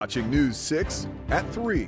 Watching News 6 at 3.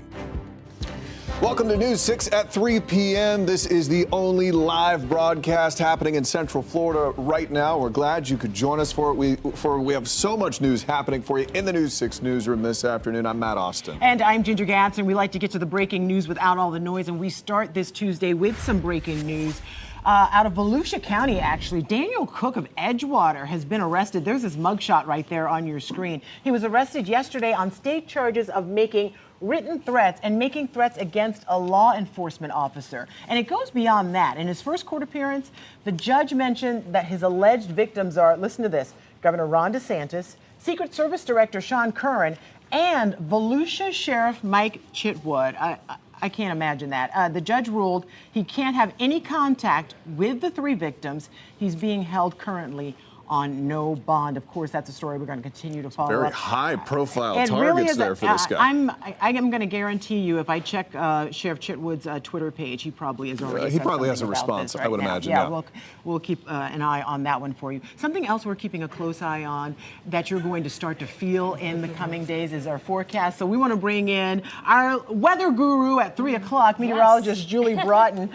Welcome to News 6 at 3 p.m. This is the only live broadcast happening in Central Florida right now. We're glad you could join us for it. We have so much news happening for you in the News 6 newsroom this afternoon. I'm Matt Austin. And I'm Ginger Gatson. We like to get to the breaking news without all the noise, and we start this Tuesday with some breaking news. Out of Volusia County, actually, Daniel Cook of Edgewater has been arrested. There's this mugshot right there on your screen. He was arrested yesterday on state charges of making written threats and making threats against a law enforcement officer. And it goes beyond that. In his first court appearance, the judge mentioned that his alleged victims are, listen to this, Governor Ron DeSantis, Secret Service Director Sean Curran, and Volusia Sheriff Mike Chitwood. I can't imagine that. The judge ruled he can't have any contact with the three victims. He's being held currently on no bond. Of course, that's a story we're going to continue to follow Very up. high-profile It targets really is there for this guy. I am going to guarantee you, if I check Sheriff Chitwood's Twitter page, he probably has already he said probably has a something about response, this I would right now. imagine. Yeah, we'll keep an eye on that one for you. Something else we're keeping a close eye on that you're going to start to feel in the coming days is our forecast. So we want to bring in our weather guru at 3 o'clock, meteorologist Julie Broughton,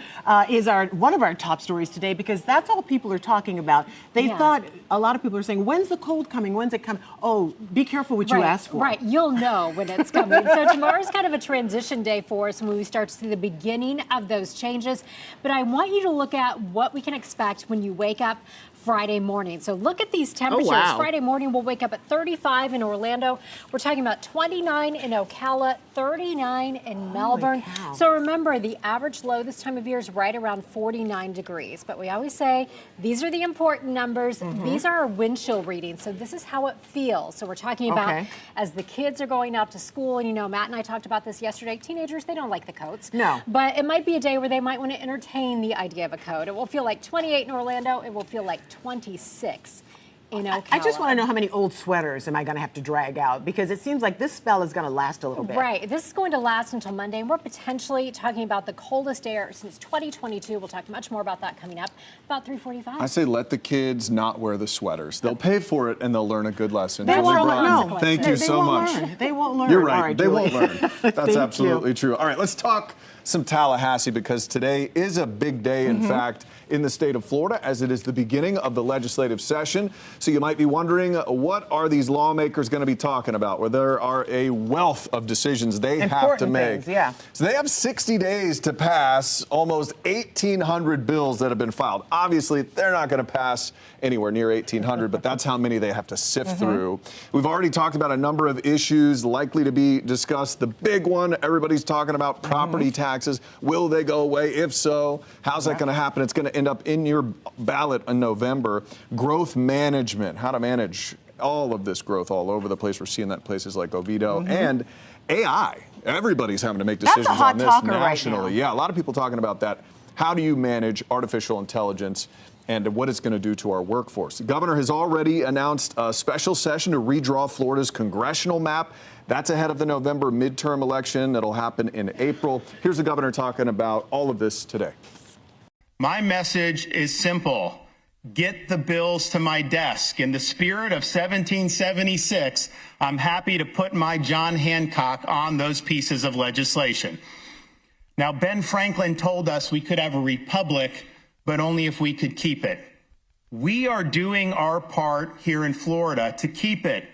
is one of our top stories today, because that's all people are talking about. They thought, a lot of people are saying, when's the cold coming? When's it coming? Oh, be careful what you ask for. Right, you'll know when it's coming. So tomorrow's kind of a transition day for us when we start to see the beginning of those changes. But I want you to look at what we can expect when you wake up Friday morning. So look at these temperatures. Oh, wow. Friday morning, we'll wake up at 35 in Orlando. We're talking about 29 in Ocala, 39 in Melbourne. Cow. So remember, the average low this time of year is right around 49 degrees. But we always say these are the important numbers. These are our wind chill readings. So this is how it feels. So we're talking about as the kids are going out to school, and you know, Matt and I talked about this yesterday. Teenagers, they don't like the coats. No. But it might be a day where they might want to entertain the idea of a coat. It will feel like 28 in Orlando. It will feel like 26 in Ocala. I just want to know how many old sweaters am I going to have to drag out, because it seems like this spell is going to last a little bit. Right. This is going to last until Monday, and we're potentially talking about the coldest air since 2022. We'll talk much more about that coming up about 3:45. I say let the kids not wear the sweaters. They'll pay for it, and they'll learn a good lesson. They Julie won't Broughton, learn. thank you so much. They won't learn. You're right. All right, They Julie. won't learn. That's Thank absolutely you. true. All right, let's talk some Tallahassee, because today is a big day, in fact, in the state of Florida, as it is the beginning of the legislative session. So you might be wondering, what are these lawmakers going to be talking about? Well, there are a wealth of decisions they have to make. Things, yeah. So they have 60 days to pass almost 1,800 bills that have been filed. Obviously, they're not going to pass anywhere near 1,800, but that's how many they have to sift through. We've already talked about a number of issues likely to be discussed. The big one everybody's talking about, property taxes. Will they go away? If so, how's that going to happen? It's going to end up in your ballot in November. Growth management, how to manage all of this growth all over the place. We're seeing that in places like Oviedo. And AI. Everybody's having to make decisions That's a hot on this talker right nationally. now. Yeah, a lot of people talking about that. How do you manage artificial intelligence and what it's going to do to our workforce? The governor has already announced a special session to redraw Florida's congressional map. That's ahead of the November midterm election that'll happen in April. Here's the governor talking about all of this today. My message is simple. Get the bills to my desk. In the spirit of 1776, I'm happy to put my John Hancock on those pieces of legislation. Now, Ben Franklin told us we could have a republic, but only if we could keep it. We are doing our part here in Florida to keep it.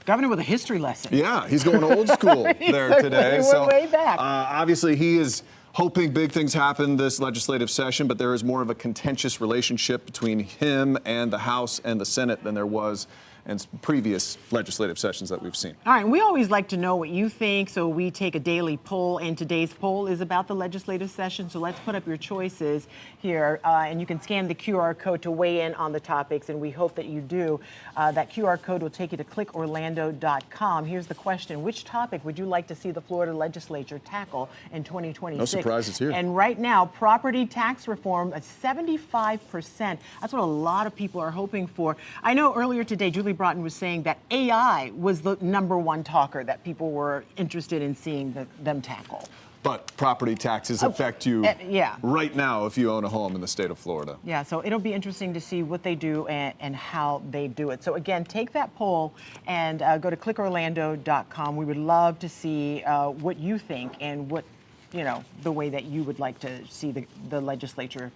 Governor with a history lesson. Yeah, he's going old school there today. He went way back. Obviously, he is hoping big things happen this legislative session, but there is more of a contentious relationship between him and the House and the Senate than there was in previous legislative sessions that we've seen. All right, we always like to know what you think, so we take a daily poll, and today's poll is about the legislative session. So let's put up your choices here, and you can scan the QR code to weigh in on the topics, and we hope that you do. That QR code will take you to clickorlando.com. Here's the question: which topic would you like to see the Florida legislature tackle in 2026? No surprises here. And right now, property tax reform at 75%. That's what a lot of people are hoping for. I know earlier today, Julie Broughton was saying that AI was the #1 talker that people were interested in seeing them tackle. But property taxes affect you yeah. right now if you own a home in the state of Florida. Yeah, so it'll be interesting to see what they do and how they do it. So again, take that poll and go to clickorlando.com. We would love to see what you think and what, the way that you would like to see the legislature,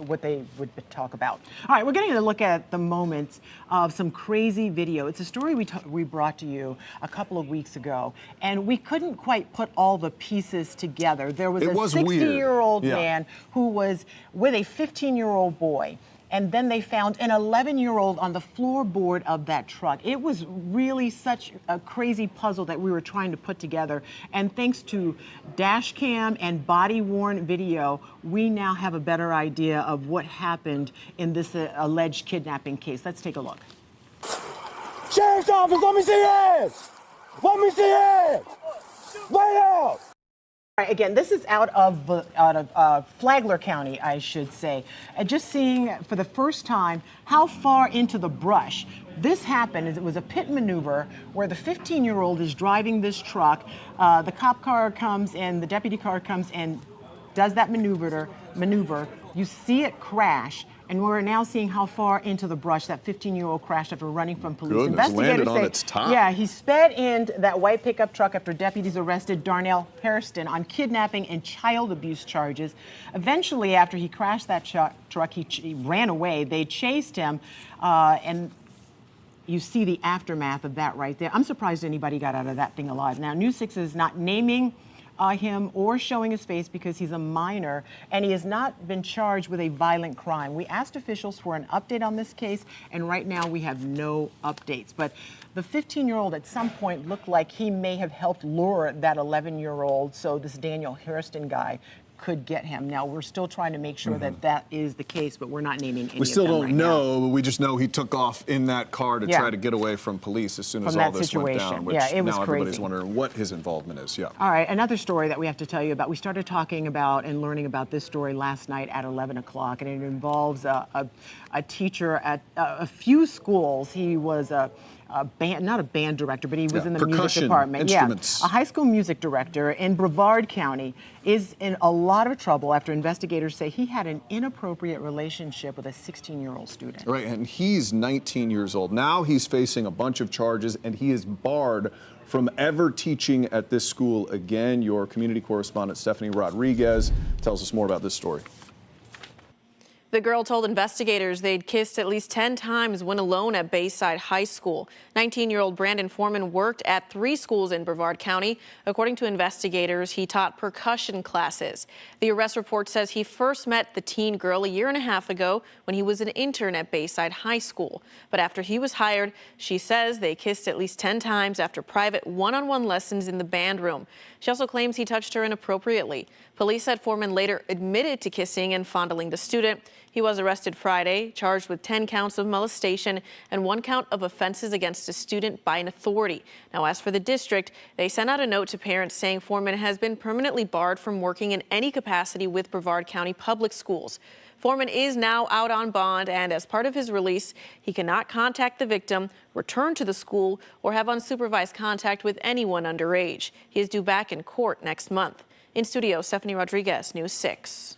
what they would talk about. All right, we're getting to look at the moments of some crazy video. It's a story we brought to you a couple of weeks ago, and we couldn't quite put all the pieces together. There was a 60-year-old man who was with a 15-year-old boy, and then they found an 11-year-old on the floorboard of that truck. It was really such a crazy puzzle that we were trying to put together. And thanks to dash cam and body-worn video, we now have a better idea of what happened in this alleged kidnapping case. Let's take a look. Sheriff's office, let me see it! Let me see it! Right out! All right, again, this is out of Flagler County, I should say. And just seeing for the first time how far into the brush this happened. It was a pit maneuver where the 15-year-old is driving this truck. The cop car comes in, the deputy car comes and does that maneuver. You see it crash. And we're now seeing how far into the brush that 15-year-old crashed after running from police. Goodness, Investigators landed on say, its top. yeah, he sped in that white pickup truck after deputies arrested Darnell Hairston on kidnapping and child abuse charges. Eventually, after he crashed that truck, he ran away. They chased him, and you see the aftermath of that right there. I'm surprised anybody got out of that thing alive. Now, News 6 is not naming him or showing his face because he's a minor and he has not been charged with a violent crime. We asked officials for an update on this case, and right now we have no updates. But the 15-year-old at some point looked like he may have helped lure that 11-year-old, so this Daniel Hairston guy could get him. Now, we're still trying to make sure that that is the case, but we're not naming any We still of them don't right know. now. We just know he took off in that car to try to get away from police as soon as From all that this went situation. down. Which Yeah, it was now everybody's crazy. wondering what his involvement is. Yeah. All right, another story that we have to tell you about. We started talking about and learning about this story last night at 11 o'clock, and it involves a teacher at a few schools. He was not a band director, but he was in the music department. Instruments. Yeah, a high school music director in Brevard County is in a lot of trouble after investigators say he had an inappropriate relationship with a 16-year-old student. Right, and he's 19 years old. Now he's facing a bunch of charges, and he is barred from ever teaching at this school again. Your community correspondent, Stephanie Rodriguez, tells us more about this story. The girl told investigators they'd kissed at least 10 times when alone at Bayside High School. 19-year-old Brandon Foreman worked at 3 schools in Brevard County. According to investigators, he taught percussion classes. The arrest report says he first met the teen girl a year and a half ago when he was an intern at Bayside High School. But after he was hired, she says they kissed at least 10 times after private one-on-one lessons in the band room. She also claims he touched her inappropriately. Police said Foreman later admitted to kissing and fondling the student. He was arrested Friday, charged with 10 counts of molestation and 1 count of offenses against a student by an authority. Now, as for the district, they sent out a note to parents saying Foreman has been permanently barred from working in any capacity with Brevard County Public Schools. Foreman is now out on bond, and as part of his release, he cannot contact the victim, return to the school, or have unsupervised contact with anyone underage. He is due back in court next month. In studio, Stephanie Rodriguez, News 6.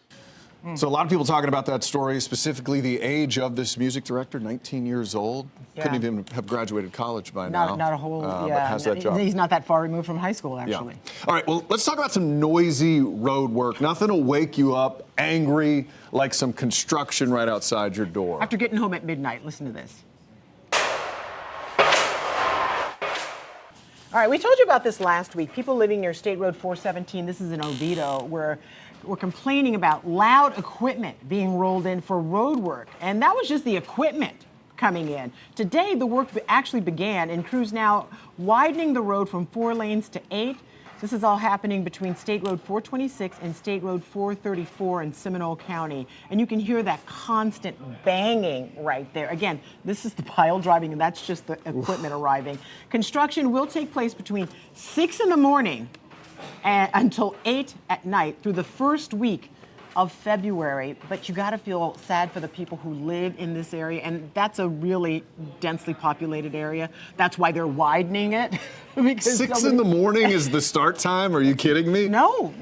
So a lot of people talking about that story, specifically the age of this music director, 19 years old. Yeah. Couldn't even have graduated college by now. Not a whole, But has that job. He's not that far removed from high school, actually. Yeah. All right, well, let's talk about some noisy road work. Nothing will wake you up angry like some construction right outside your door. After getting home at midnight, listen to this. All right, we told you about this last week. People living near State Road 417, this is in Oviedo, were complaining about loud equipment being rolled in for road work. And that was just the equipment coming in. Today, the work actually began, and crews now widening the road from 4 lanes to 8. This is all happening between State Road 426 and State Road 434 in Seminole County. And you can hear that constant banging right there. Again, this is the pile driving, and that's just the equipment arriving. Construction will take place between 6 in the morning and until 8 at night through the first week of February, but you got to feel sad for the people who live in this area, and that's a really densely populated area. That's why they're widening it. Because 6 in the morning is the start time? Are you kidding me? No,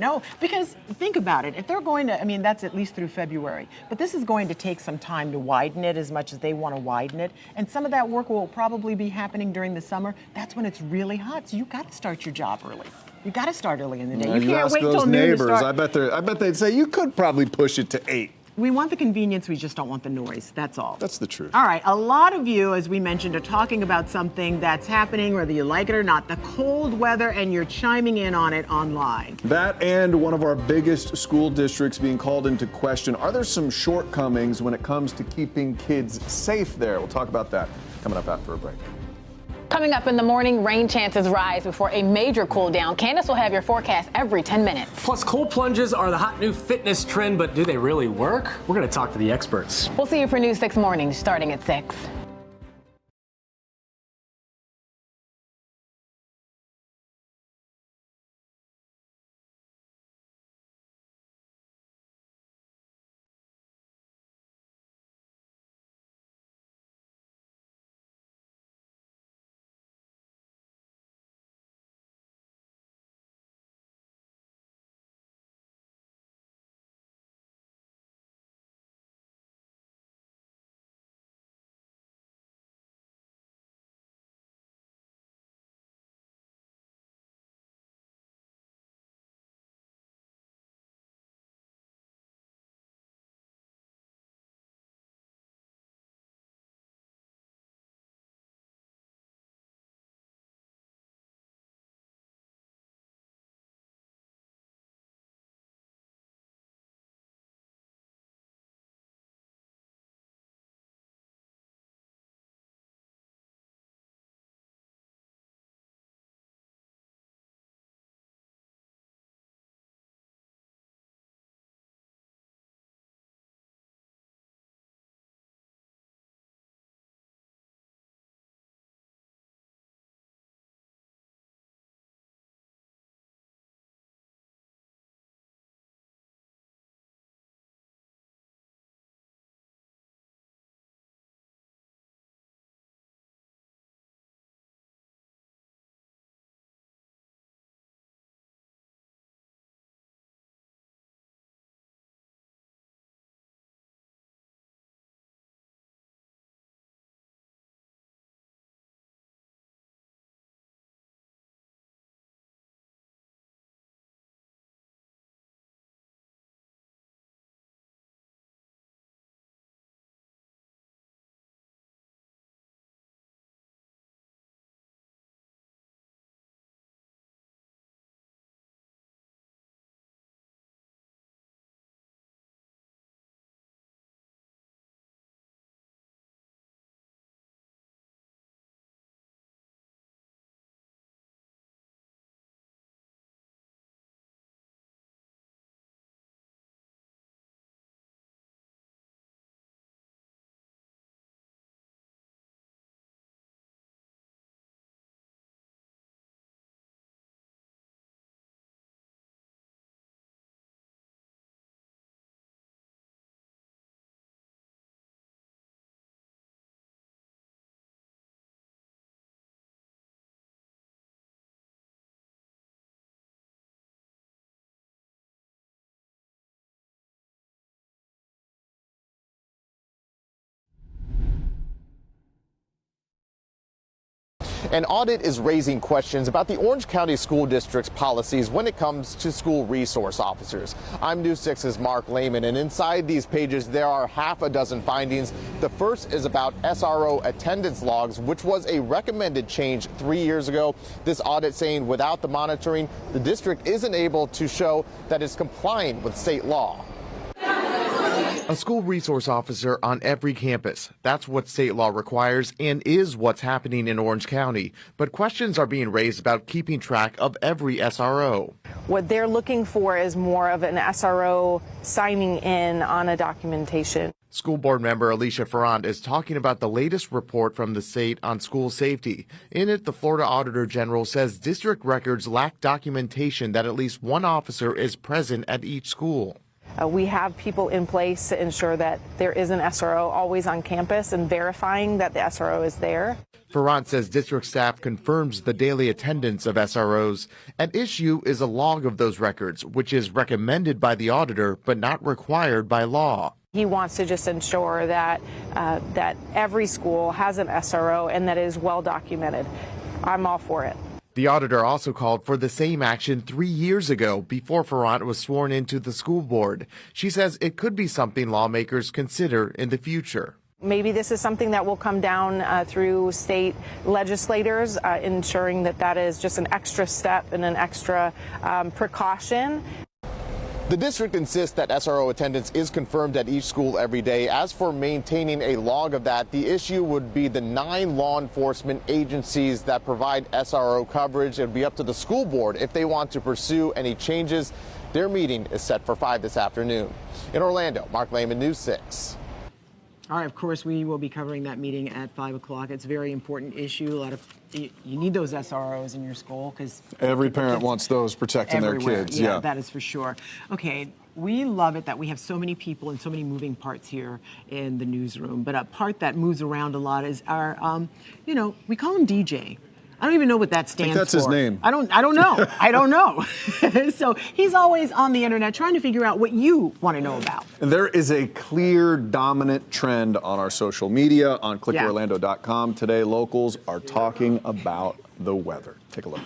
because think about it. If they're going to, I mean, that's at least through February, but this is going to take some time to widen it as much as they want to widen it, and some of that work will probably be happening during the summer. That's when it's really hot, so you got to start your job early. You got to start early in the day. You can't ask wait those till noon to neighbors. start. I bet they'd say you could probably push it to 8. We want the convenience, we just don't want the noise. That's all. That's the truth. All right, a lot of you, as we mentioned, are talking about something that's happening, whether you like it or not, the cold weather, and you're chiming in on it online. That and one of our biggest school districts being called into question. Are there some shortcomings when it comes to keeping kids safe there? We'll talk about that coming up after a break. Coming up in the morning, rain chances rise before a major cool down. Candace will have your forecast every 10 minutes. Plus, cold plunges are the hot new fitness trend, but do they really work? We're going to talk to the experts. We'll see you for News 6 Mornings starting at 6. An audit is raising questions about the Orange County School District's policies when it comes to school resource officers. I'm News 6's Mark Lehman, and inside these pages there are half a dozen findings. The first is about SRO attendance logs, which was a recommended change 3 years ago. This audit saying without the monitoring, the district isn't able to show that it's complying with state law. A school resource officer on every campus. That's what state law requires and is what's happening in Orange County. But questions are being raised about keeping track of every SRO. What they're looking for is more of an SRO signing in on a documentation. School board member Alicia Ferrand is talking about the latest report from the state on school safety. In it, the Florida Auditor General says district records lack documentation that at least one officer is present at each school. We have people in place to ensure that there is an SRO always on campus and verifying that the SRO is there. Ferrant says district staff confirms the daily attendance of SROs. An issue is a log of those records, which is recommended by the auditor but not required by law. He wants to just ensure that that every school has an SRO and that it is well documented. I'm all for it. The auditor also called for the same action 3 years ago before Ferrant was sworn into the school board. She says it could be something lawmakers consider in the future. Maybe this is something that will come down through state legislators, ensuring that that is just an extra step and an extra precaution. The district insists that SRO attendance is confirmed at each school every day. As for maintaining a log of that, the issue would be the 9 law enforcement agencies that provide SRO coverage. It would be up to the school board if they want to pursue any changes. Their meeting is set for 5 this afternoon. In Orlando, Mark Lehman, News 6. All right, of course, we will be covering that meeting at 5 o'clock. It's a very important issue. You need those SROs in your school because every parent wants those protecting their kids. Yeah, that is for sure. Okay, we love it that we have so many people and so many moving parts here in the newsroom. But a part that moves around a lot is our, we call him DJ. I don't even know what that stands for. That's his name. I don't know. I don't know. So he's always on the internet trying to figure out what you want to know about. And there is a clear dominant trend on our social media, on clickorlando.com. Today, locals are talking about the weather. Take a look.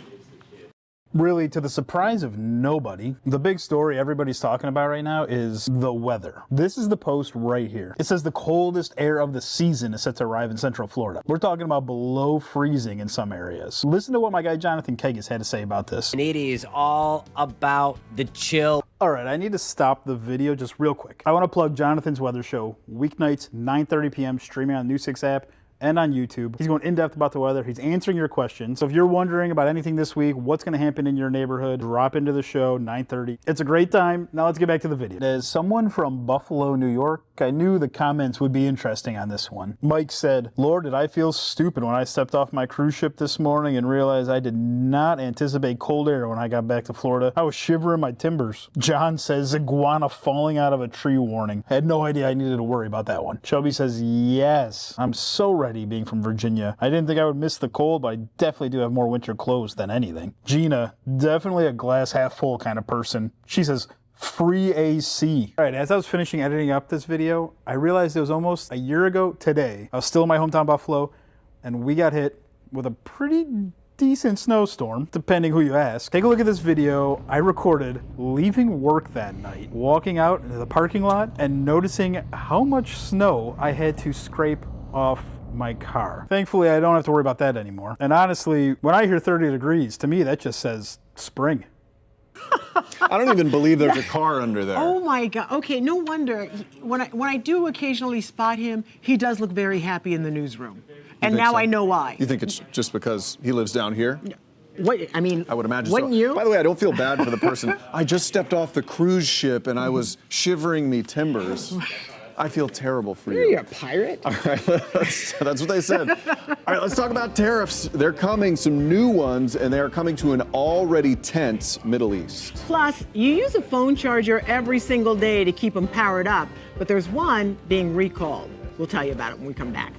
Really, to the surprise of nobody, the big story everybody's talking about right now is the weather. This is the post right here. It says the coldest air of the season is set to arrive in Central Florida. We're talking about below freezing in some areas. Listen to what my guy Jonathan Kegas had to say about this. And it is all about the chill. All right, I need to stop the video just real quick. I want to plug Jonathan's weather show, weeknights, 9:30 p.m., streaming on the News 6 app and on YouTube. He's going in depth about the weather. He's answering your questions. So if you're wondering about anything this week, what's going to happen in your neighborhood, drop into the show, 9:30. It's a great time. Now let's get back to the video. As someone from Buffalo, New York, I knew the comments would be interesting on this one. Mike said, Lord, did I feel stupid when I stepped off my cruise ship this morning and realized I did not anticipate cold air when I got back to Florida. I was shivering my timbers. John says, iguana falling out of a tree warning. I had no idea I needed to worry about that one. Shelby says, yes, I'm so ready being from Virginia. I didn't think I would miss the cold, but I definitely do have more winter clothes than anything. Gina, definitely a glass half full kind of person. She says, free AC. All right, as I was finishing editing up this video, I realized it was almost a year ago today. I was still in my hometown Buffalo, and we got hit with a pretty decent snowstorm, depending who you ask. Take a look at this video I recorded leaving work that night, walking out into the parking lot and noticing how much snow I had to scrape off my car. Thankfully, I don't have to worry about that anymore. And honestly, when I hear 30 degrees, to me, that just says spring. I don't even believe there's a car under there. Oh my God. Okay, no wonder. When I do occasionally spot him, he does look very happy in the newsroom. And now I know why. You think it's just because he lives down here? What, I mean, I would imagine wouldn't so. you? By the way, I don't feel bad for the person. I just stepped off the cruise ship and I was shivering me timbers. I feel terrible for you. You're a pirate. All right, that's what they said. All right, let's talk about tariffs. They're coming, some new ones, and they're coming to an already tense Middle East. Plus, you use a phone charger every single day to keep them powered up, but there's one being recalled. We'll tell you about it when we come back.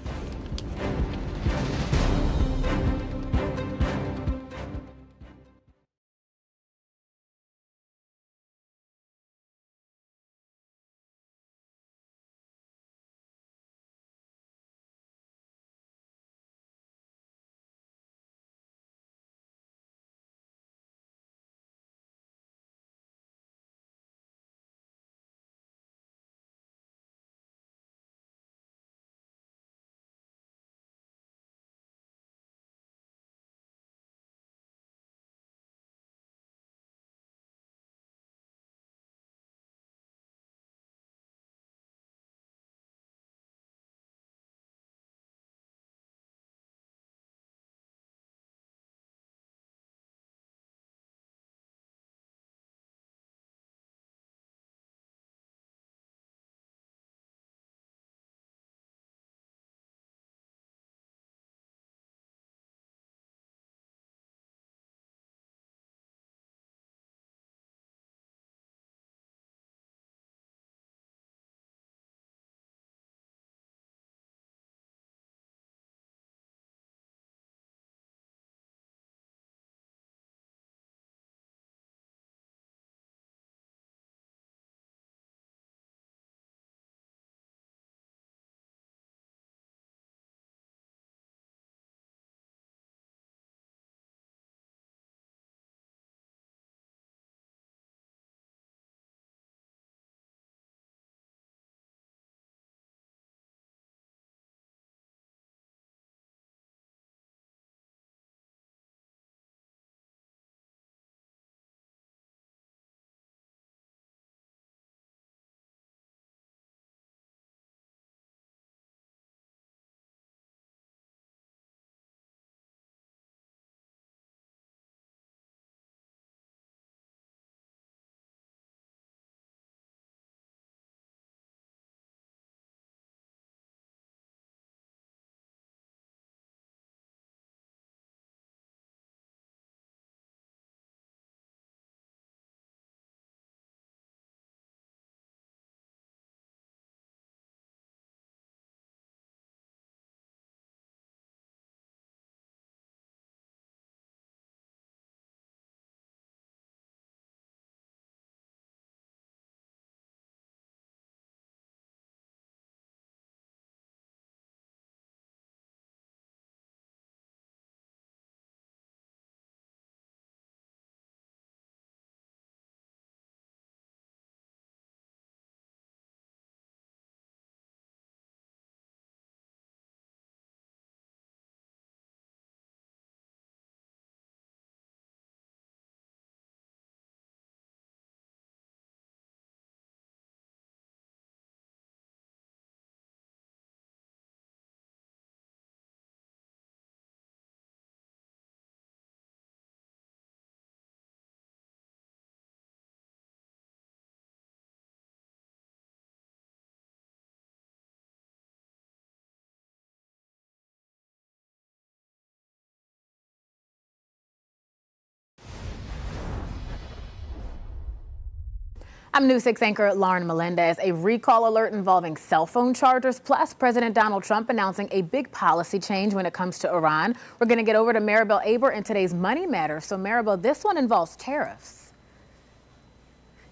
I'm News 6 anchor Lauren Melendez. A recall alert involving cell phone chargers, plus President Donald Trump announcing a big policy change when it comes to Iran. We're going to get over to Maribel Aber in today's Money Matter. So, Maribel, this one involves tariffs.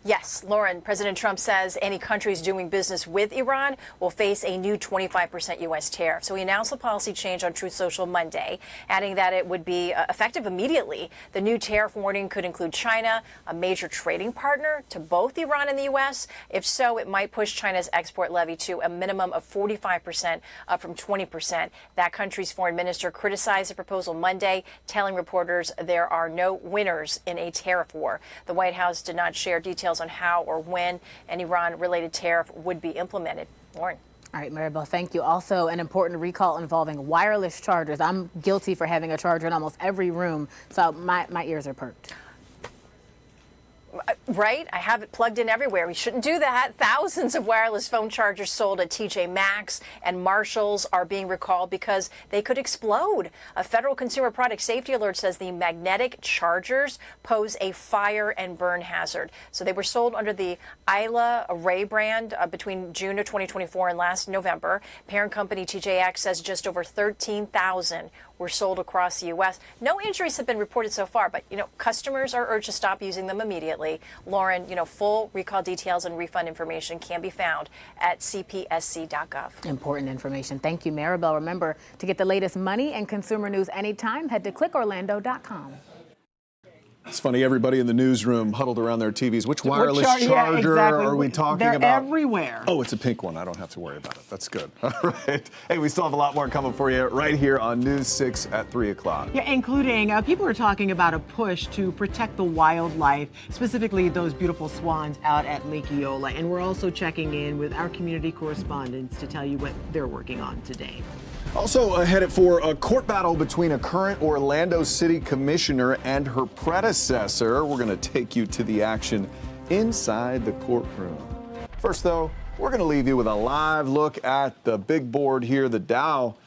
Yes, Lauren, President Trump says any countries doing business with Iran will face a new 25% U.S. tariff. So he announced the policy change on Truth Social Monday, adding that it would be effective immediately. The new tariff warning could include China, a major trading partner to both Iran and the U.S. If so, it might push China's export levy to a minimum of 45%, up from 20%. That country's foreign minister criticized the proposal Monday, telling reporters there are no winners in a tariff war. The White House did not share details on how or when an Iran-related tariff would be implemented. Lauren. All right, Maribel, thank you. Also, an important recall involving wireless chargers. I'm guilty for having a charger in almost every room, so my ears are perked. Right? I have it plugged in everywhere. We shouldn't do that. Thousands of wireless phone chargers sold at TJ Maxx and Marshalls are being recalled because they could explode. A federal consumer product safety alert says the magnetic chargers pose a fire and burn hazard. So they were sold under the Isla Array brand between June of 2024 and last November. Parent company TJX says just over 13,000 were sold across the U.S. No injuries have been reported so far, but, customers are urged to stop using them immediately. Lauren, full recall details and refund information can be found at cpsc.gov. Important information. Thank you, Maribel. Remember, to get the latest money and consumer news anytime, head to clickorlando.com. It's funny, everybody in the newsroom huddled around their TVs. Which wireless charger are we talking about? They're everywhere. Oh, it's a pink one. I don't have to worry about it. That's good. All right. Hey, we still have a lot more coming for you right here on News 6 at 3 o'clock. Yeah, including people are talking about a push to protect the wildlife, specifically those beautiful swans out at Lake Eola. And we're also checking in with our community correspondents to tell you what they're working on today. Also headed for a court battle between a current Orlando City Commissioner and her predecessor. We're going to take you to the action inside the courtroom. First, though, we're going to leave you with a live look at the big board here. The Dow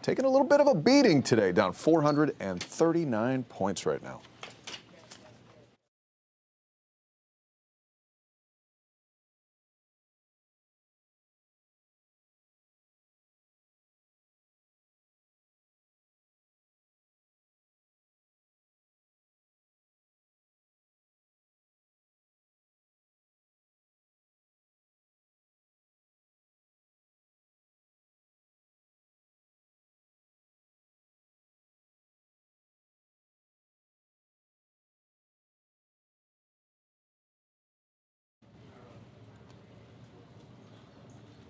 taking a little bit of a beating today, down 439 points right now.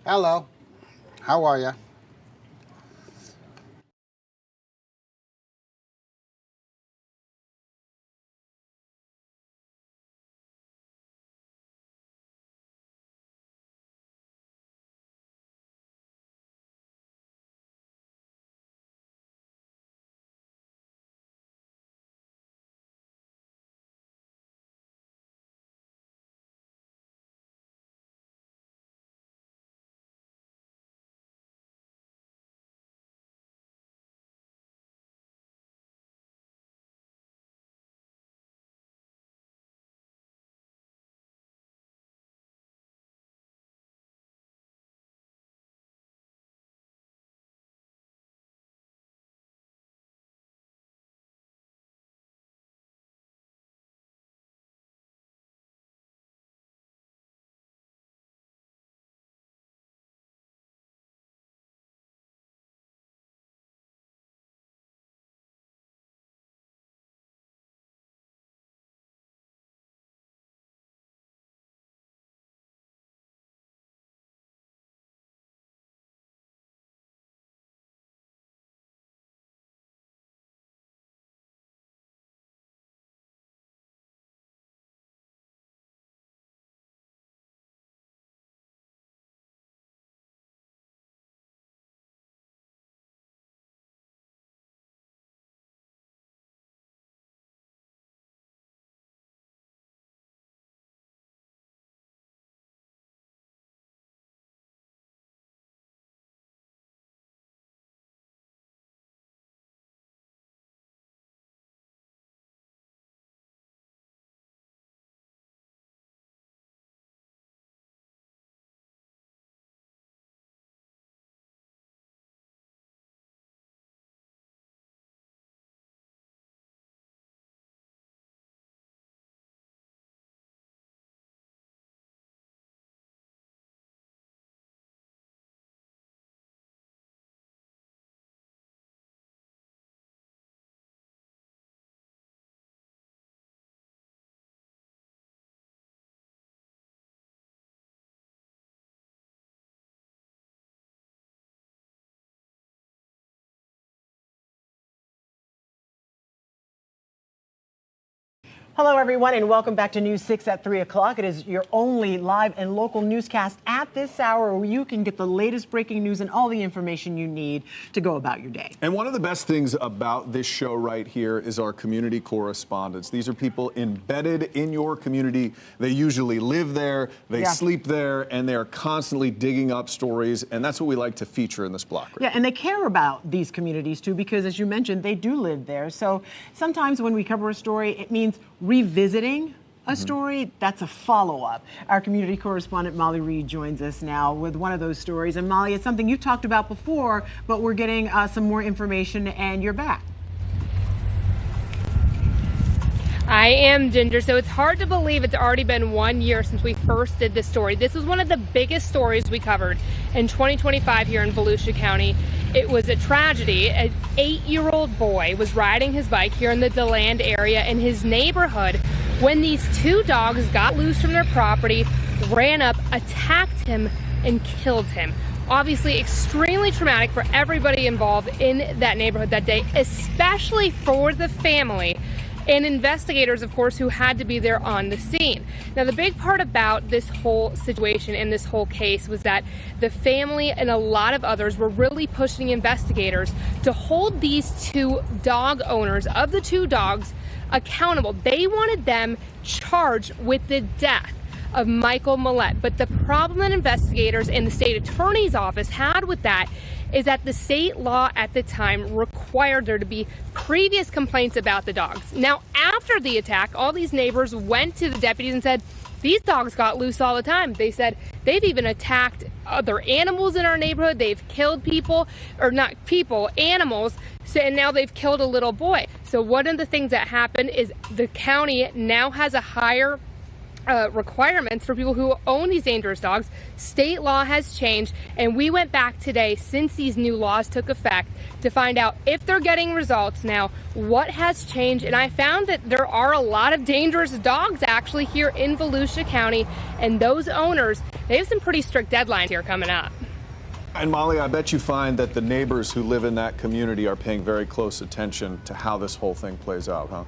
Hello, how are you? Hello, everyone, and welcome back to News 6 at 3 o'clock. It is your only live and local newscast at this hour where you can get the latest breaking news and all the information you need to go about your day. And one of the best things about this show right here is our community correspondents. These are people embedded in your community. They usually live there, they sleep there, and they're constantly digging up stories, and that's what we like to feature in this block. Yeah, and they care about these communities, too, because, as you mentioned, they do live there. So sometimes when we cover a story, it means revisiting a story. That's a follow-up. Our community correspondent Molly Reed joins us now with one of those stories. And Molly, it's something you've talked about before, but we're getting some more information, and you're back. I am, Ginger. So it's hard to believe it's already been 1 year since we first did this story. This was one of the biggest stories we covered in 2025 here in Volusia County. It was a tragedy. An 8-year-old boy was riding his bike here in the DeLand area in his neighborhood when these two dogs got loose from their property, ran up, attacked him, and killed him. Obviously extremely traumatic for everybody involved in that neighborhood that day, especially for the family and investigators, of course, who had to be there on the scene. Now, the big part about this whole situation and this whole case was that the family and a lot of others were really pushing investigators to hold these two dog owners of the two dogs accountable. They wanted them charged with the death of Michael Millett. But the problem that investigators in the state attorney's office had with that is that the state law at the time required there to be previous complaints about the dogs. Now, after the attack, all these neighbors went to the deputies and said, these dogs got loose all the time. They said they've even attacked other animals in our neighborhood. They've killed people, or not people, animals. So, and now they've killed a little boy. So one of the things that happened is the county now has a higher requirements for people who own these dangerous dogs. State law has changed, and we went back today since these new laws took effect to find out if they're getting results now, what has changed. And I found that there are a lot of dangerous dogs actually here in Volusia County, and those owners, they have some pretty strict deadlines here coming up. And Molly, I bet you find that the neighbors who live in that community are paying very close attention to how this whole thing plays out, huh?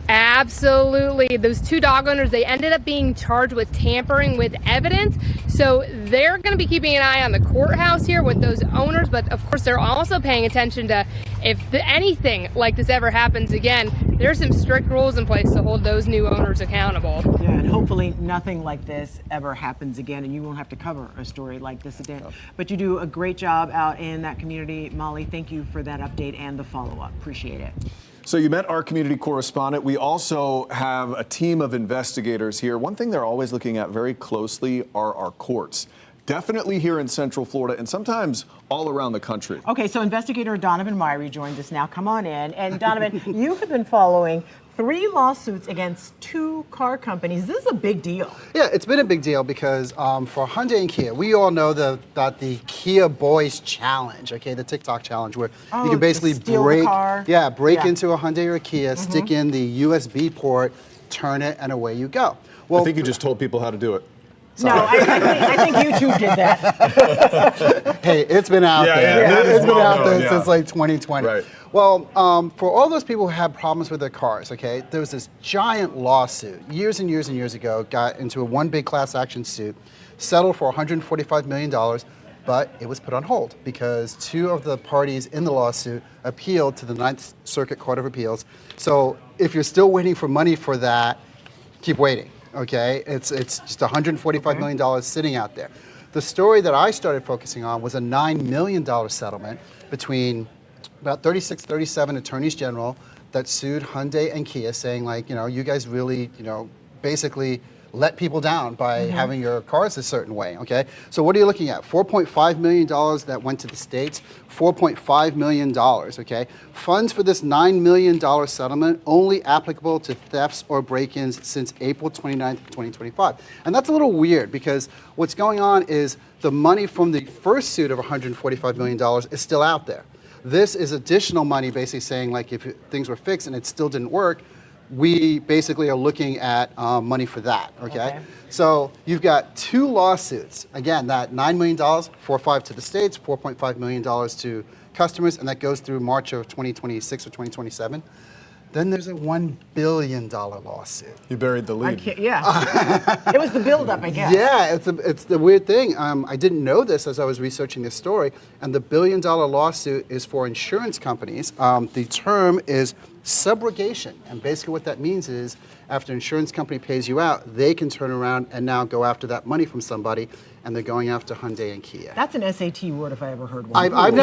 Absolutely. Those two dog owners, they ended up being charged with tampering with evidence. So they're going to be keeping an eye on the courthouse here with those owners. But of course, they're also paying attention to if anything like this ever happens again, there's some strict rules in place to hold those new owners accountable. Yeah, and hopefully nothing like this ever happens again, and you won't have to cover a story like this again. Oh. But you do a great job out in that community. Molly, thank you for that update and the follow-up. Appreciate it. So you met our community correspondent. We also have a team of investigators here. One thing they're always looking at very closely are our courts. Definitely here in Central Florida and sometimes all around the country. Okay, so investigator Donovan Myrie joins us now. Come on in. And Donovan, you have been following 3 lawsuits against 2 car companies. This is a big deal. Yeah, it's been a big deal because for Hyundai and Kia, we all know about the Kia Boys Challenge, okay, the TikTok challenge, where you can basically break into a Hyundai or a Kia, stick in the USB port, turn it, and away you go. Well, I think you just told people how to do it. Sorry. No, I think YouTube did that. Hey, it's been out there. It's been out there since like 2020. Right. Well, for all those people who had problems with their cars, okay, there was this giant lawsuit years and years and years ago, got into a one big class action suit, settled for $145 million, but it was put on hold because 2 of the parties in the lawsuit appealed to the Ninth Circuit Court of Appeals. So if you're still waiting for money for that, keep waiting. Okay, it's just $145 million sitting out there. The story that I started focusing on was a $9 million settlement between about 37 attorneys general that sued Hyundai and Kia, saying like, you guys really, basically let people down by having your cars a certain way, okay? So what are you looking at? $4.5 million that went to the states, $4.5 million, okay? Funds for this $9 million settlement only applicable to thefts or break-ins since April 29th, 2025. And that's a little weird because what's going on is the money from the first suit of $145 million is still out there. This is additional money basically saying like if things were fixed and it still didn't work, we basically are looking at money for that, okay? So you've got 2 lawsuits. Again, that $9 million, 4.5 to the states, $4.5 million to customers, and that goes through March of 2026 or 2027. Then there's a $1 billion lawsuit. You buried the lead. It was the buildup, I guess. Yeah, it's the weird thing. I didn't know this as I was researching this story, and the $1 billion lawsuit is for insurance companies. The term is subrogation, and basically what that means is after an insurance company pays you out, they can turn around and now go after that money from somebody, and they're going after Hyundai and Kia. That's an SAT word if I ever heard one. I had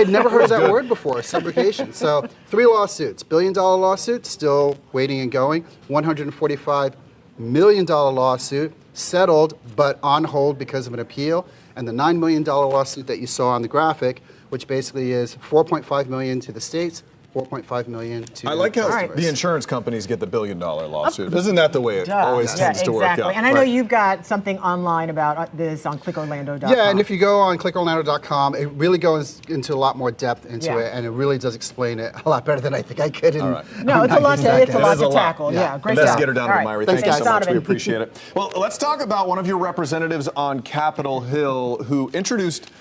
never heard that word before, subrogation. So 3 lawsuits, $1 billion lawsuit, still waiting and going, $145 million lawsuit, settled but on hold because of an appeal, and the $9 million lawsuit that you saw on the graphic, which basically is $4.5 million to the states, $4.5 million to I like how customers. the insurance companies get the $1 billion lawsuit. Isn't that the way it always tends to work out? And I know you've got something online about this on clickorlando.com. Yeah, and if you go on clickorlando.com, it really goes into a lot more depth into it, and it really does explain it a lot better than I think I could. No, it's a lot to tackle. Yeah, great job. Investigator Donovan Myrie, thank you so much. Donovan. We appreciate it. Well, let's talk about one of your representatives on Capitol Hill who introduced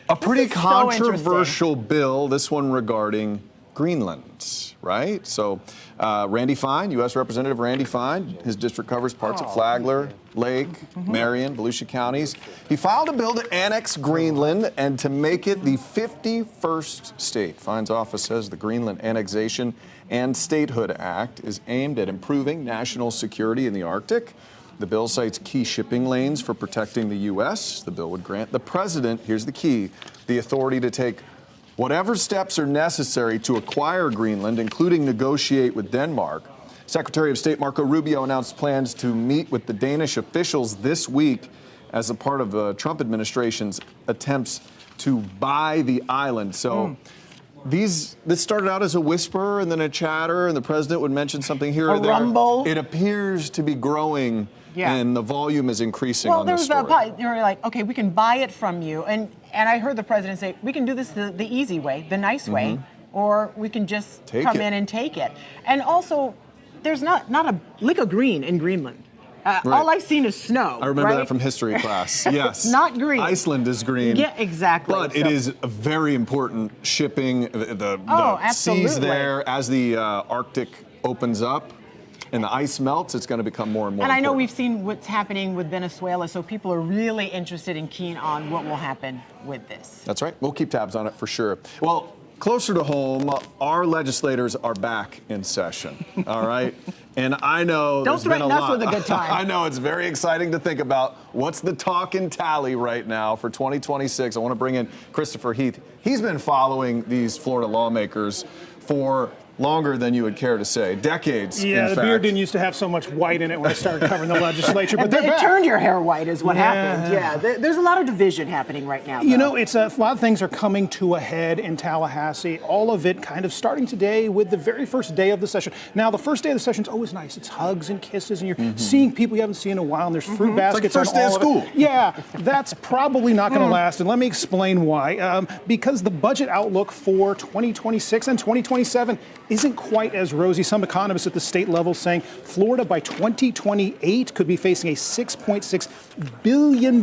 a pretty controversial bill, this one regarding Greenland, right? So Randy Fine, U.S. Representative Randy Fine, his district covers parts of Flagler, Lake, Marion, Volusia counties. He filed a bill to annex Greenland and to make it the 51st state. Fine's office says the Greenland Annexation and Statehood Act is aimed at improving national security in the Arctic. The bill cites key shipping lanes for protecting the U.S. The bill would grant the president, here's the key, the authority to take whatever steps are necessary to acquire Greenland, including negotiate with Denmark. Secretary of State Marco Rubio announced plans to meet with the Danish officials this week as a part of the Trump administration's attempts to buy the island. So this started out as a whisper and then a chatter, and the president would mention something here or there. Rumble. It appears to be growing, and the volume is increasing on this story. They were like, okay, we can buy it from you. And I heard the president say, we can do this the easy way, the nice way, or we can just come in and take it. And also, there's not a lick of green in Greenland. All I've seen is snow. I remember that from history class. Yes. It's not green. Iceland is green. Yeah, exactly. But it is a very important shipping, the seas there as the Arctic opens up and the ice melts, it's going to become more and more And I know important. we've seen what's happening with Venezuela, so people are really interested and keen on what will happen with this. That's right. We'll keep tabs on it for sure. Well, closer to home, our legislators are back in session, all right? And I know there's been a lot. Don't threaten us with a good time. I know it's very exciting to think about what's the talk and tally right now for 2026. I want to bring in Christopher Heath. He's been following these Florida lawmakers for longer than you would care to say, decades. Yeah, in the fact. beard didn't used to have so much white in it when I started covering the legislature, but they're It back. turned your hair white is what happened. Yeah, there's a lot of division happening right now. You know, it's a lot of things are coming to a head in Tallahassee. All of it kind of starting today with the very first day of the session. Now, the first day of the session is always nice. It's hugs and kisses, and you're seeing people you haven't seen in a while, and there's fruit baskets It's like the first on day of all school. it. Yeah, that's probably not going to last, and let me explain why. Because the budget outlook for 2026 and 2027 isn't quite as rosy. Some economists at the state level saying Florida by 2028 could be facing a $6.6 billion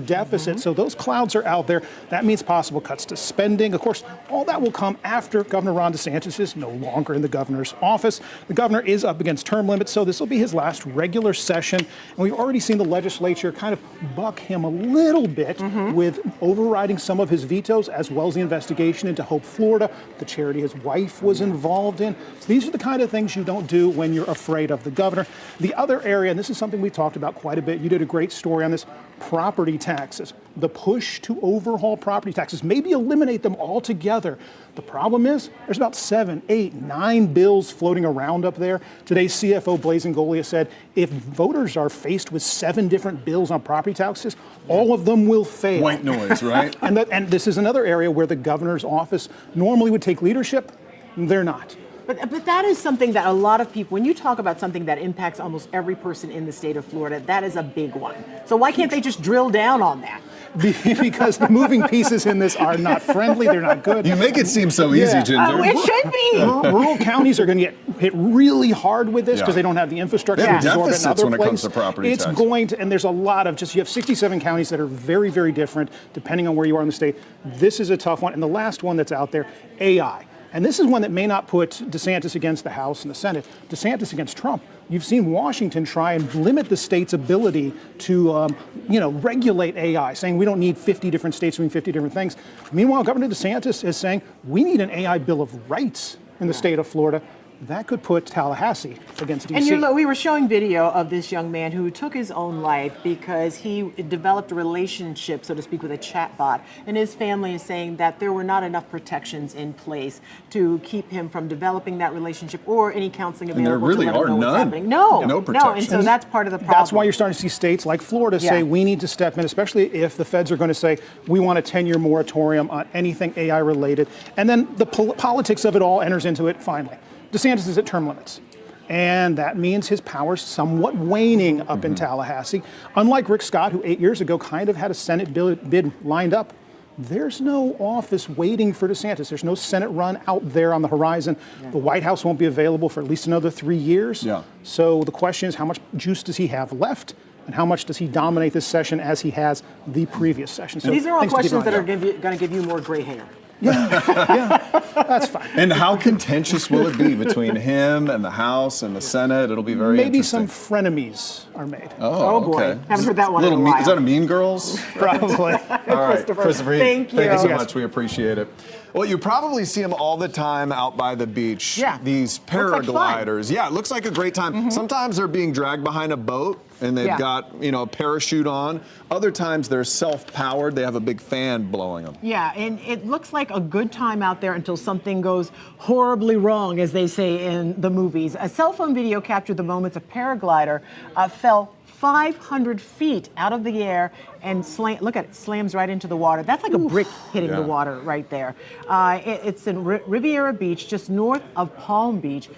deficit. So those clouds are out there. That means possible cuts to spending. Of course, all that will come after Governor Ron DeSantis is no longer in the governor's office. The governor is up against term limits, so this will be his last regular session. And we've already seen the legislature kind of buck him a little bit with overriding some of his vetoes, as well as the investigation into Hope Florida, the charity his wife was involved in. So these are the kind of things you don't do when you're afraid of the governor. The other area, and this is something we talked about quite a bit, you did a great story on this, property taxes. The push to overhaul property taxes, maybe eliminate them altogether. The problem is there's about 7, 8, 9 bills floating around up there. Today's CFO Blazing Golia said if voters are faced with 7 different bills on property taxes, all of them will fail. White noise, right? And this is another area where the governor's office normally would take leadership. They're not. But that is something that a lot of people, when you talk about something that impacts almost every person in the state of Florida, that is a big one. So why can't they just drill down on that? Because the moving pieces in this are not friendly, they're not good. You make it seem so easy, Ginger. Oh, it should be. Rural counties are going to get hit really hard with this because they don't have the infrastructure to absorb it in Deficits other when it comes places. to property It's tax. going to, and there's a lot of you have 67 counties that are very, very different depending on where you are in the state. This is a tough one. And the last one that's out there, AI. And this is one that may not put DeSantis against the House and the Senate, DeSantis against Trump. You've seen Washington try and limit the state's ability to, regulate AI, saying we don't need 50 different states doing 50 different things. Meanwhile, Governor DeSantis is saying we need an AI Bill of Rights in the state of Florida. That could put Tallahassee against D.C. And we were showing video of this young man who took his own life because he developed a relationship, so to speak, with a chatbot. And his family is saying that there were not enough protections in place to keep him from developing that relationship or any counseling available. And there really to let him are know what's none. happening. No protections. And so that's part of the problem. That's why you're starting to see states like Florida say we need to step in, especially if the feds are going to say we want a 10-year moratorium on anything AI related. And then the politics of it all enters into it finally. DeSantis is at term limits, and that means his power's somewhat waning up in Tallahassee. Unlike Rick Scott, who 8 years ago kind of had a Senate bid lined up, there's no office waiting for DeSantis. There's no Senate run out there on the horizon. The White House won't be available for at least another 3 years. So the question is, how much juice does he have left? And how much does he dominate this session as he has the previous session? So these are all questions that are going to give you more gray hair. That's fine. And how contentious will it be between him and the House and the Senate? It'll be very Maybe interesting. some frenemies are made. Oh, boy. okay. Haven't heard that one in a while. Is that a Mean Girls? Probably. All right, Christopher. Thank you. Thank you so much. We appreciate it. Well, you probably see them all the time out by the beach. Yeah. These paragliders. It looks like a great time. Sometimes they're being dragged behind a boat and they've got, a parachute on. Other times they're self-powered. They have a big fan blowing them. Yeah, and it looks like a good time out there until something goes horribly wrong, as they say in the movies. A cell phone video captured the moments a paraglider fell 500 feet out of the air and slams right into the water. That's like a brick hitting the water right there. It's in Riviera Beach, just north of Palm Beach.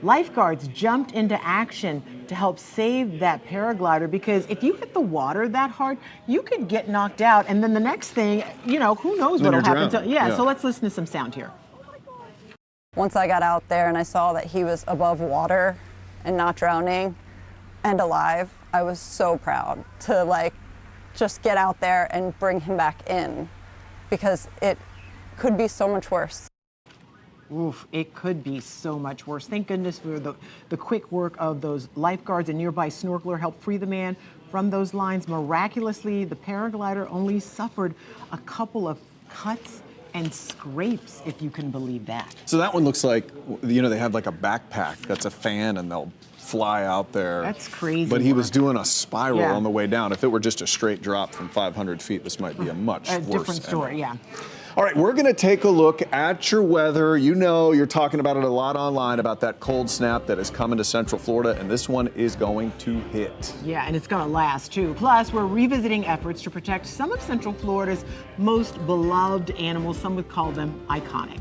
Lifeguards jumped into action to help save that paraglider because if you hit the water that hard, you could get knocked out. And then the next thing, who knows what will happen. So let's listen to some sound here. Once I got out there and I saw that he was above water and not drowning and alive, I was so proud to just get out there and bring him back in because it could be so much worse. Oof, it could be so much worse. Thank goodness for the quick work of those lifeguards and nearby snorkeler helped free the man from those lines. Miraculously, the paraglider only suffered a couple of cuts and scrapes, if you can believe that. So that one looks like, they have like a backpack that's a fan and they'll fly out there. That's crazy. But he was doing a spiral on the way down. If it were just a straight drop from 500 feet, this might be a much worse different story, yeah. All right, we're going to take a look at your weather. You're talking about it a lot online about that cold snap that is coming to Central Florida, and this one is going to hit. Yeah, and it's going to last, too. Plus, we're revisiting efforts to protect some of Central Florida's most beloved animals. Some would call them iconic.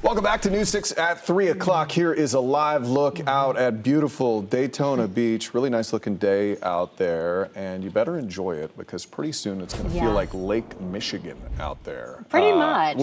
Welcome back to News 6 at 3 o'clock. Here is a live look out at beautiful Daytona Beach. Really nice looking day out there, and you better enjoy it because pretty soon it's going to feel like Lake Michigan out there. Pretty much.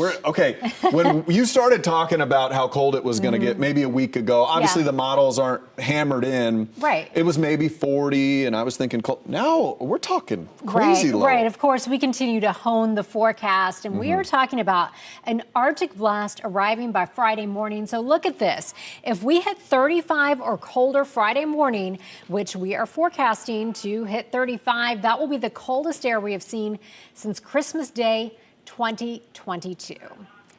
When you started talking about how cold it was going to get maybe a week ago, obviously the models aren't hammered in. Right. It was maybe 40, and I was thinking cold. Now we're talking crazy low. Right. Of course, we continue to hone the forecast, and we are talking about an Arctic blast arriving by Friday morning. So look at this. If we hit 35 or colder Friday morning, which we are forecasting to hit 35, that will be the coldest air we have seen since Christmas Day 2022.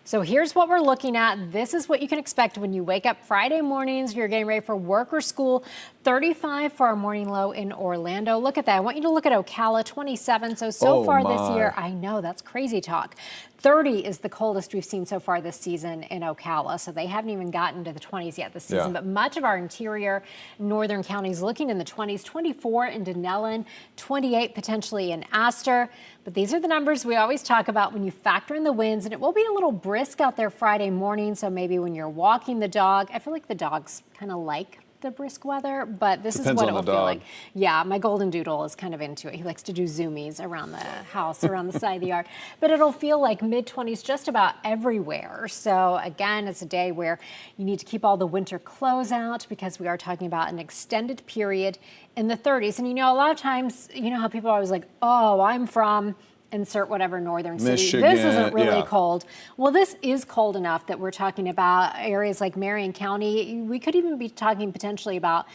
So here's what we're looking at. This is what you can expect when you wake up Friday mornings, you're getting ready for work or school. 35 for our morning low in Orlando. Look at that. I want you to look at Ocala, 27. So far this year, I know that's crazy talk. 30 is the coldest we've seen so far this season in Ocala. So they haven't even gotten to the 20s yet this season. But much of our interior northern counties looking in the 20s, 24 in Denellen, 28 potentially in Astor. But these are the numbers we always talk about when you factor in the winds, and it will be a little brisk out there Friday morning. So maybe when you're walking the dog, I feel like the dogs kind of like the brisk weather, but this is what it will feel like. Yeah, my golden doodle is kind of into it. He likes to do zoomies around the house, around the side of the yard, but it'll feel like mid-20s just about everywhere. So again, it's a day where you need to keep all the winter clothes out because we are talking about an extended period in the 30s. And a lot of times, you know how people are always like, oh, I'm from insert whatever northern city. Michigan, this isn't really cold. Well, this is cold enough that we're talking about areas like Marion County. We could even be talking potentially about,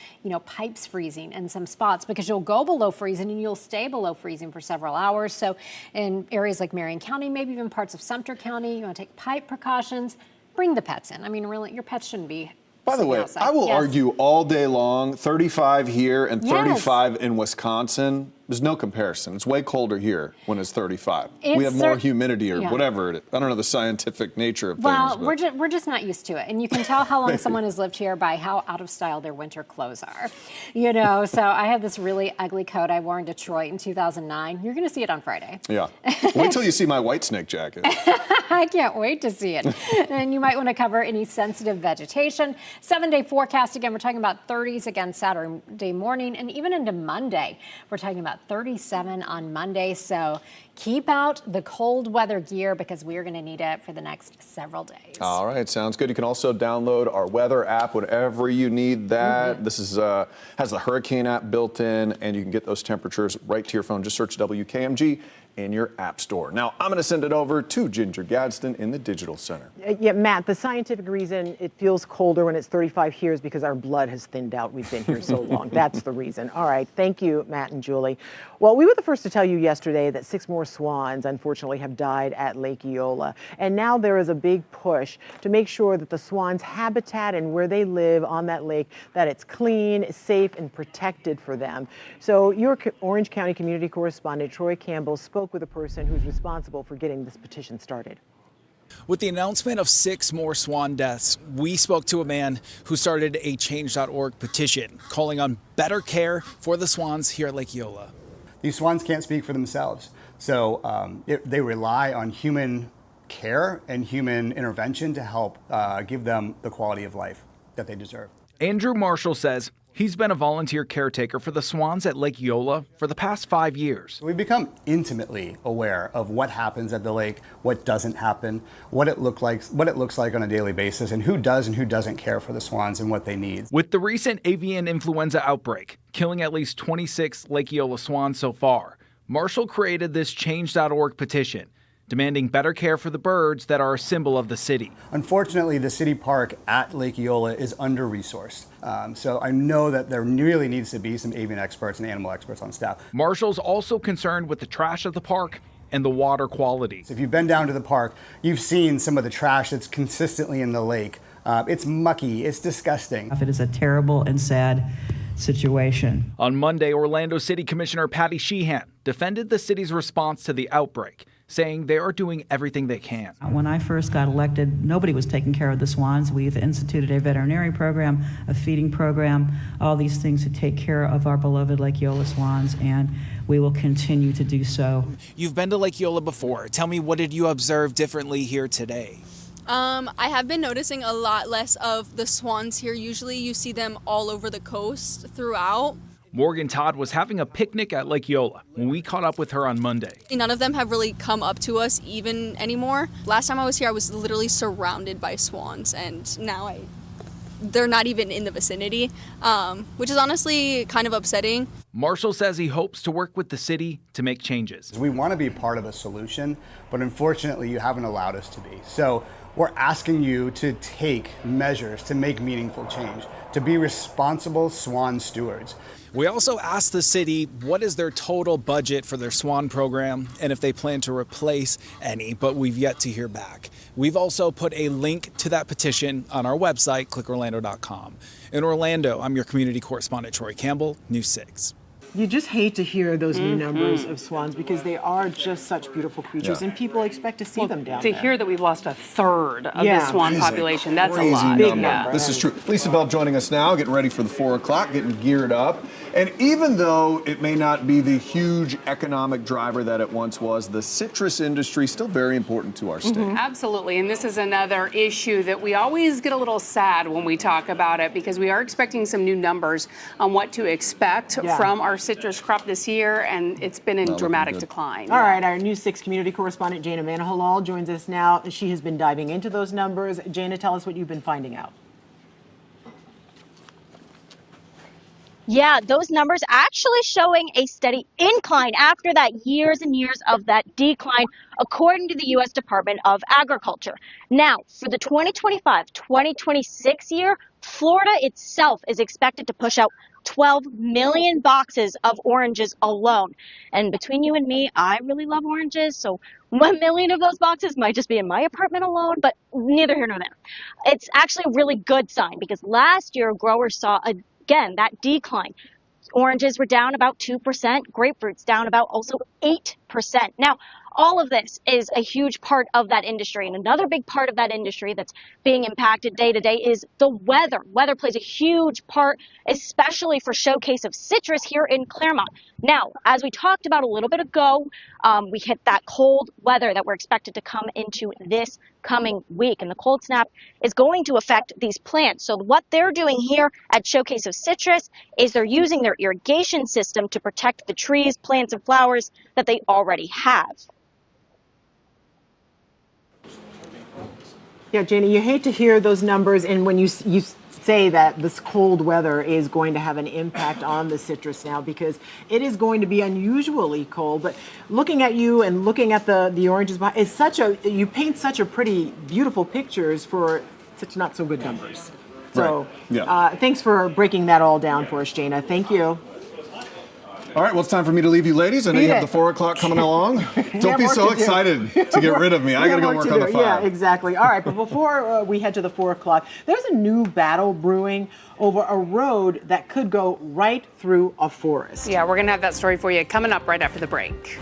pipes freezing in some spots because you'll go below freezing and you'll stay below freezing for several hours. So in areas like Marion County, maybe even parts of Sumter County, you want to take pipe precautions, bring the pets in. I mean, really, your pets shouldn't be By the way, outside. I will argue all day long, 35 here and Yes. 35 in Wisconsin. There's no comparison. It's way colder here when it's 35. We have more humidity or whatever it is. I don't know the scientific nature of Well, things. we're just not used to it. And you can tell how long someone has lived here by how out of style their winter clothes are. So I have this really ugly coat I wore in Detroit in 2009. You're going to see it on Friday. Yeah. Wait till you see my White Snake jacket. I can't wait to see it. And you might want to cover any sensitive vegetation. 7-day forecast, again, we're talking about 30s again Saturday morning. And even into Monday, we're talking about 37 on Monday. So keep out the cold weather gear because we are going to need it for the next several days. All right, sounds good. You can also download our weather app whenever you need that. This is has the hurricane app built in, and you can get those temperatures right to your phone. Just search WKMG in your app store. Now, I'm going to send it over to Ginger Gadsden in the Digital Center. Yeah, Matt, the scientific reason it feels colder when it's 35 here is because our blood has thinned out. We've been here so long. That's the reason. All right. Thank you, Matt and Julie. Well, we were the first to tell you yesterday that 6 more swans, unfortunately, have died at Lake Eola. And now there is a big push to make sure that the swans' habitat and where they live on that lake, that it's clean, safe, and protected for them. So your Orange County community correspondent, Troy Campbell, spoke with a person who's responsible for getting this petition started. With the announcement of 6 more swan deaths, we spoke to a man who started a Change.org petition calling on better care for the swans here at Lake Eola. These swans can't speak for themselves, so they rely on human care and human intervention to help give them the quality of life that they deserve. Andrew Marshall says he's been a volunteer caretaker for the swans at Lake Eola for the past 5 years. We've become intimately aware of what happens at the lake, what doesn't happen, what it looks like on a daily basis, and who does and who doesn't care for the swans and what they need. With the recent avian influenza outbreak, killing at least 26 Lake Eola swans so far, Marshall created this Change.org petition, demanding better care for the birds that are a symbol of the city. Unfortunately, the city park at Lake Eola is under-resourced. So I know that there really needs to be some avian experts and animal experts on staff. Marshall's also concerned with the trash at the park and the water quality. So if you've been down to the park, you've seen some of the trash that's consistently in the lake. It's mucky, it's disgusting. It is a terrible and sad situation. On Monday, Orlando City Commissioner Patty Sheehan defended the city's response to the outbreak, saying they are doing everything they can. When I first got elected, nobody was taking care of the swans. We've instituted a veterinary program, a feeding program, all these things to take care of our beloved Lake Eola swans, and we will continue to do so. You've been to Lake Eola before. Tell me, what did you observe differently here today? I have been noticing a lot less of the swans here. Usually you see them all over the coast throughout. Morgan Todd was having a picnic at Lake Eola when we caught up with her on Monday. None of them have really come up to us even anymore. Last time I was here, I was literally surrounded by swans, and now they're not even in the vicinity, which is honestly kind of upsetting. Marshall says he hopes to work with the city to make changes. We want to be part of a solution, but unfortunately you haven't allowed us to be. So we're asking you to take measures to make meaningful change, to be responsible swan stewards. We also asked the city what is their total budget for their SWAN program and if they plan to replace any, but we've yet to hear back. We've also put a link to that petition on our website, clickorlando.com. In Orlando, I'm your community correspondent, Troy Campbell, News 6. You just hate to hear those new numbers of swans because they are just such beautiful creatures, and people expect to see them down to there. hear that we've lost a third of the swan population, that's a Crazy lot. number. Yeah. This is true. Lisa Bell joining us now, getting ready for the 4 o'clock, getting geared up. And even though it may not be the huge economic driver that it once was, the citrus industry is still very important to our state. Absolutely, and this is another issue that we always get a little sad when we talk about it because we are expecting some new numbers on what to expect from our citrus crop this year, and it's been in dramatic decline. All right, our News 6 community correspondent Jana Manahalal joins us now. She has been diving into those numbers. Jana, tell us what you've been finding out. Yeah, those numbers actually showing a steady incline after that years and years of that decline, according to the U.S. Department of Agriculture. Now, for the 2025-2026 year, Florida itself is expected to push out 12 million boxes of oranges alone. And between you and me, I really love oranges, so 1 million of those boxes might just be in my apartment alone, but neither here nor there. It's actually a really good sign because last year growers saw again that decline. Oranges were down about 2%, grapefruits down about also 8%. Now, all of this is a huge part of that industry. And another big part of that industry that's being impacted day to day is the weather. Weather plays a huge part, especially for Showcase of Citrus here in Claremont. Now, as we talked about a little bit ago, we hit that cold weather that we're expected to come into this coming week. And the cold snap is going to affect these plants. So what they're doing here at Showcase of Citrus is they're using their irrigation system to protect the trees, plants, and flowers that they already have. Yeah, Jana, you hate to hear those numbers, and when you say that this cold weather is going to have an impact on the citrus now because it is going to be unusually cold. But looking at you and looking at the oranges, you paint such a pretty beautiful pictures for such not so good numbers. So thanks for breaking that all down for us, Jana. Thank you. All right, well, it's time for me to leave you ladies. I know you have the 4 o'clock coming along. Don't be so excited to get rid of me. I got to go work on the fire. Yeah, exactly. All right, but before we head to the 4 o'clock, there's a new battle brewing over a road that could go right through a forest. Yeah, we're going to have that story for you coming up right after the break.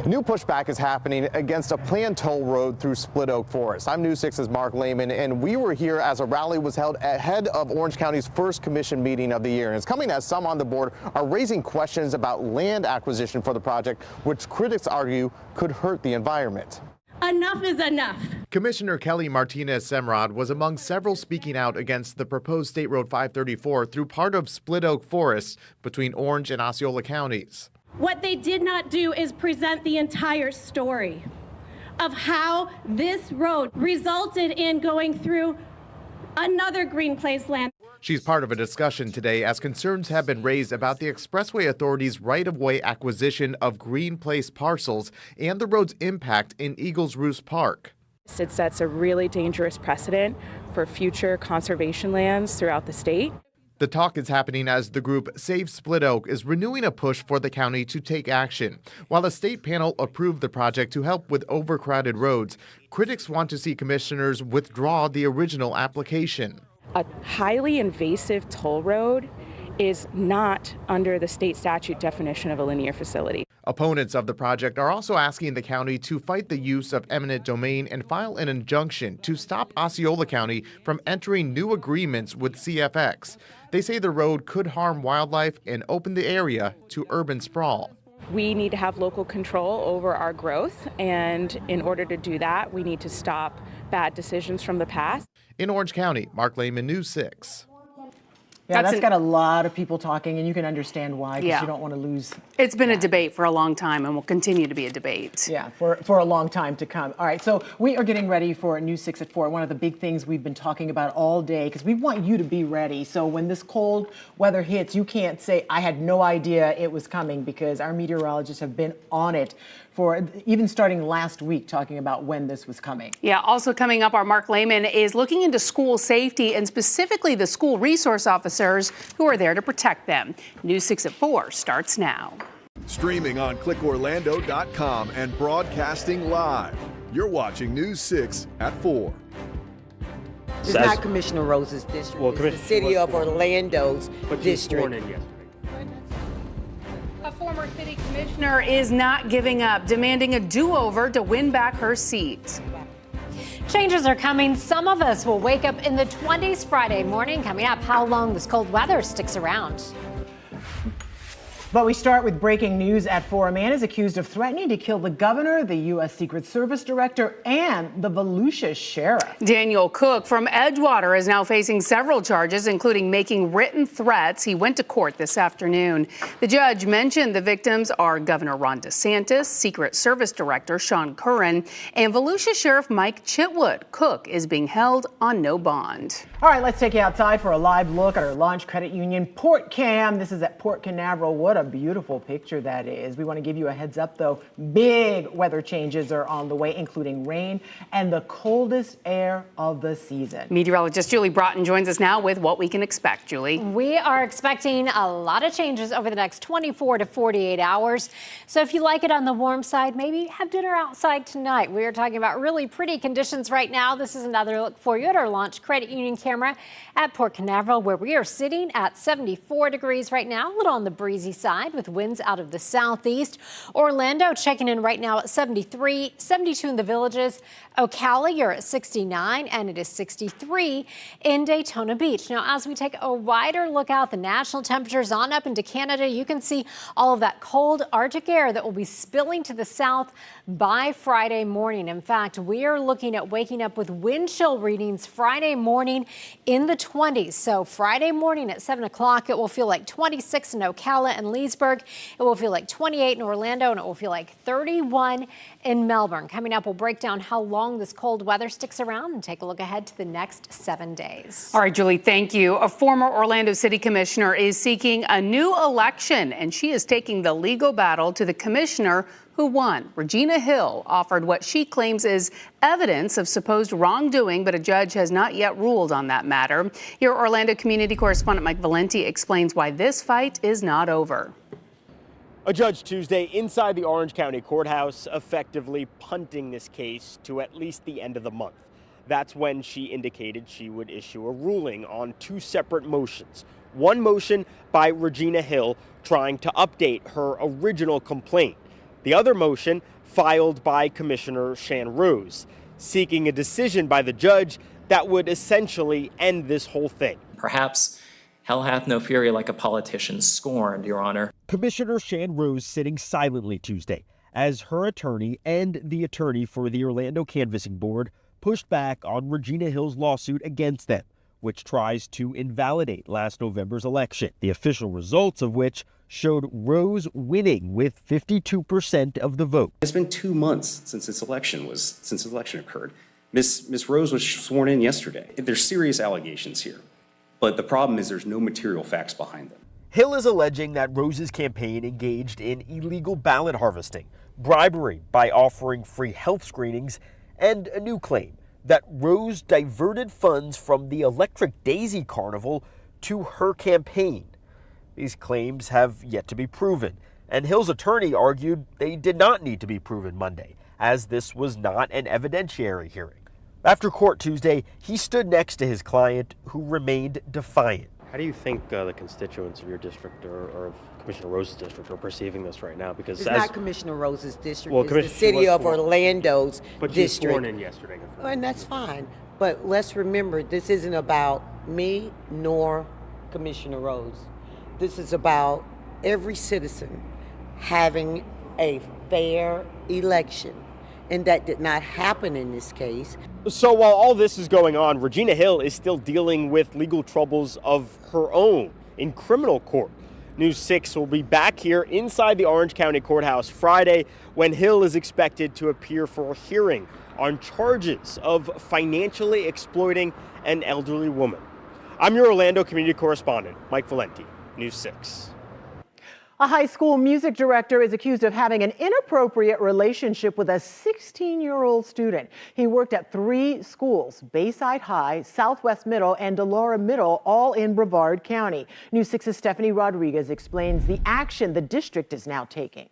New pushback is happening against a planned toll road through Split Oak Forest. I'm News 6's Mark Lehman, and we were here as a rally was held ahead of Orange County's first commission meeting of the year. And it's coming as some on the board are raising questions about land acquisition for the project, which critics argue could hurt the environment. Enough is enough. Commissioner Kelly Martinez-Semrad was among several speaking out against the proposed State Road 534 through part of Split Oak Forest between Orange and Osceola counties. What they did not do is present the entire story of how this road resulted in going through another Green Place land. She's part of a discussion today as concerns have been raised about the Expressway Authority's right-of-way acquisition of Green Place parcels and the road's impact in Eagles Roost Park. It sets a really dangerous precedent for future conservation lands throughout the state. The talk is happening as the group Save Split Oak is renewing a push for the county to take action. While a state panel approved the project to help with overcrowded roads, critics want to see commissioners withdraw the original application. A highly invasive toll road is not under the state statute definition of a linear facility. Opponents of the project are also asking the county to fight the use of eminent domain and file an injunction to stop Osceola County from entering new agreements with CFX. They say the road could harm wildlife and open the area to urban sprawl. We need to have local control over our growth, and in order to do that, we need to stop bad decisions from the past. In Orange County, Mark Lehman, News 6. Yeah, that's got a lot of people talking, and you can understand why, because you don't want to lose. It's been a debate for a long time and will continue to be a debate. Yeah, for a long time to come. All right, so we are getting ready for News 6 at 4. One of the big things we've been talking about all day, because we want you to be ready. So when this cold weather hits, you can't say, I had no idea it was coming, because our meteorologists have been on it for even starting last week, talking about when this was coming. Yeah, also coming up, our Mark Lehman is looking into school safety and specifically the school resource officers who are there to protect them. News 6 at 4 starts now. Streaming on clickorlando.com and broadcasting live. You're watching News 6 at 4. It's not Commissioner Rose's district. Well, it's the city of Orlando's district. A former city commissioner is not giving up, demanding a do-over to win back her seat. Changes are coming. Some of us will wake up in the 20s Friday morning. Coming up, how long this cold weather sticks around. But we start with breaking news at 4. A man is accused of threatening to kill the governor, the U.S. Secret Service director, and the Volusia sheriff. Daniel Cook from Edgewater is now facing several charges, including making written threats. He went to court this afternoon. The judge mentioned the victims are Governor Ron DeSantis, Secret Service Director Sean Curran, and Volusia Sheriff Mike Chitwood. Cook is being held on no bond. All right, let's take you outside for a live look at our launch credit union, Port Cam. This is at Port Canaveral. What a beautiful picture that is. We want to give you a heads up, though. Big weather changes are on the way, including rain and the coldest air of the season. Meteorologist Julie Broughton joins us now with what we can expect. Julie. We are expecting a lot of changes over the next 24 to 48 hours. So if you like it on the warm side, maybe have dinner outside tonight. We are talking about really pretty conditions right now. This is another look for you at our launch credit union camera at Port Canaveral, where we are sitting at 74 degrees right now, a little on the breezy side with winds out of the southeast. Orlando checking in right now at 73, 72 in the Villages. Ocala, you're at 69, and it is 63 in Daytona Beach. Now, as we take a wider look out, the national temperatures on up into Canada, you can see all of that cold Arctic air that will be spilling to the south by Friday morning. In fact, we are looking at waking up with wind chill readings Friday morning in the 20s. So Friday morning at 7 o'clock, it will feel like 26 in Ocala and Leesburg. It will feel like 28 in Orlando, and it will feel like 31 in Melbourne. Coming up, we'll break down how long this cold weather sticks around and take a look ahead to the next 7 days. All right, Julie, thank you. A former Orlando City Commissioner is seeking a new election, and she is taking the legal battle to the commissioner who won. Regina Hill offered what she claims is evidence of supposed wrongdoing, but a judge has not yet ruled on that matter. Your Orlando community correspondent Mike Valenti explains why this fight is not over. A judge Tuesday inside the Orange County Courthouse effectively punting this case to at least the end of the month. That's when she indicated she would issue a ruling on two separate motions. One motion by Regina Hill trying to update her original complaint. The other motion filed by Commissioner Shan Rose, seeking a decision by the judge that would essentially end this whole thing. Perhaps hell hath no fury like a politician scorned, Your Honor. Commissioner Shan Rose sitting silently Tuesday as her attorney and the attorney for the Orlando Canvassing Board pushed back on Regina Hill's lawsuit against them, which tries to invalidate last November's election, the official results of which showed Rose winning with 52% of the vote. It's been 2 months since this election occurred. Miss Rose was sworn in yesterday. There's serious allegations here, but the problem is there's no material facts behind them. Hill is alleging that Rose's campaign engaged in illegal ballot harvesting, bribery by offering free health screenings, and a new claim that Rose diverted funds from the Electric Daisy Carnival to her campaign. These claims have yet to be proven, and Hill's attorney argued they did not need to be proven Monday, as this was not an evidentiary hearing. After court Tuesday, he stood next to his client, who remained defiant. How do you think the constituents of your district or of Commissioner Rose's district are perceiving this right now? Because it's not Commissioner Rose's district, well, it's the city of Orlando's but district. But you sworn in yesterday. And that's fine. But let's remember, this isn't about me nor Commissioner Rose. This is about every citizen having a fair election. And that did not happen in this case. So while all this is going on, Regina Hill is still dealing with legal troubles of her own in criminal court. News 6 will be back here inside the Orange County Courthouse Friday when Hill is expected to appear for a hearing on charges of financially exploiting an elderly woman. I'm your Orlando community correspondent, Mike Valenti, News 6. A high school music director is accused of having an inappropriate relationship with a 16-year-old student. He worked at 3 schools, Bayside High, Southwest Middle, and Delora Middle, all in Brevard County. News 6's Stephanie Rodriguez explains the action the district is now taking.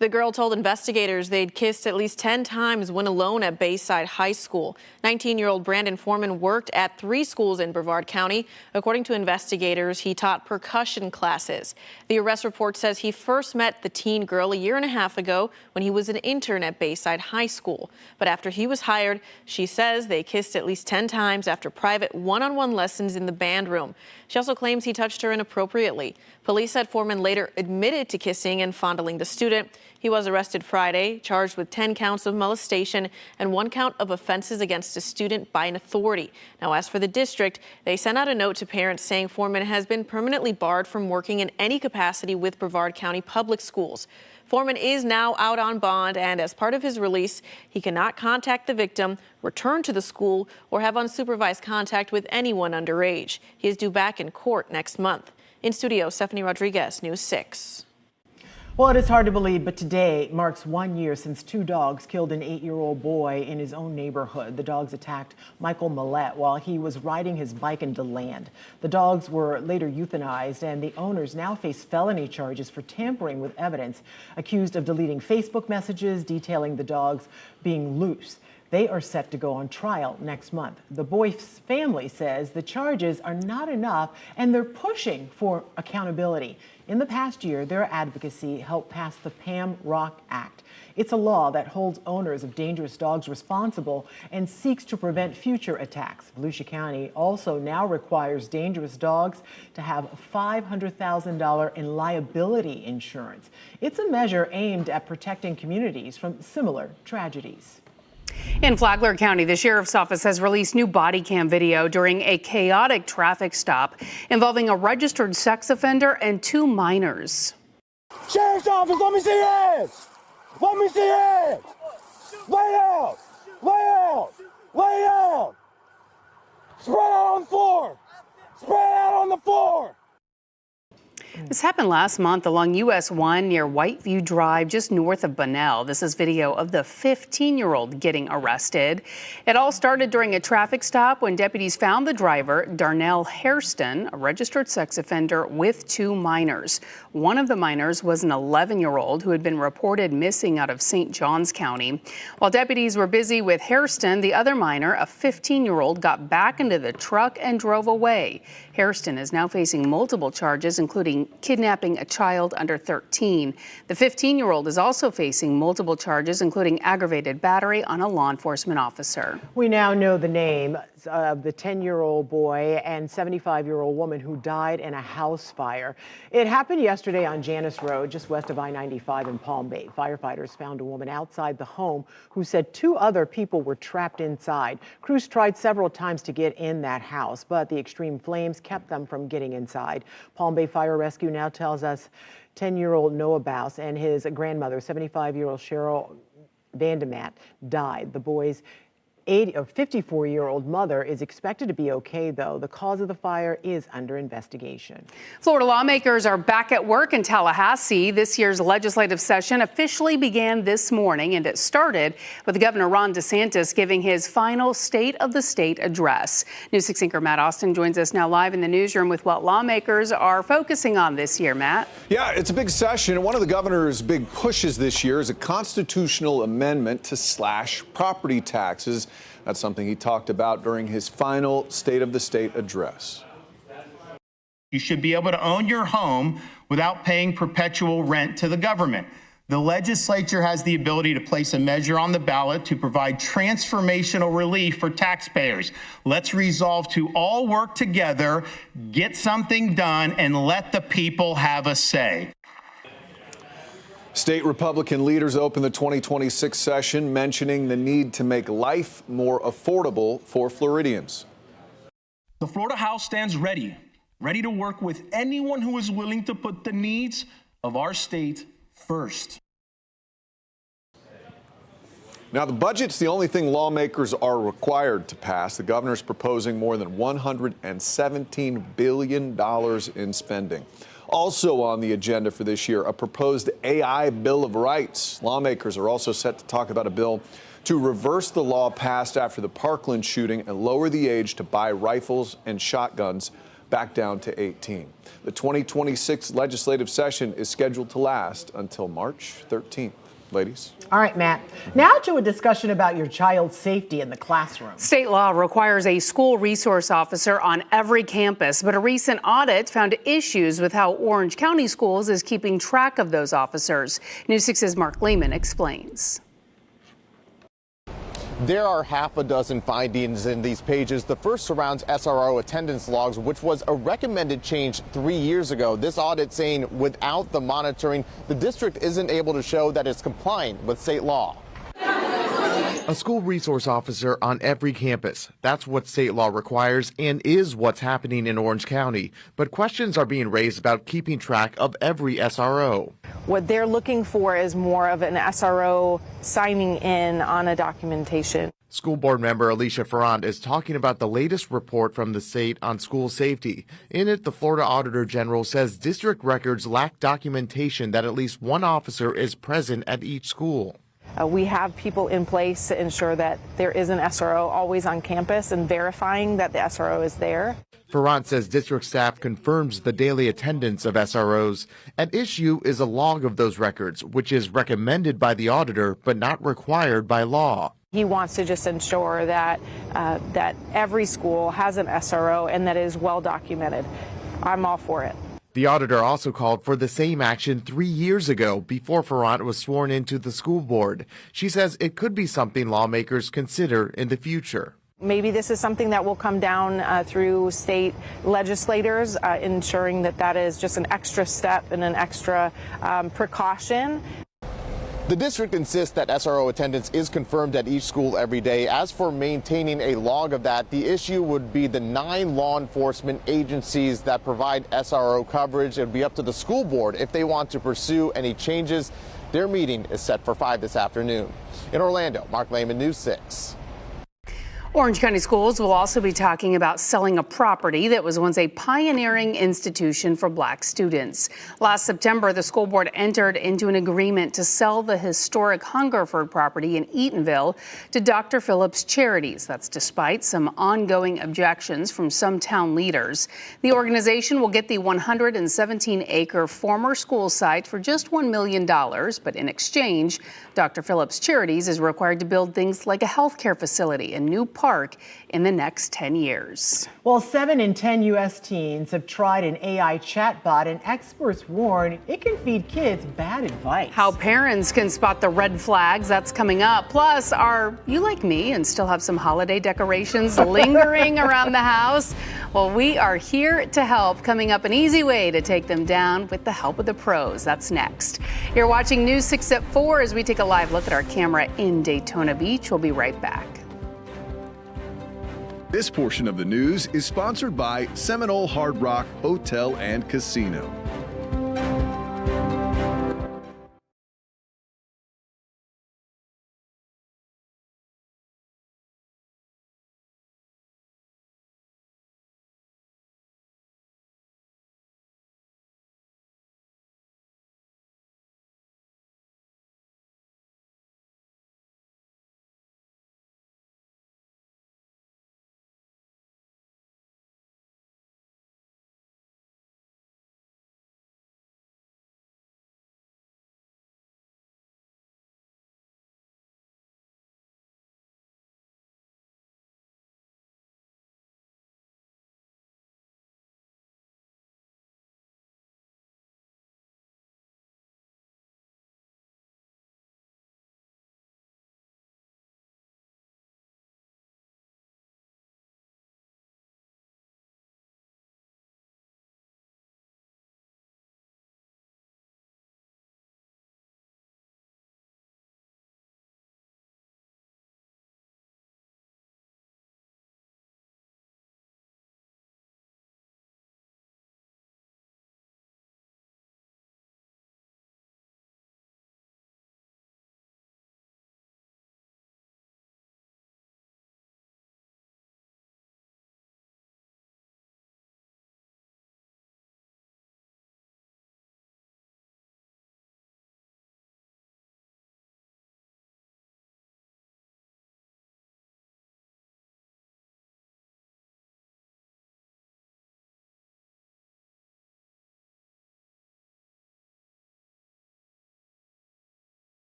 The girl told investigators they'd kissed at least 10 times when alone at Bayside High School. 19-year-old Brandon Foreman worked at 3 schools in Brevard County. According to investigators, he taught percussion classes. The arrest report says he first met the teen girl a year and a half ago when he was an intern at Bayside High School. But after he was hired, she says they kissed at least 10 times after private one-on-one lessons in the band room. She also claims he touched her inappropriately. Police said Foreman later admitted to kissing and fondling the student. He was arrested Friday, charged with 10 counts of molestation and 1 count of offenses against a student by an authority. Now, as for the district, they sent out a note to parents saying Foreman has been permanently barred from working in any capacity with Brevard County Public Schools. Foreman is now out on bond, and as part of his release, he cannot contact the victim, return to the school, or have unsupervised contact with anyone underage. He is due back in court next month. In studio, Stephanie Rodriguez, News 6. Well, it is hard to believe, but today marks 1 year since 2 dogs killed an 8-year-old boy in his own neighborhood. The dogs attacked Michael Millette while he was riding his bike into land. The dogs were later euthanized, and the owners now face felony charges for tampering with evidence, accused of deleting Facebook messages detailing the dogs being loose. They are set to go on trial next month. The boy's family says the charges are not enough, and they're pushing for accountability. In the past year, their advocacy helped pass the Pam Rock Act. It's a law that holds owners of dangerous dogs responsible and seeks to prevent future attacks. Volusia County also now requires dangerous dogs to have $500,000 in liability insurance. It's a measure aimed at protecting communities from similar tragedies. In Flagler County, the sheriff's office has released new body cam video during a chaotic traffic stop involving a registered sex offender and 2 minors. Sheriff's office, let me see hands! Let me see hands! Lay down! Lay down! Lay down! Spread out on the floor! Spread out on the floor! This happened last month along US 1 near Whiteview Drive, just north of Bunnell. This is video of the 15-year-old getting arrested. It all started during a traffic stop when deputies found the driver, Darnell Hairston, a registered sex offender with 2 minors. One of the minors was an 11-year-old who had been reported missing out of St. Johns County. While deputies were busy with Hairston, the other minor, a 15-year-old, got back into the truck and drove away. Hairston is now facing multiple charges, including kidnapping a child under 13. The 15-year-old is also facing multiple charges, including aggravated battery on a law enforcement officer. We now know the name of the 10-year-old boy and 75-year-old woman who died in a house fire. It happened yesterday on Janus Road, just west of I-95 in Palm Bay. Firefighters found a woman outside the home who said 2 other people were trapped inside. Crews tried several times to get in that house, but the extreme flames kept them from getting inside. Palm Bay Fire Rescue now tells us 10-year-old Noah Baus and his grandmother, 75-year-old Cheryl Vandemat, died. The boy's 54-year-old mother is expected to be okay, though. The cause of the fire is under investigation. Florida lawmakers are back at work in Tallahassee. This year's legislative session officially began this morning, and it started with Governor Ron DeSantis giving his final State of the State address. News 6 anchor Matt Austin joins us now live in the newsroom with what lawmakers are focusing on this year. Matt? Yeah, it's a big session. One of the governor's big pushes this year is a constitutional amendment to slash property taxes. That's something he talked about during his final State of the State address. You should be able to own your home without paying perpetual rent to the government. The legislature has the ability to place a measure on the ballot to provide transformational relief for taxpayers. Let's resolve to all work together, get something done, and let the people have a say. State Republican leaders opened the 2026 session mentioning the need to make life more affordable for Floridians. The Florida House stands ready to work with anyone who is willing to put the needs of our state first. Now, the budget's the only thing lawmakers are required to pass. The governor's proposing more than $117 billion in spending. Also on the agenda for this year, a proposed AI Bill of Rights. Lawmakers are also set to talk about a bill to reverse the law passed after the Parkland shooting and lower the age to buy rifles and shotguns back down to 18. The 2026 legislative session is scheduled to last until March 13th. Ladies. All right, Matt. Now to a discussion about your child's safety in the classroom. State law requires a school resource officer on every campus, but a recent audit found issues with how Orange County Schools is keeping track of those officers. News 6's Mark Lehman explains. There are half a dozen findings in these pages. The first surrounds SRO attendance logs, which was a recommended change 3 years ago. This audit saying without the monitoring, the district isn't able to show that it's complying with state law. A school resource officer on every campus. That's what state law requires and is what's happening in Orange County. But questions are being raised about keeping track of every SRO. What they're looking for is more of an SRO signing in on a documentation. School board member Alicia Ferrand is talking about the latest report from the state on school safety. In it, the Florida Auditor General says district records lack documentation that at least one officer is present at each school. We have people in place to ensure that there is an SRO always on campus and verifying that the SRO is there. Ferrand says district staff confirms the daily attendance of SROs. At issue is a log of those records, which is recommended by the auditor but not required by law. He wants to just ensure that that every school has an SRO and that it is well documented. I'm all for it. The auditor also called for the same action 3 years ago before Ferrand was sworn into the school board. She says it could be something lawmakers consider in the future. Maybe this is something that will come down through state legislators, ensuring that that is just an extra step and an extra precaution. The district insists that SRO attendance is confirmed at each school every day. As for maintaining a log of that, the issue would be the 9 law enforcement agencies that provide SRO coverage. It would be up to the school board if they want to pursue any changes. Their meeting is set for 5 this afternoon. In Orlando, Mark Lehman, News 6. Orange County Schools will also be talking about selling a property that was once a pioneering institution for Black students. Last September, the school board entered into an agreement to sell the historic Hungerford property in Eatonville to Dr. Phillips Charities. That's despite some ongoing objections from some town leaders. The organization will get the 117-acre former school site for just $1 million, but in exchange, Dr. Phillips Charities is required to build things like a health care facility and new park in the next 10 years. Well, 7 in 10 U.S. teens have tried an AI chatbot, and experts warn it can feed kids bad advice. How parents can spot the red flags, that's coming up. Plus, are you like me and still have some holiday decorations lingering around the house? Well, we are here to help. Coming up, an easy way to take them down with the help of the pros. That's next. You're watching News 6 at 4 as we take a live look at our camera in Daytona Beach. We'll be right back. This portion of the news is sponsored by Seminole Hard Rock Hotel and Casino.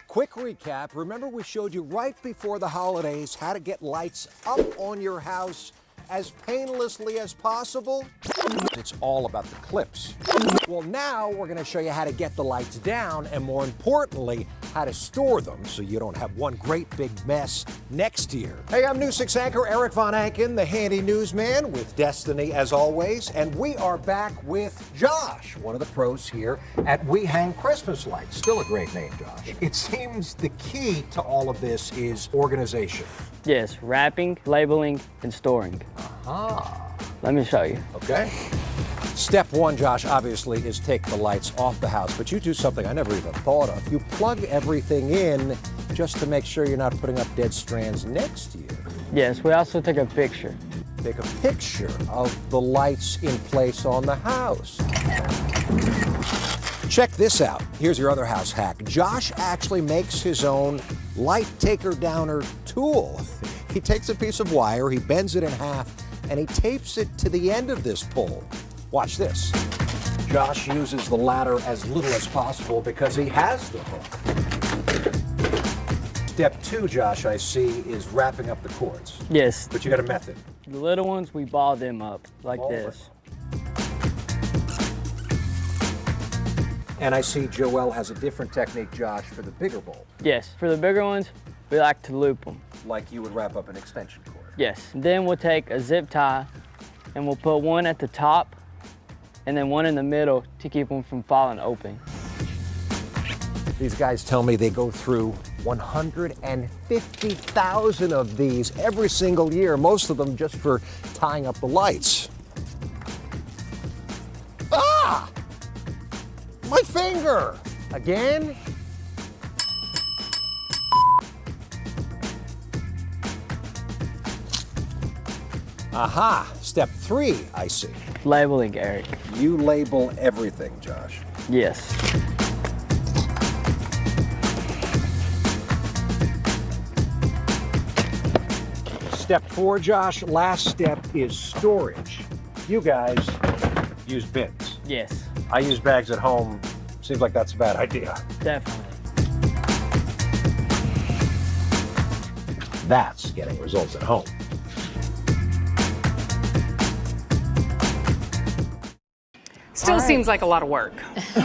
Quick recap, remember we showed you right before the holidays how to get lights up on your house as painlessly as possible? It's all about the clips. Well, now we're going to show you how to get the lights down and, more importantly, how to store them so you don't have one great big mess next year. Hey, I'm News 6 anchor Eric Von Anken, the handy newsman with Destiny as always, and we are back with Josh, one of the pros here at We Hang Christmas Lights. Still a great name, Josh. It seems the key to all of this is organization. Yes, wrapping, labeling, and storing. Let me show you. Okay. Step one, Josh, obviously, is take the lights off the house, but you do something I never even thought of. You plug everything in just to make sure you're not putting up dead strands next year. Yes, we also take a picture. Take a picture of the lights in place on the house. Check this out. Here's your other house hack. Josh actually makes his own light taker downer tool. He takes a piece of wire, he bends it in half, and he tapes it to the end of this pole. Watch this. Josh uses the ladder as little as possible because he has the hook. Step 2, Josh, I see, is wrapping up the cords. Yes. But you got a method. The little ones, we ball them up like this. And I see Joelle has a different technique, Josh, for the bigger bowl. Yes. For the bigger ones, we like to loop them. Like you would wrap up an extension cord. Yes. Then we'll take a zip tie and we'll put one at the top and then one in the middle to keep them from falling open. These guys tell me they go through 150,000 of these every single year, most of them just for tying up the lights. Ah! My finger! Again? Aha! Step 3, I see. Labeling, Eric. You label everything, Josh. Yes. Step 4, Josh, last step is storage. You guys use bins. Yes. I use bags at home. Seems like that's a bad idea. Definitely. That's getting results at home. Still seems like a lot of work.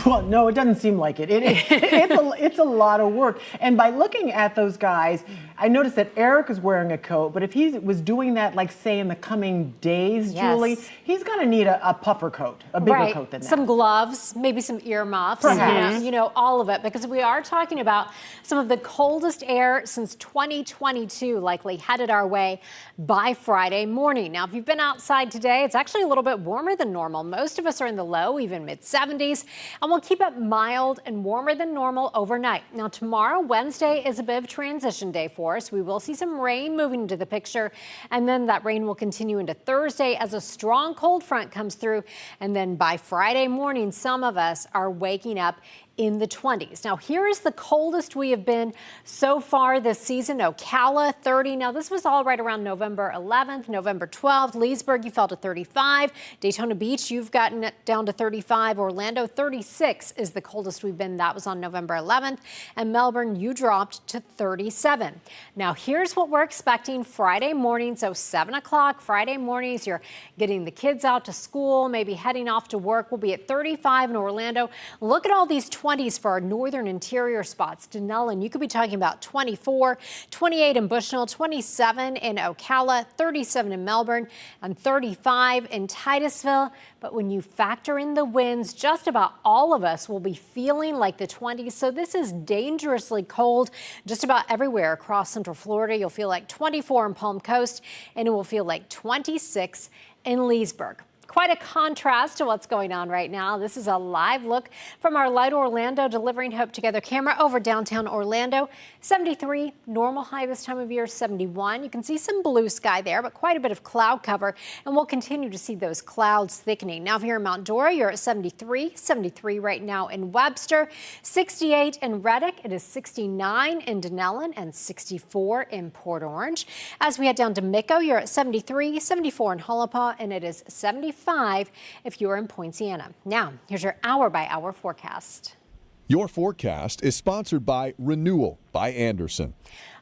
Well, no, it doesn't seem like it. It's a lot of work. And by looking at those guys, I noticed that Eric is wearing a coat, but if he was doing that, like, say, in the coming days, Yes. Julie, he's going to need a puffer coat, a bigger coat than that. Some gloves, maybe some earmuffs, Perhaps. you know, all of it, because we are talking about some of the coldest air since 2022 likely headed our way by Friday morning. Now, if you've been outside today, it's actually a little bit warmer than normal. Most of us are in the low, even mid-70s, and we'll keep it mild and warmer than normal overnight. Now, tomorrow, Wednesday, is a bit of transition day for us. We will see some rain moving into the picture, and then that rain will continue into Thursday as a strong cold front comes through, and then by Friday morning, some of us are waking up in the 20s. Now, here is the coldest we have been so far this season. Ocala, 30. Now, this was all right around November 11th, November 12th. Leesburg, you fell to 35. Daytona Beach, you've gotten it down to 35. Orlando, 36 is the coldest we've been. That was on November 11th. And Melbourne, you dropped to 37. Now, here's what we're expecting Friday morning. So 7 o'clock Friday mornings, you're getting the kids out to school, maybe heading off to work. We'll be at 35 in Orlando. Look at all these 20s for our northern interior spots. Denellen, you could be talking about 24, 28 in Bushnell, 27 in Ocala, 37 in Melbourne, and 35 in Titusville. But when you factor in the winds, just about all of us will be feeling like the 20s. So this is dangerously cold just about everywhere across Central Florida. You'll feel like 24 in Palm Coast, and it will feel like 26 in Leesburg. Quite a contrast to what's going on right now. This is a live look from our Light Orlando Delivering Hope Together camera over downtown Orlando. 73, normal high this time of year, 71. You can see some blue sky there, but quite a bit of cloud cover, and we'll continue to see those clouds thickening. Now, if you're in Mount Dora, you're at 73, 73 right now in Webster, 68 in Reddick. It is 69 in Denellen and 64 in Port Orange. As we head down to Mico, you're at 73, 74 in Hullapaw, and it is 75 if you're in Poinciana. Now, here's your hour-by-hour forecast. Your forecast is sponsored by Renewal by Anderson.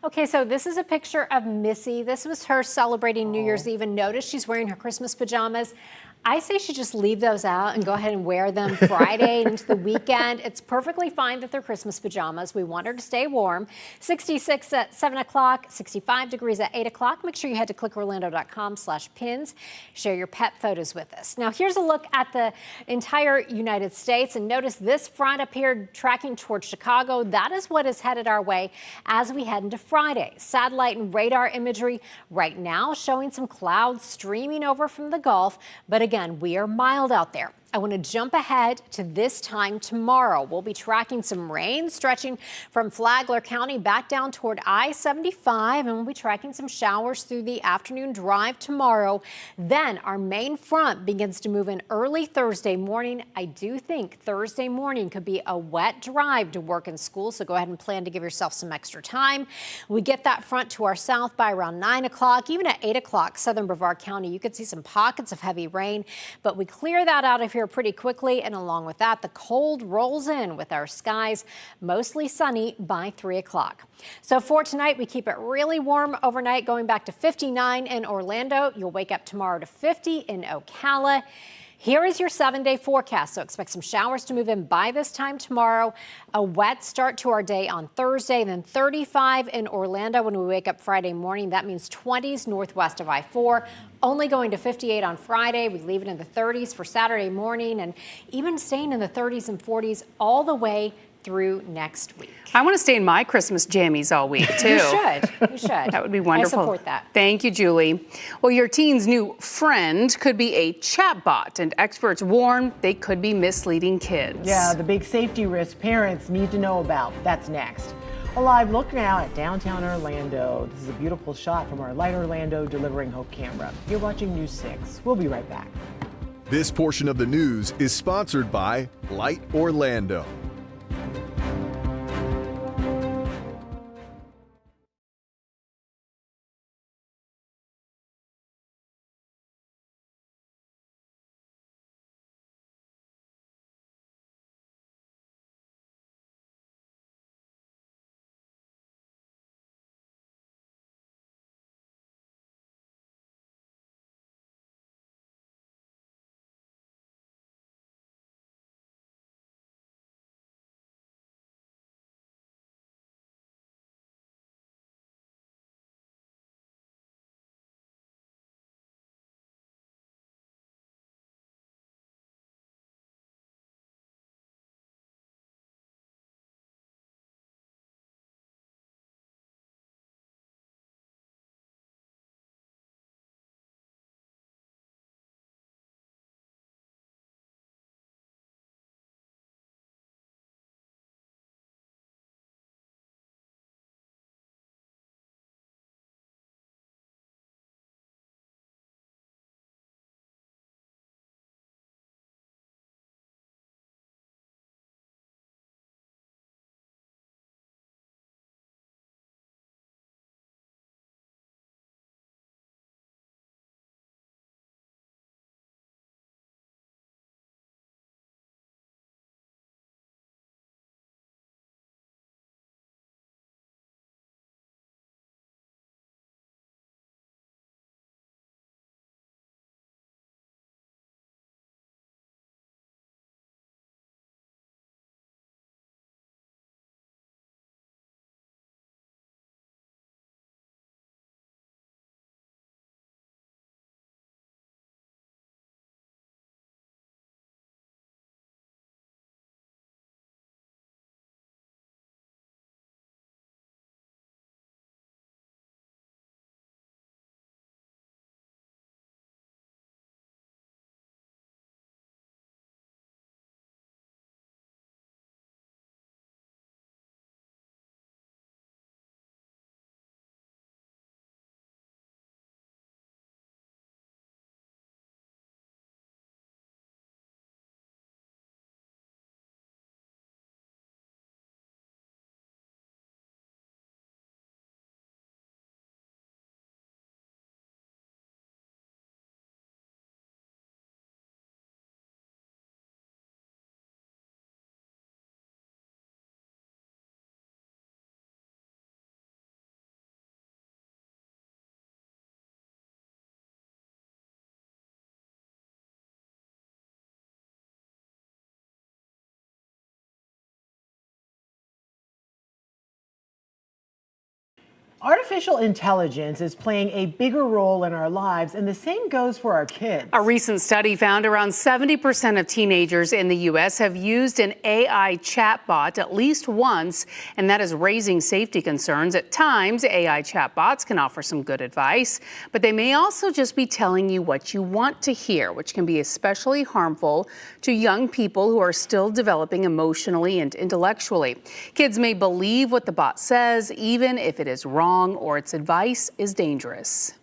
Okay, so this is a picture of Missy. This was her celebrating New Year's Eve, and notice she's wearing her Christmas pajamas. I say she just leave those out and go ahead and wear them Friday into the weekend. It's perfectly fine that they're Christmas pajamas. We want her to stay warm. 66 at 7 o'clock, 65 degrees at 8 o'clock. Make sure you head to clickorlando.com/pins. Share your pet photos with us. Now, here's a look at the entire United States. And notice this front up here tracking towards Chicago. That is what is headed our way as we head into Friday. Satellite and radar imagery right now showing some clouds streaming over from the Gulf. But again, we are mild out there. I want to jump ahead to this time tomorrow. We'll be tracking some rain stretching from Flagler County back down toward I-75, and we'll be tracking some showers through the afternoon drive tomorrow. Then our main front begins to move in early Thursday morning. I do think Thursday morning could be a wet drive to work and school, so go ahead and plan to give yourself some extra time. We get that front to our south by around 9 o'clock, even at 8 o'clock, southern Brevard County. You could see some pockets of heavy rain, but we clear that out of here here pretty quickly, and along with that, the cold rolls in with our skies mostly sunny by 3 o'clock. So for tonight, we keep it really warm overnight, going back to 59 in Orlando. You'll wake up tomorrow to 50 in Ocala. Here is your 7-day forecast. So expect some showers to move in by this time tomorrow. A wet start to our day on Thursday, then 35 in Orlando when we wake up Friday morning. That means 20s northwest of I-4. Only going to 58 on Friday. We leave it in the 30s for Saturday morning, and even staying in the 30s and 40s all the way through next week. I want to stay in my Christmas jammies all week, too. You should. You should. That would be wonderful. I support that. Thank you, Julie. Well, your teen's new friend could be a chatbot, and experts warn they could be misleading kids. Yeah, the big safety risk parents need to know about. That's next. A live look now at downtown Orlando. This is a beautiful shot from our Light Orlando Delivering Hope camera. You're watching News 6. We'll be right back. This portion of the news is sponsored by Light Orlando. Artificial intelligence is playing a bigger role in our lives, and the same goes for our kids. A recent study found around 70% of teenagers in the U.S. have used an AI chatbot at least once, and that is raising safety concerns. At times, AI chatbots can offer some good advice, but they may also just be telling you what you want to hear, which can be especially harmful to young people who are still developing emotionally and intellectually. Kids may believe what the bot says, even if it is wrong or its advice is dangerous.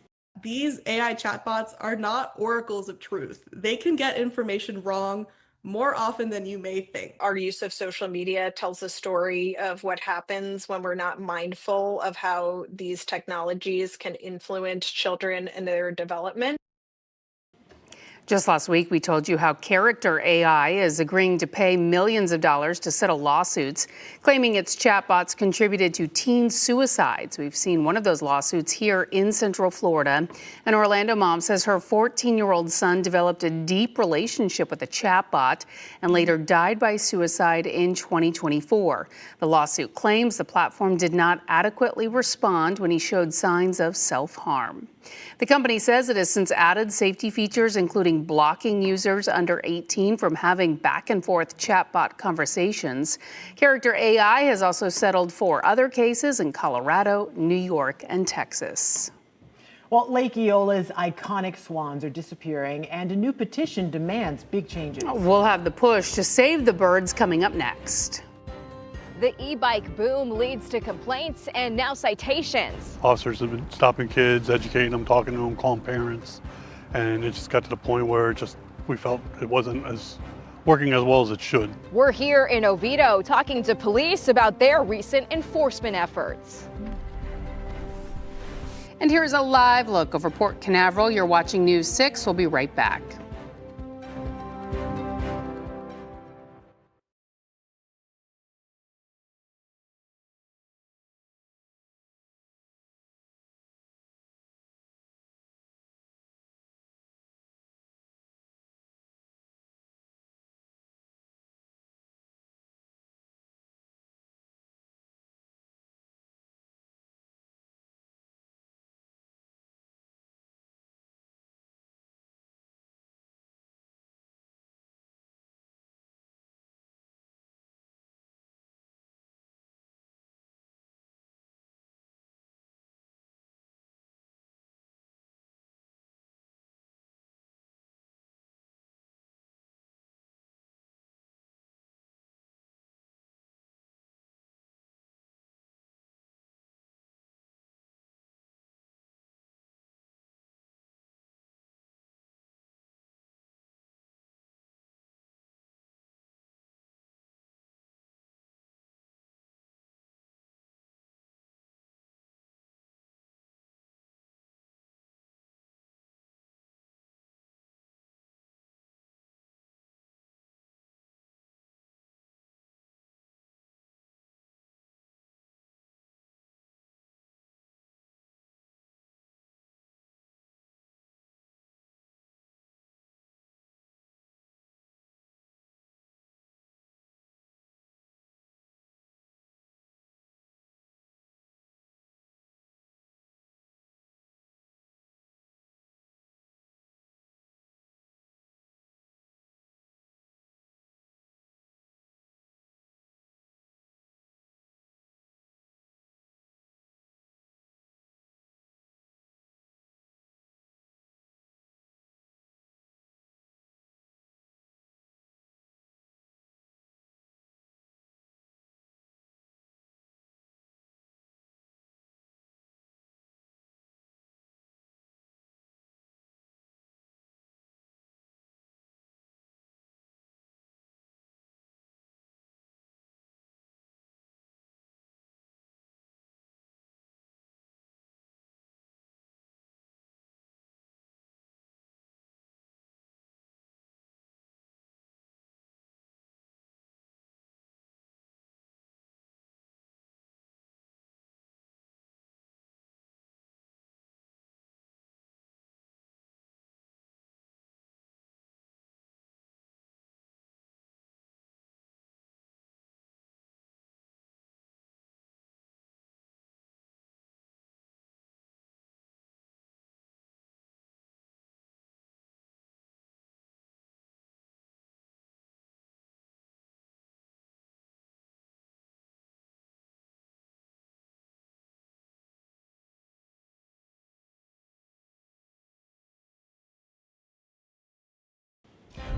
These AI chatbots are not oracles of truth. They can get information wrong more often than you may think. Our use of social media tells a story of what happens when we're not mindful of how these technologies can influence children and their development. Just last week, we told you how Character AI is agreeing to pay millions of dollars to settle lawsuits, claiming its chatbots contributed to teen suicides. We've seen one of those lawsuits here in Central Florida. An Orlando mom says her 14-year-old son developed a deep relationship with a chatbot and later died by suicide in 2024. The lawsuit claims the platform did not adequately respond when he showed signs of self-harm. The company says it has since added safety features, including blocking users under 18 from having back and forth chatbot conversations. Character AI has also settled 4 other cases in Colorado, New York, and Texas. Well, Lake Eola's iconic swans are disappearing, and a new petition demands big changes. We'll have the push to save the birds coming up next. The e-bike boom leads to complaints and now citations. Officers have been stopping kids, educating them, talking to them, calling parents, and it just got to the point where we felt it wasn't as working as well as it should. We're here in Oviedo talking to police about their recent enforcement efforts. And here's a live look over Port Canaveral. You're watching News 6. We'll be right back.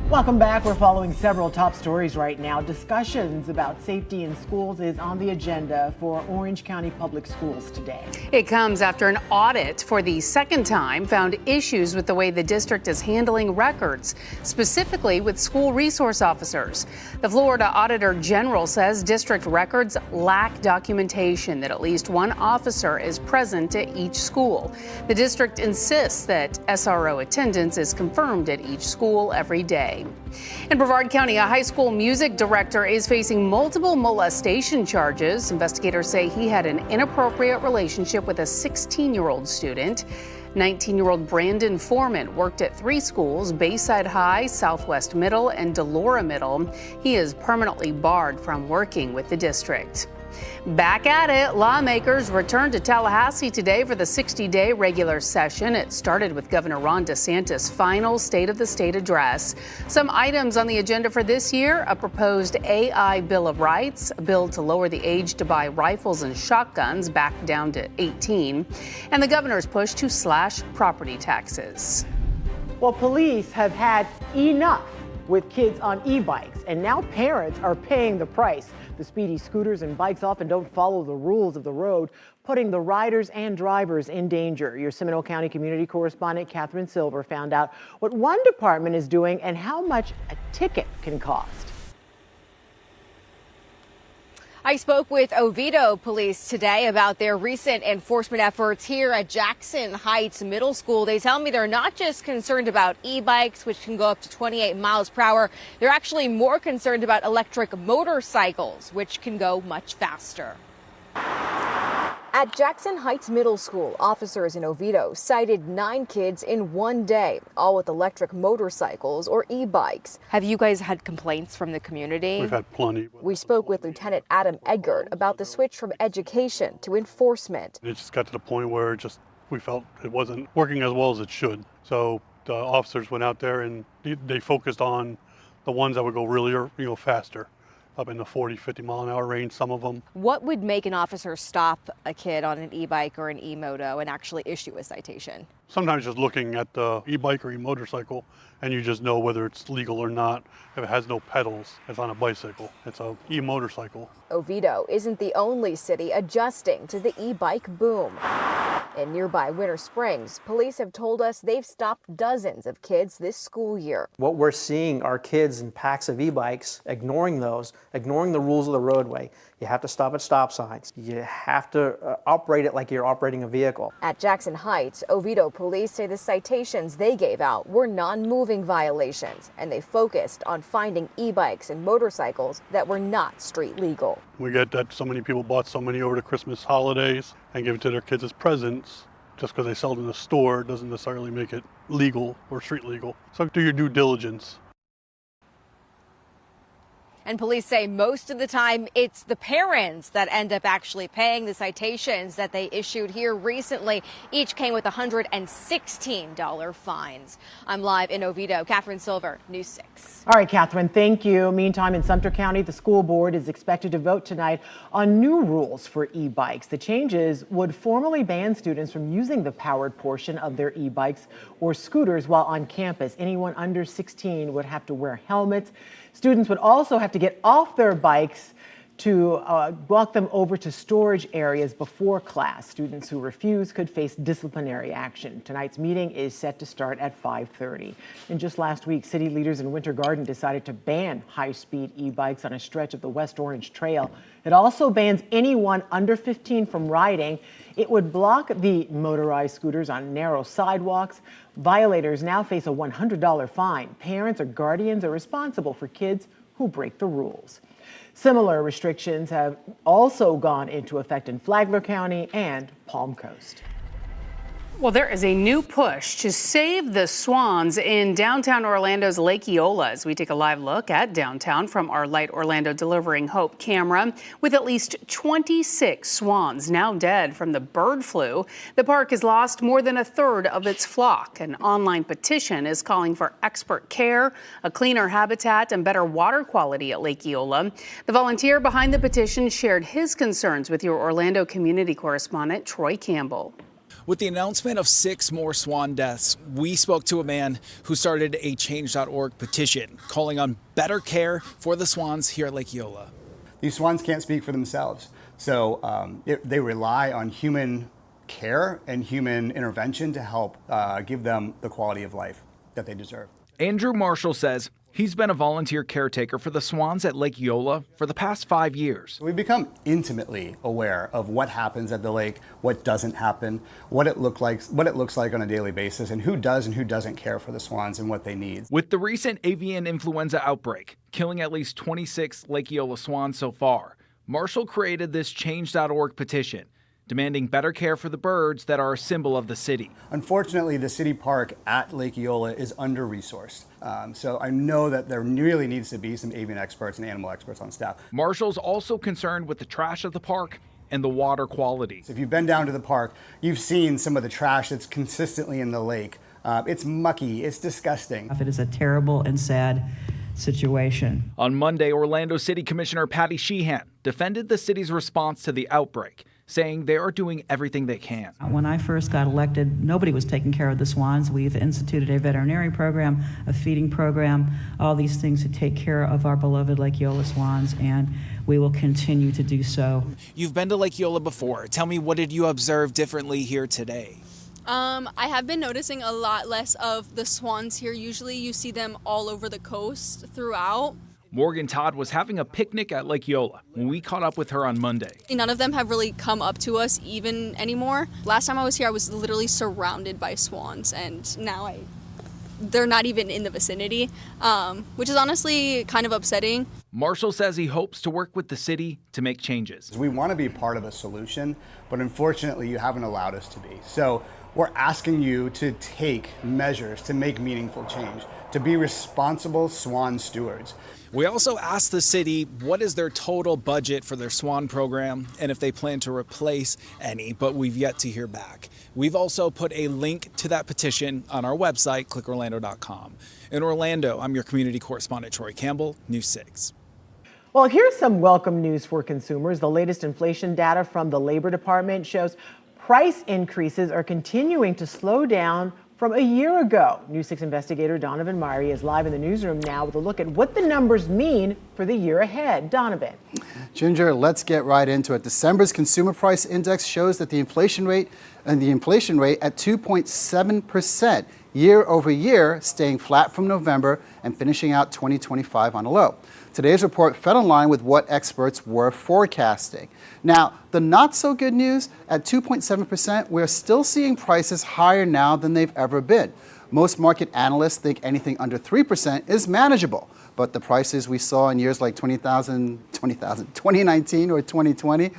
Welcome back. We're following several top stories right now. Discussions about safety in schools is on the agenda for Orange County Public Schools today. It comes after an audit for the second time found issues with the way the district is handling records, specifically with school resource officers. The Florida Auditor General says district records lack documentation that at least one officer is present at each school. The district insists that SRO attendance is confirmed at each school every day. In Brevard County, a high school music director is facing multiple molestation charges. Investigators say he had an inappropriate relationship with a 16-year-old student. 19-year-old Brandon Foreman worked at 3 schools, Bayside High, Southwest Middle, and Delora Middle. He is permanently barred from working with the district. Back at it, lawmakers returned to Tallahassee today for the 60-day regular session. It started with Governor Ron DeSantis' final State of the State address. Some items on the agenda for this year: a proposed AI Bill of Rights, a bill to lower the age to buy rifles and shotguns back down to 18, and the governor's push to slash property taxes. Well, police have had enough with kids on e-bikes, and now parents are paying the price. The speedy scooters and bikes often don't follow the rules of the road, putting the riders and drivers in danger. Your Seminole County community correspondent Catherine Silver found out what one department is doing and how much a ticket can cost. I spoke with Oviedo Police today about their recent enforcement efforts here at Jackson Heights Middle School. They tell me they're not just concerned about e-bikes, which can go up to 28 miles per hour. They're actually more concerned about electric motorcycles, which can go much faster. At Jackson Heights Middle School, officers in Oviedo cited 9 kids in one day, all with electric motorcycles or e-bikes. Have you guys had complaints from the community? We've had plenty. We spoke with Lieutenant Adam Edgard about the switch from education to enforcement. It just got to the point where we felt it wasn't working as well as it should. So the officers went out there and they focused on the ones that would go really, faster, up in the 40, 50 mile an hour range, some of them. What would make an officer stop a kid on an e-bike or an e-moto and actually issue a citation? Sometimes just looking at the e-bike or e-motorcycle and you just know whether it's legal or not. If it has no pedals, it's on a bicycle. It's a e-motorcycle. Oviedo isn't the only city adjusting to the e-bike boom. In nearby Winter Springs, police have told us they've stopped dozens of kids this school year. What we're seeing are kids in packs of e-bikes ignoring the rules of the roadway. You have to stop at stop signs. You have to operate it like you're operating a vehicle. At Jackson Heights, Oviedo police say the citations they gave out were non-moving violations, and they focused on finding e-bikes and motorcycles that were not street legal. We get that so many people bought so many over the Christmas holidays and give it to their kids as presents. Just because they sell it in the store doesn't necessarily make it legal or street legal. So do your due diligence. And police say most of the time it's the parents that end up actually paying the citations that they issued here recently. Each came with $116 fines. I'm live in Oviedo. Catherine Silver, News 6. All right, Catherine, thank you. Meantime, in Sumter County, the school board is expected to vote tonight on new rules for e-bikes. The changes would formally ban students from using the powered portion of their e-bikes or scooters while on campus. Anyone under 16 would have to wear helmets. Students would also have to get off their bikes to walk them over to storage areas before class. Students who refuse could face disciplinary action. Tonight's meeting is set to start at 5:30. And just last week, city leaders in Winter Garden decided to ban high-speed e-bikes on a stretch of the West Orange Trail. It also bans anyone under 15 from riding. It would block the motorized scooters on narrow sidewalks. Violators now face a $100 fine. Parents or guardians are responsible for kids who break the rules. Similar restrictions have also gone into effect in Flagler County and Palm Coast. Well, there is a new push to save the swans in downtown Orlando's Lake Eola as we take a live look at downtown from our Light Orlando Delivering Hope camera. With at least 26 swans now dead from the bird flu, the park has lost more than a third of its flock. An online petition is calling for expert care, a cleaner habitat, and better water quality at Lake Eola. The volunteer behind the petition shared his concerns with your Orlando community correspondent, Troy Campbell. With the announcement of 6 more swan deaths, we spoke to a man who started a Change.org petition calling on better care for the swans here at Lake Eola. These swans can't speak for themselves, so they rely on human care and human intervention to help give them the quality of life that they deserve. Andrew Marshall says he's been a volunteer caretaker for the swans at Lake Eola for the past 5 years. We've become intimately aware of what happens at the lake, what doesn't happen, what it looks like on a daily basis, and who does and who doesn't care for the swans and what they need. With the recent avian influenza outbreak, killing at least 26 Lake Eola swans so far, Marshall created this Change.org petition, demanding better care for the birds that are a symbol of the city. Unfortunately, the city park at Lake Eola is under-resourced. So I know that there really needs to be some avian experts and animal experts on staff. Marshall's also concerned with the trash at the park and the water quality. If you've been down to the park, you've seen some of the trash that's consistently in the lake. It's mucky, it's disgusting. It is a terrible and sad situation. On Monday, Orlando City Commissioner Patty Sheehan defended the city's response to the outbreak, saying they are doing everything they can. When I first got elected, nobody was taking care of the swans. We've instituted a veterinary program, a feeding program, all these things to take care of our beloved Lake Eola swans, and we will continue to do so. You've been to Lake Eola before. Tell me, what did you observe differently here today? I have been noticing a lot less of the swans here. Usually you see them all over the coast throughout. Morgan Todd was having a picnic at Lake Eola when we caught up with her on Monday. None of them have really come up to us even anymore. Last time I was here, I was literally surrounded by swans, and now they're not even in the vicinity, which is honestly kind of upsetting. Marshall says he hopes to work with the city to make changes. We want to be part of a solution, but unfortunately you haven't allowed us to be. So we're asking you to take measures to make meaningful change, to be responsible swan stewards. We also asked the city what is their total budget for their swan program and if they plan to replace any, but we've yet to hear back. We've also put a link to that petition on our website, clickorlando.com. In Orlando, I'm your community correspondent, Troy Campbell, News 6. Well, here's some welcome news for consumers. The latest inflation data from the Labor Department shows price increases are continuing to slow down from a year ago. News 6 investigator Donovan Myrie is live in the newsroom now with a look at what the numbers mean for the year ahead. Donovan. Ginger, let's get right into it. December's consumer price index shows that the inflation rate at 2.7% year over year, staying flat from November and finishing out 2025 on a low. Today's report fell in line with what experts were forecasting. Now, the not so good news, at 2.7%, we're still seeing prices higher now than they've ever been. Most market analysts think anything under 3% is manageable, but the prices we saw in years like 2019 or 2020,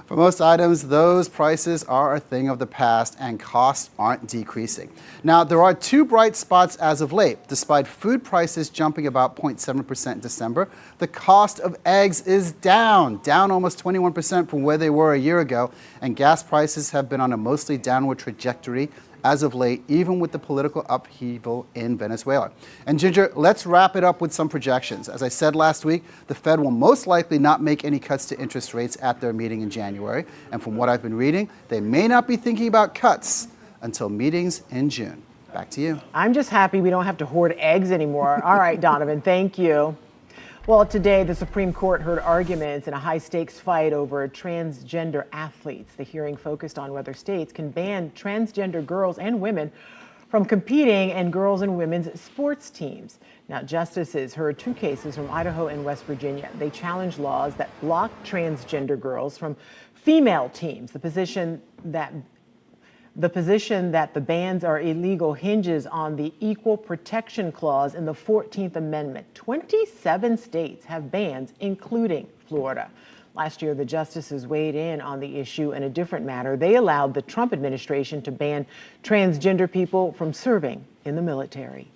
for most items, those prices are a thing of the past and costs aren't decreasing. Now, there are two bright spots as of late. Despite food prices jumping about 0.7% in December, the cost of eggs is down almost 21% from where they were a year ago, and gas prices have been on a mostly downward trajectory as of late, even with the political upheaval in Venezuela. And Ginger, let's wrap it up with some projections. As I said last week, the Fed will most likely not make any cuts to interest rates at their meeting in January. And from what I've been reading, they may not be thinking about cuts until meetings in June. Back to you. I'm just happy we don't have to hoard eggs anymore. All right, Donovan, thank you. Well, today the Supreme Court heard arguments in a high-stakes fight over transgender athletes. The hearing focused on whether states can ban transgender girls and women from competing in girls' and women's sports teams. Now, justices heard two cases from Idaho and West Virginia. They challenged laws that block transgender girls from female teams. The position that the bans are illegal hinges on the Equal Protection Clause in the 14th Amendment. 27 states have bans, including Florida. Last year, the justices weighed in on the issue in a different matter. They allowed the Trump administration to ban transgender people from serving in the military.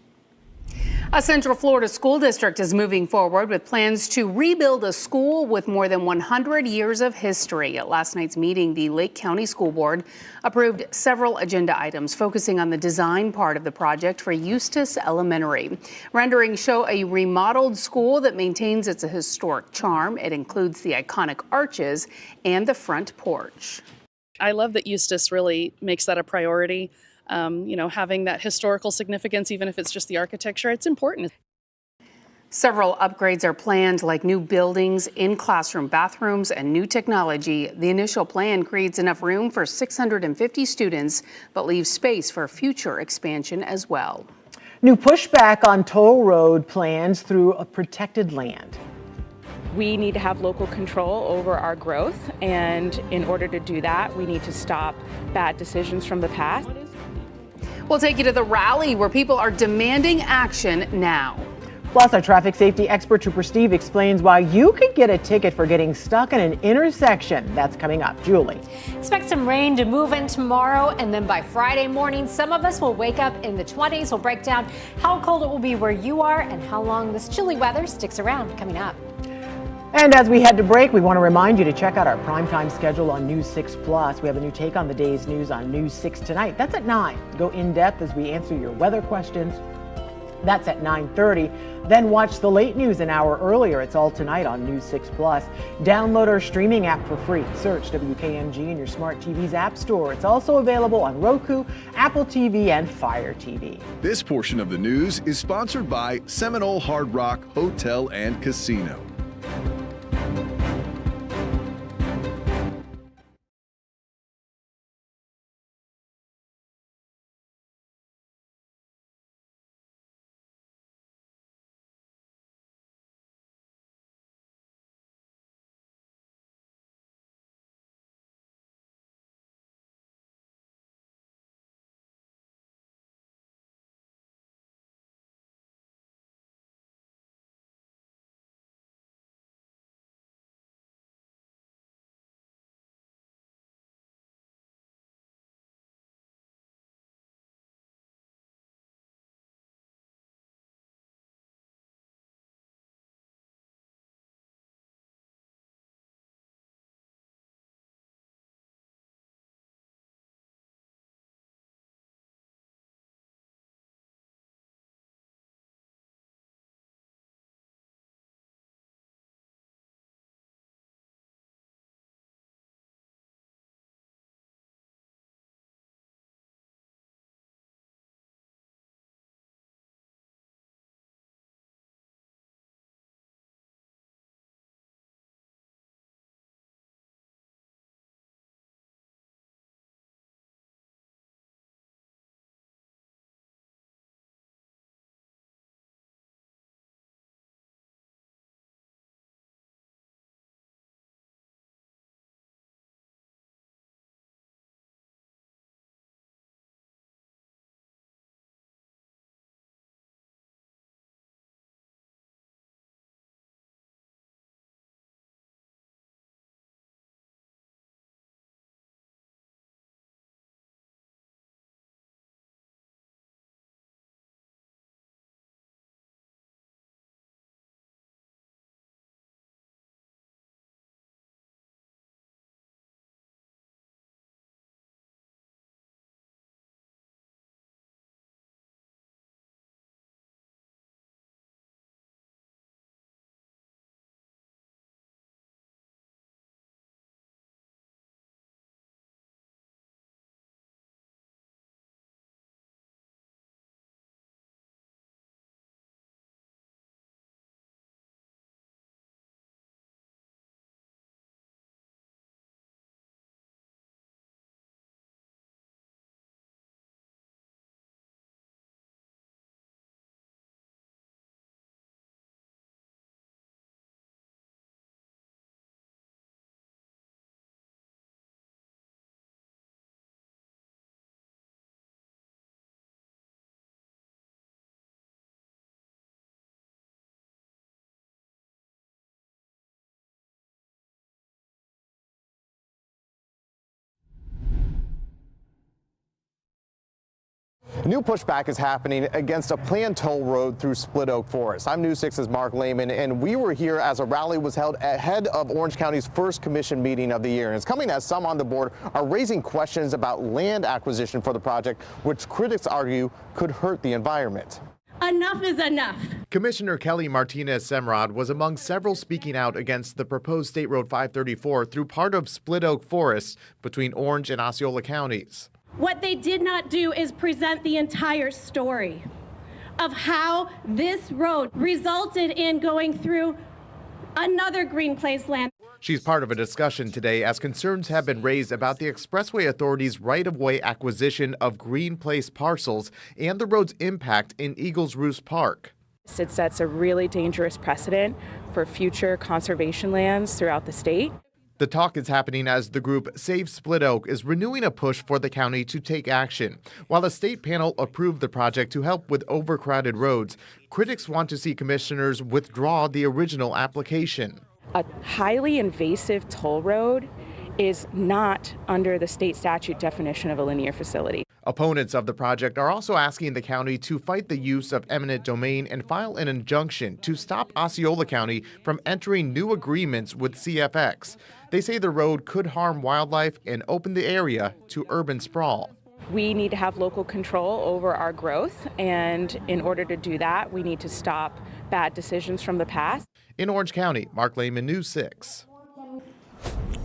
A Central Florida school district is moving forward with plans to rebuild a school with more than 100 years of history. At last night's meeting, the Lake County School Board approved several agenda items focusing on the design part of the project for Eustis Elementary. Renderings show a remodeled school that maintains its historic charm. It includes the iconic arches and the front porch. I love that Eustis really makes that a priority. Having that historical significance, even if it's just the architecture, it's important. Several upgrades are planned, like new buildings, in-classroom bathrooms, and new technology. The initial plan creates enough room for 650 students, but leaves space for future expansion as well. New pushback on toll road plans through a protected land. We need to have local control over our growth, and in order to do that, we need to stop bad decisions from the past. We'll take you to the rally where people are demanding action now. Plus, our traffic safety expert, Trooper Steve, explains why you could get a ticket for getting stuck in an intersection. That's coming up. Julie. Expect some rain to move in tomorrow, and then by Friday morning, some of us will wake up in the 20s. We'll break down how cold it will be where you are and how long this chilly weather sticks around coming up. And as we head to break, we want to remind you to check out our primetime schedule on News 6 Plus. We have a new take on the day's news on News 6 tonight. That's at 9. Go in depth as we answer your weather questions. That's at 9:30. Then watch the late news an hour earlier. It's all tonight on News 6 Plus. Download our streaming app for free. Search WKMG in your smart TV's app store. It's also available on Roku, Apple TV, and Fire TV. This portion of the news is sponsored by Seminole Hard Rock Hotel and Casino. New pushback is happening against a planned toll road through Split Oak Forest. I'm News 6's Mark Lehman, and we were here as a rally was held ahead of Orange County's first commission meeting of the year. And it's coming as some on the board are raising questions about land acquisition for the project, which critics argue could hurt the environment. Enough is enough. Commissioner Kelly Martinez-Semrod was among several speaking out against the proposed State Road 534 through part of Split Oak Forest between Orange and Osceola counties. What they did not do is present the entire story of how this road resulted in going through another Green Place land. She's part of a discussion today as concerns have been raised about the Expressway Authority's right-of-way acquisition of Green Place parcels and the road's impact in Eagles Roost Park. It sets a really dangerous precedent for future conservation lands throughout the state. The talk is happening as the group Save Split Oak is renewing a push for the county to take action. While a state panel approved the project to help with overcrowded roads, critics want to see commissioners withdraw the original application. A highly invasive toll road is not under the state statute definition of a linear facility. Opponents of the project are also asking the county to fight the use of eminent domain and file an injunction to stop Osceola County from entering new agreements with CFX. They say the road could harm wildlife and open the area to urban sprawl. We need to have local control over our growth, and in order to do that, we need to stop bad decisions from the past. In Orange County, Mark Lehman, News 6.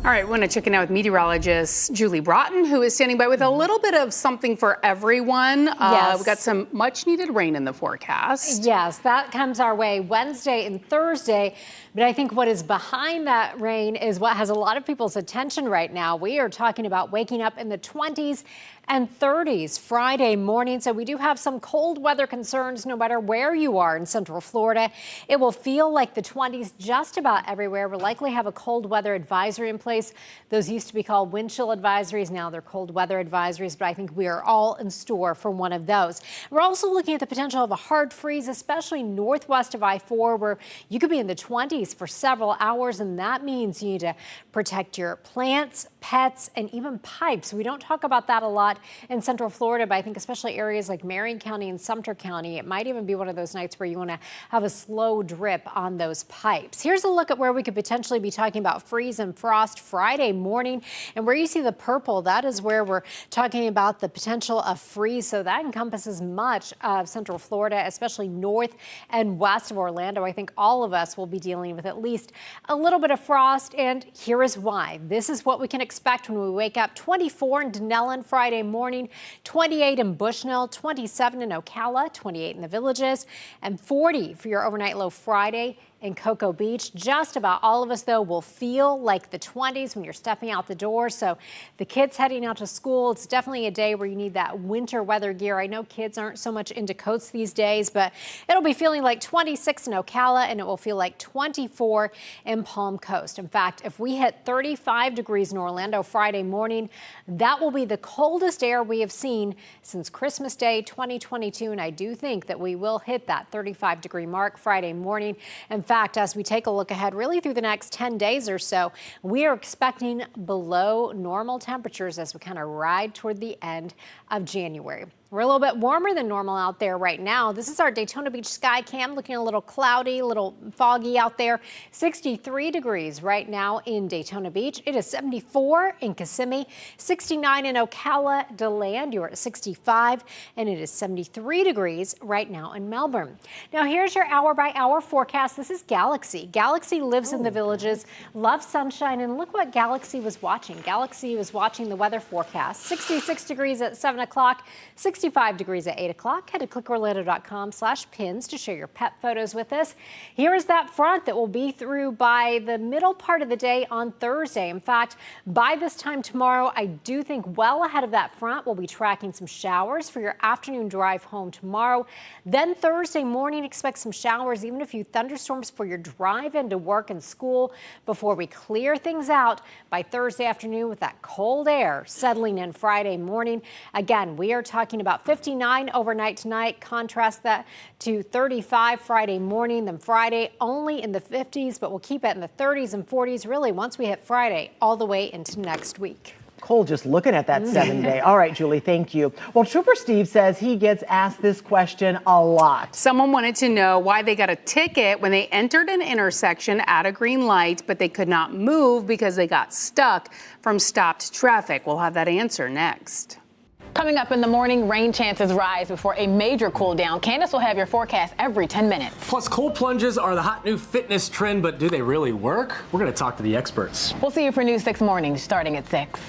All right, we want to check in now with meteorologist Julie Broughton, who is standing by with a little bit of something for everyone. Yes. We've got some much needed rain in the forecast. Yes, that comes our way Wednesday and Thursday. But I think what is behind that rain is what has a lot of people's attention right now. We are talking about waking up in the 20s and 30s Friday morning. So we do have some cold weather concerns no matter where you are in Central Florida. It will feel like the 20s just about everywhere. We'll likely have a cold weather advisory in place. Those used to be called wind chill advisories. Now they're cold weather advisories, but I think we are all in store for one of those. We're also looking at the potential of a hard freeze, especially northwest of I-4, where you could be in the 20s for several hours, and that means you need to protect your plants, pets, and even pipes. We don't talk about that a lot in Central Florida, but I think especially areas like Marion County and Sumter County, it might even be one of those nights where you want to have a slow drip on those pipes. Here's a look at where we could potentially be talking about freeze and frost Friday morning. And where you see the purple, that is where we're talking about the potential of freeze. So that encompasses much of Central Florida, especially north and west of Orlando. I think all of us will be dealing with at least a little bit of frost. And here is why. This is what we can expect when we wake up. 24 in Denellen Friday morning, 28 in Bushnell, 27 in Ocala, 28 in the Villages, and 40 for your overnight low Friday in Cocoa Beach. Just about all of us, though, will feel like the 20s when you're stepping out the door. So the kids heading out to school, it's definitely a day where you need that winter weather gear. I know kids aren't so much into coats these days, but it'll be feeling like 26 in Ocala, and it will feel like 24 in Palm Coast. In fact, if we hit 35 degrees in Orlando Friday morning, that will be the coldest air we have seen since Christmas Day 2022, and I do think that we will hit that 35-degree mark Friday morning. In fact, as we take a look ahead really through the next 10 days or so, we are expecting below normal temperatures as we kind of ride toward the end of January. We're a little bit warmer than normal out there right now. This is our Daytona Beach sky cam, looking a little cloudy, a little foggy out there. 63 degrees right now in Daytona Beach. It is 74 in Kissimmee, 69 in Ocala. DeLand, you're at 65, and it is 73 degrees right now in Melbourne. Now here's your hour-by-hour forecast. This is Galaxy. Galaxy lives in the Villages, loves sunshine, and look what Galaxy was watching. Galaxy was watching the weather forecast. 66 degrees at 7 o'clock, 65 degrees at 8 o'clock. Head to clickorlando.com/pins to share your pet photos with us. Here is that front that will be through by the middle part of the day on Thursday. In fact, by this time tomorrow, I do think well ahead of that front, we'll be tracking some showers for your afternoon drive home tomorrow. Then Thursday morning, expect some showers, even a few thunderstorms for your drive into work and school before we clear things out by Thursday afternoon with that cold air settling in Friday morning. Again, we are talking about 59 overnight tonight. Contrast that to 35 Friday morning, then Friday only in the 50s, but we'll keep it in the 30s and 40s really once we hit Friday all the way into next week. Cold just looking at that 7-day. All right, Julie, thank you. Well, Trooper Steve says he gets asked this question a lot. Someone wanted to know why they got a ticket when they entered an intersection at a green light, but they could not move because they got stuck from stopped traffic. We'll have that answer next. Coming up in the morning, rain chances rise before a major cool down. Candace will have your forecast every 10 minutes. Plus, cold plunges are the hot new fitness trend, but do they really work? We're going to talk to the experts. We'll see you for News 6 Mornings starting at 6.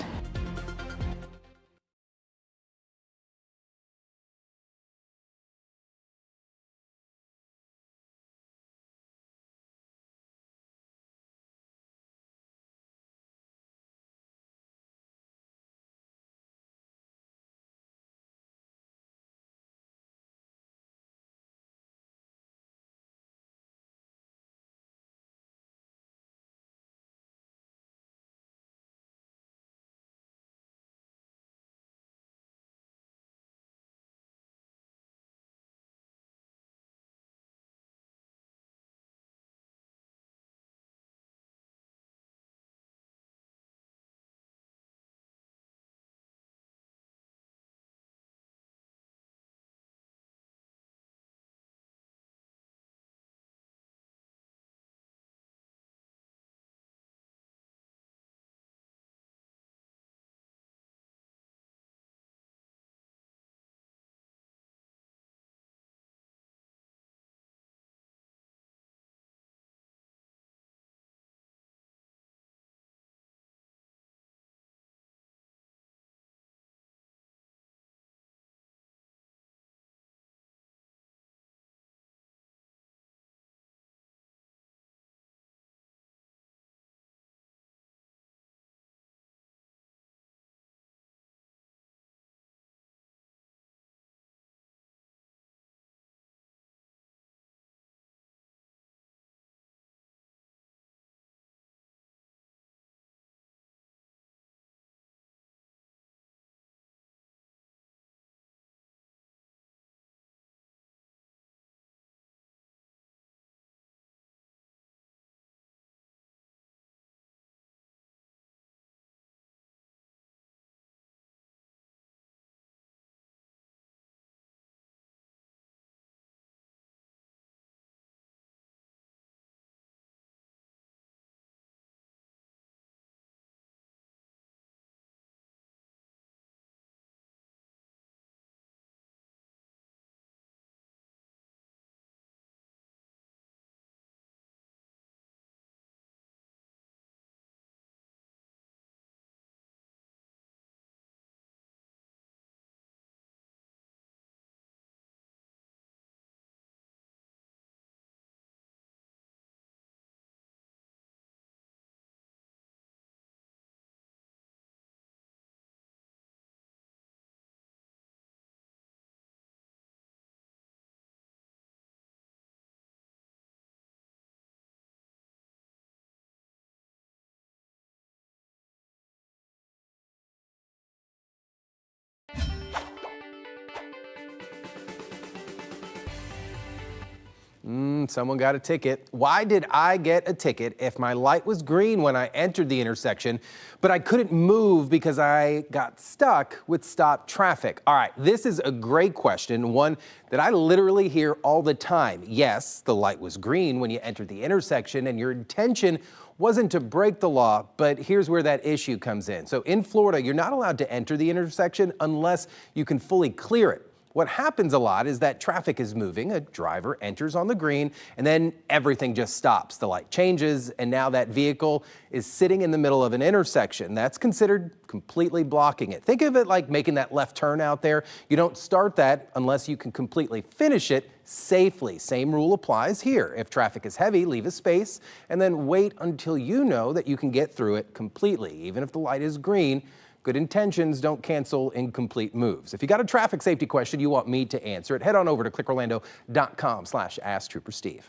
Someone got a ticket. Why did I get a ticket if my light was green when I entered the intersection, but I couldn't move because I got stuck with stopped traffic? All right, this is a great question, one that I literally hear all the time. Yes, the light was green when you entered the intersection and your intention wasn't to break the law, but here's where that issue comes in. So in Florida, you're not allowed to enter the intersection unless you can fully clear it. What happens a lot is that traffic is moving, a driver enters on the green, and then everything just stops. The light changes, and now that vehicle is sitting in the middle of an intersection. That's considered completely blocking it. Think of it like making that left turn out there. You don't start that unless you can completely finish it safely. Same rule applies here. If traffic is heavy, leave a space, and then wait until you know that you can get through it completely. Even if the light is green, good intentions don't cancel incomplete moves. If you got a traffic safety question you want me to answer it, head on over to clickorlando.com/AskTrooperSteve.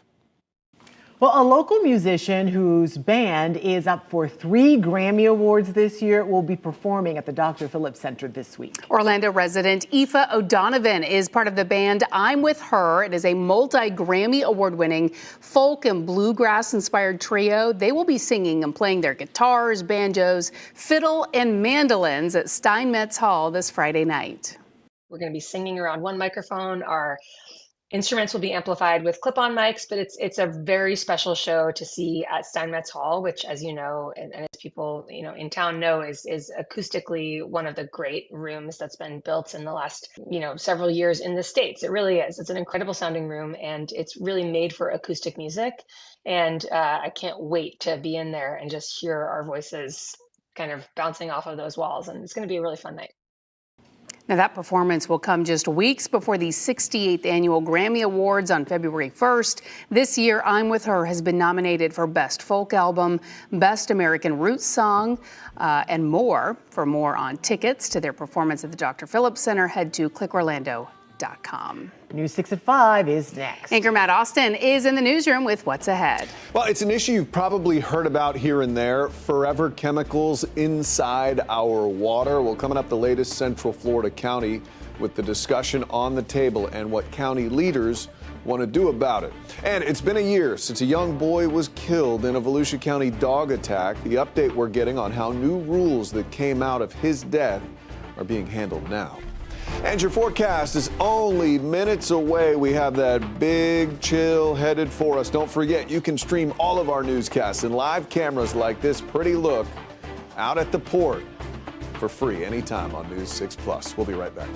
Well, a local musician whose band is up for 3 Grammy Awards this year will be performing at the Dr. Phillips Center this week. Orlando resident Aoife O'Donovan is part of the band I'm With Her. It is a multi-Grammy award-winning folk and bluegrass-inspired trio. They will be singing and playing their guitars, banjos, fiddle, and mandolins at Steinmetz Hall this Friday night. We're going to be singing around one microphone. Our Instruments will be amplified with clip-on mics, but it's a very special show to see at Steinmetz Hall, which, as you know, and as people in town know, is acoustically one of the great rooms that's been built in the last several years in the States. It really is. It's an incredible sounding room, and it's really made for acoustic music. And I can't wait to be in there and just hear our voices kind of bouncing off of those walls. And it's going to be a really fun night. Now, that performance will come just weeks before the 68th Annual Grammy Awards on February 1st. This year, I'm With Her has been nominated for Best Folk Album, Best American Roots Song, and more. For more on tickets to their performance at the Dr. Phillips Center, head to clickorlando.com. News 6 at 5 is next. Anchor Matt Austin is in the newsroom with what's ahead. Well, it's an issue you've probably heard about here and there. Forever chemicals inside our water. Well, coming up, the latest Central Florida county with the discussion on the table and what county leaders want to do about it. And it's been a year since a young boy was killed in a Volusia County dog attack. The update we're getting on how new rules that came out of his death are being handled now. And your forecast is only minutes away. We have that big chill headed for us. Don't forget, you can stream all of our newscasts and live cameras like this pretty look out at the port for free anytime on News 6 Plus. We'll be right back.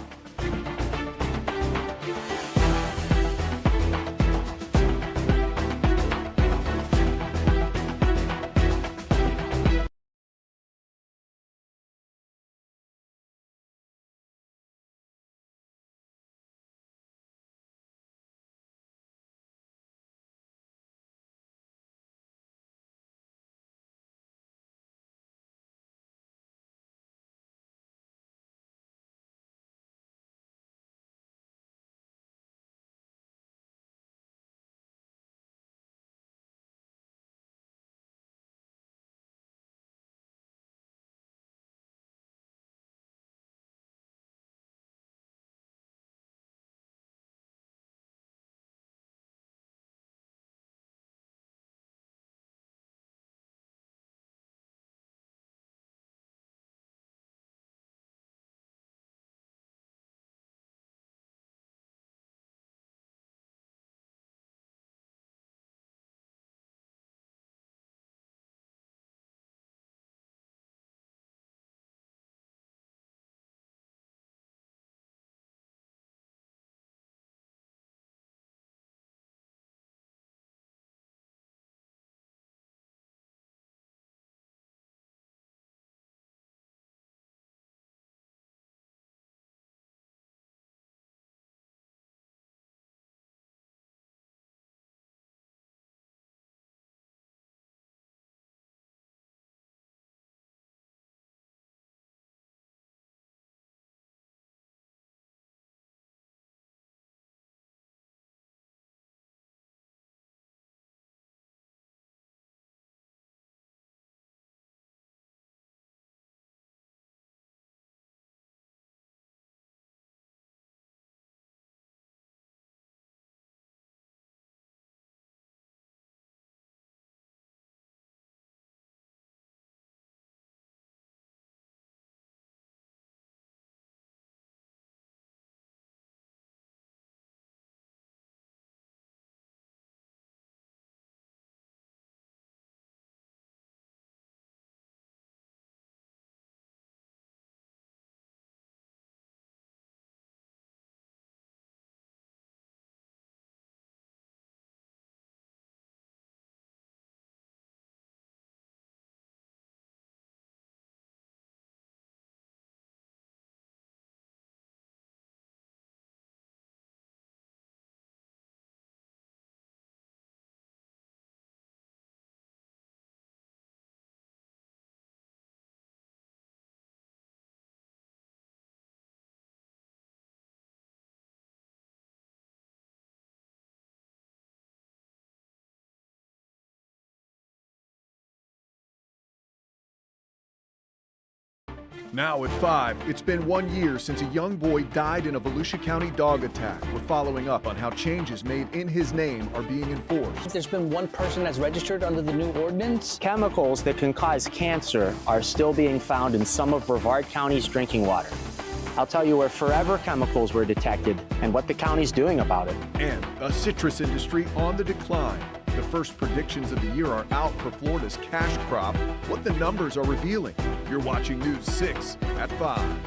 Now at 5, it's been 1 year since a young boy died in a Volusia County dog attack. We're following up on how changes made in his name are being enforced. There's been one person that's registered under the new ordinance. Chemicals that can cause cancer are still being found in some of Brevard County's drinking water. I'll tell you where Forever Chemicals were detected and what the county's doing about it. And a citrus industry on the decline. The first predictions of the year are out for Florida's cash crop. What the numbers are revealing. You're watching News 6 at 5.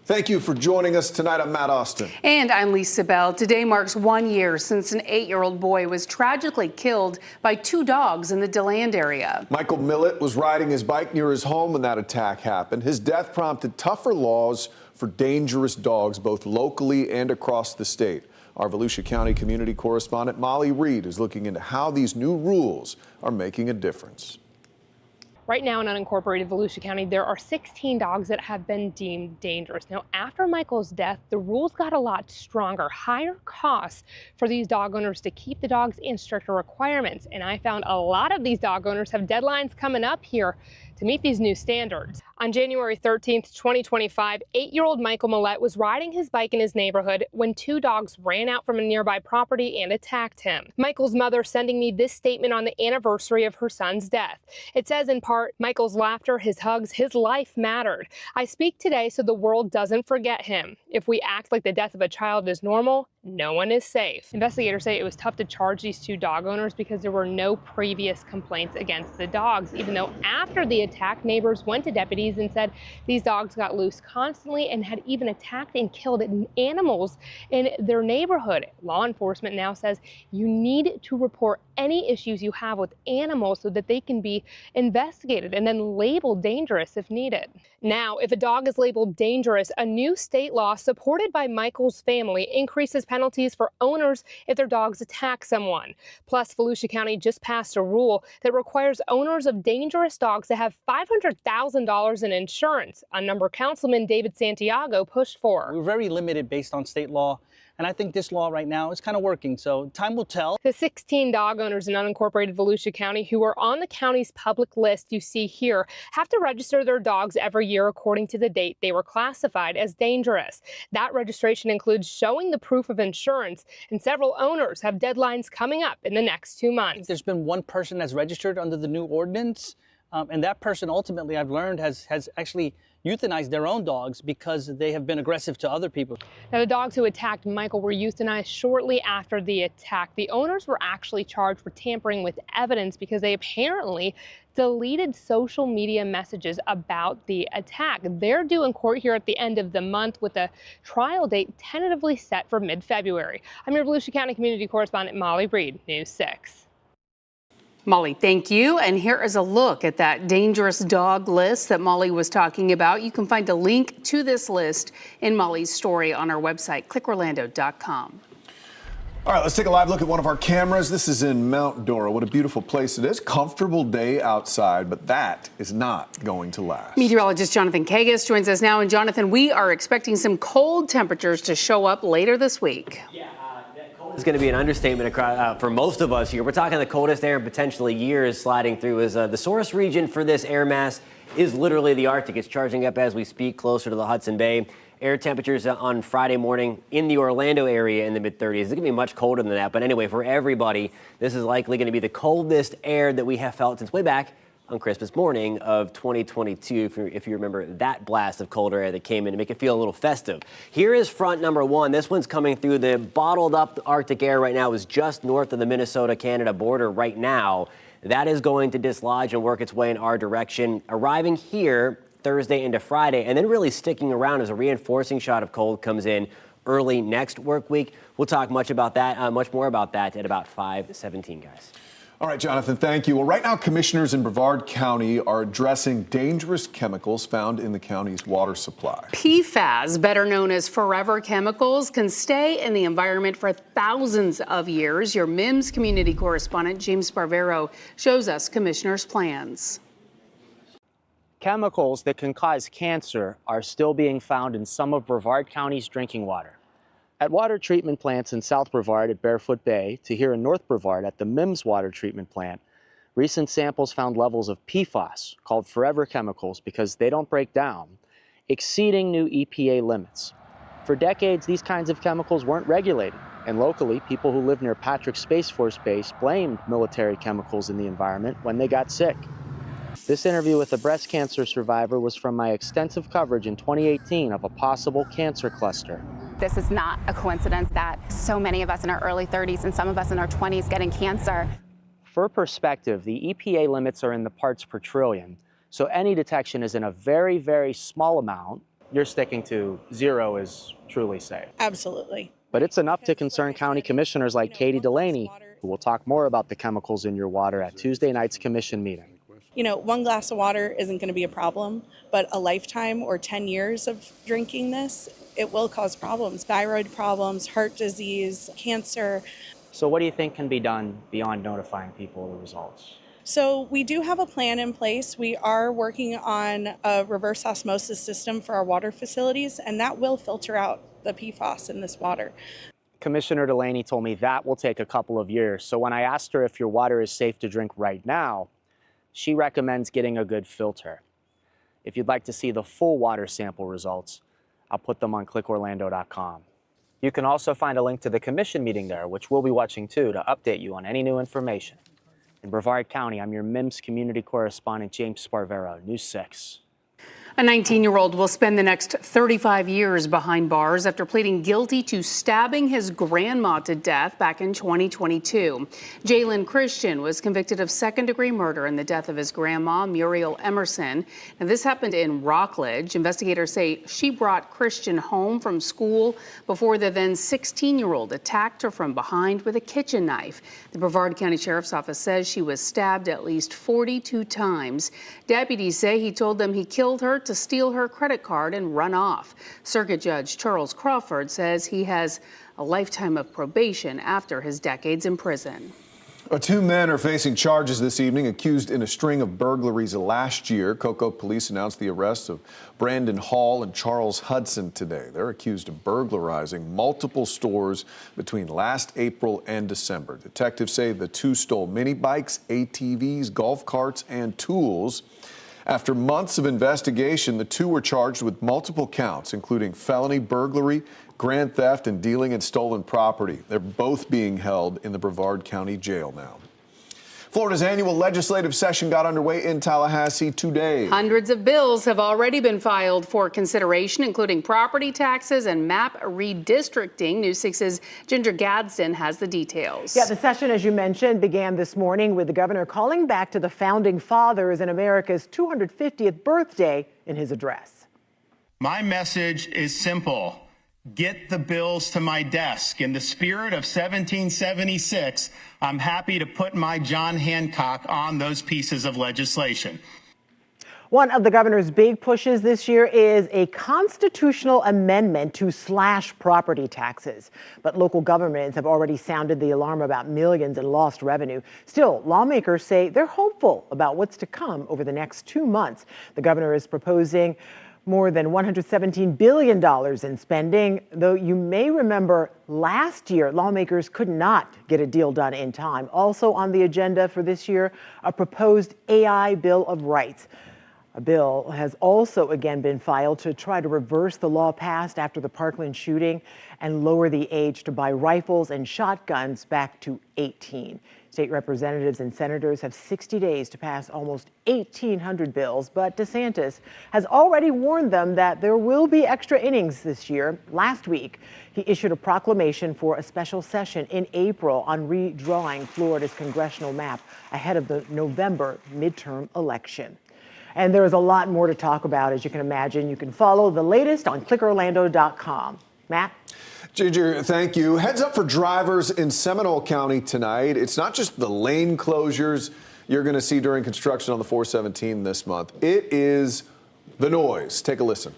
Thank you for joining us tonight. I'm Matt Austin. And I'm Lisa Bell. Today marks 1 year since an 8-year-old boy was tragically killed by 2 dogs in the DeLand area. Michael Millett was riding his bike near his home when that attack happened. His death prompted tougher laws for dangerous dogs, both locally and across the state. Our Volusia County community correspondent Molly Reed is looking into how these new rules are making a difference. Right now in unincorporated Volusia County, there are 16 dogs that have been deemed dangerous. Now, after Michael's death, the rules got a lot stronger, higher costs for these dog owners to keep the dogs and stricter requirements. And I found a lot of these dog owners have deadlines coming up here to meet these new standards. On January 13th, 2025, 8-year-old Michael Millett was riding his bike in his neighborhood when 2 dogs ran out from a nearby property and attacked him. Michael's mother sending me this statement on the anniversary of her son's death. It says in part, Michael's laughter, his hugs, his life mattered. I speak today so the world doesn't forget him. If we act like the death of a child is normal, no one is safe. Investigators say it was tough to charge these 2 dog owners because there were no previous complaints against the dogs, even though after the attack, neighbors went to deputies and said these dogs got loose constantly and had even attacked and killed animals in their neighborhood. Law enforcement now says you need to report any issues you have with animals so that they can be investigated and then labeled dangerous if needed. Now, if a dog is labeled dangerous, a new state law supported by Michael's family increases penalties for owners if their dogs attack someone. Plus, Volusia County just passed a rule that requires owners of dangerous dogs to have $500,000 in insurance, a number Councilman David Santiago pushed for. We're very limited based on state law, and I think this law right now is kind of working, so time will tell. The 16 dog owners in unincorporated Volusia County who are on the county's public list you see here have to register their dogs every year according to the date they were classified as dangerous. That registration includes showing the proof of insurance, and several owners have deadlines coming up in the next 2 months. There's been one person that's registered under the new ordinance, and that person ultimately, I've learned, has actually euthanized their own dogs because they have been aggressive to other people. Now, the dogs who attacked Michael were euthanized shortly after the attack. The owners were actually charged for tampering with evidence because they apparently deleted social media messages about the attack. They're due in court here at the end of the month with a trial date tentatively set for mid-February. I'm your Volusia County community correspondent Molly Reed, News 6. Molly, thank you. And here is a look at that dangerous dog list that Molly was talking about. You can find a link to this list in Molly's story on our website, clickorlando.com. All right, let's take a live look at one of our cameras. This is in Mount Dora. What a beautiful place it is. Comfortable day outside, but that is not going to last. Meteorologist Jonathan Kagas joins us now. And Jonathan, we are expecting some cold temperatures to show up later this week. It's going to be an understatement for most of us here. We're talking the coldest air in potentially years sliding through as the source region for this air mass is literally the Arctic. It's charging up as we speak closer to the Hudson Bay. Air temperatures on Friday morning in the Orlando area in the mid-30s. It's going to be much colder than that. But anyway, for everybody, this is likely going to be the coldest air that we have felt since way back on Christmas morning of 2022, if you remember that blast of colder air that came in to make it feel a little festive. Here is front number 1. This one's coming through the bottled up Arctic air right now is just north of the Minnesota-Canada border right now. That is going to dislodge and work its way in our direction, arriving here Thursday into Friday, and then really sticking around as a reinforcing shot of cold comes in early next work week. We'll talk much more about that at about 5:17, guys. All right, Jonathan, thank you. Well, right now, commissioners in Brevard County are addressing dangerous chemicals found in the county's water supply. PFAS, better known as forever chemicals, can stay in the environment for thousands of years. Your MIMS community correspondent, James Barbero, shows us commissioners' plans. Chemicals that can cause cancer are still being found in some of Brevard County's drinking water. At water treatment plants in South Brevard at Barefoot Bay to here in North Brevard at the MIMS water treatment plant, recent samples found levels of PFAS, called forever chemicals because they don't break down, exceeding new EPA limits. For decades, these kinds of chemicals weren't regulated, and locally, people who live near Patrick Space Force Base blamed military chemicals in the environment when they got sick. This interview with a breast cancer survivor was from my extensive coverage in 2018 of a possible cancer cluster. This is not a coincidence that so many of us in our early 30s and some of us in our 20s getting cancer. For perspective, the EPA limits are in the parts per trillion, so any detection is in a very, very small amount. You're sticking to 0 is truly safe. Absolutely. But it's enough to concern county commissioners like Katie Delaney, who will talk more about the chemicals in your water at Tuesday night's commission meeting. You know, one glass of water isn't going to be a problem, but a lifetime or 10 years of drinking this, it will cause problems. Thyroid problems, heart disease, cancer. So what do you think can be done beyond notifying people of the results? So we do have a plan in place. We are working on a reverse osmosis system for our water facilities, and that will filter out the PFAS in this water. Commissioner Delaney told me that will take a couple of years. So when I asked her if your water is safe to drink right now, she recommends getting a good filter. If you'd like to see the full water sample results, I'll put them on clickorlando.com. You can also find a link to the commission meeting there, which we'll be watching too, to update you on any new information. In Brevard County, I'm your MIMS community correspondent, James Sparvero, News 6. A 19-year-old will spend the next 35 years behind bars after pleading guilty to stabbing his grandma to death back in 2022. Jalen Christian was convicted of second-degree murder in the death of his grandma, Muriel Emerson. Now, this happened in Rockledge. Investigators say she brought Christian home from school before the then 16-year-old attacked her from behind with a kitchen knife. The Brevard County Sheriff's Office says she was stabbed at least 42 times. Deputies say he told them he killed her to steal her credit card and run off. Circuit Judge Charles Crawford says he has a lifetime of probation after his decades in prison. 2 men are facing charges this evening, accused in a string of burglaries last year. Cocoa police announced the arrest of Brandon Hall and Charles Hudson today. They're accused of burglarizing multiple stores between last April and December. Detectives say the 2 stole mini bikes, ATVs, golf carts, and tools. After months of investigation, the 2 were charged with multiple counts, including felony burglary, grand theft, and dealing in stolen property. They're both being held in the Brevard County Jail now. Florida's annual legislative session got underway in Tallahassee today. Hundreds of bills have already been filed for consideration, including property taxes and map redistricting. News 6's Ginger Gadsden has the details. Yeah, the session, as you mentioned, began this morning with the governor calling back to the founding fathers and America's 250th birthday in his address. My message is simple. Get the bills to my desk. In the spirit of 1776, I'm happy to put my John Hancock on those pieces of legislation. One of the governor's big pushes this year is a constitutional amendment to slash property taxes. But local governments have already sounded the alarm about millions in lost revenue. Still, lawmakers say they're hopeful about what's to come over the next 2 months. The governor is proposing more than $117 billion in spending, though you may remember last year, lawmakers could not get a deal done in time. Also on the agenda for this year, a proposed AI Bill of Rights. A bill has also again been filed to try to reverse the law passed after the Parkland shooting and lower the age to buy rifles and shotguns back to 18. State representatives and senators have 60 days to pass almost 1,800 bills, but DeSantis has already warned them that there will be extra innings this year. Last week, he issued a proclamation for a special session in April on redrawing Florida's congressional map ahead of the November midterm election. And there is a lot more to talk about, as you can imagine. You can follow the latest on clickorlando.com. Matt? Ginger, thank you. Heads up for drivers in Seminole County tonight. It's not just the lane closures you're going to see during construction on the 417 this month. It is the noise. Take a listen.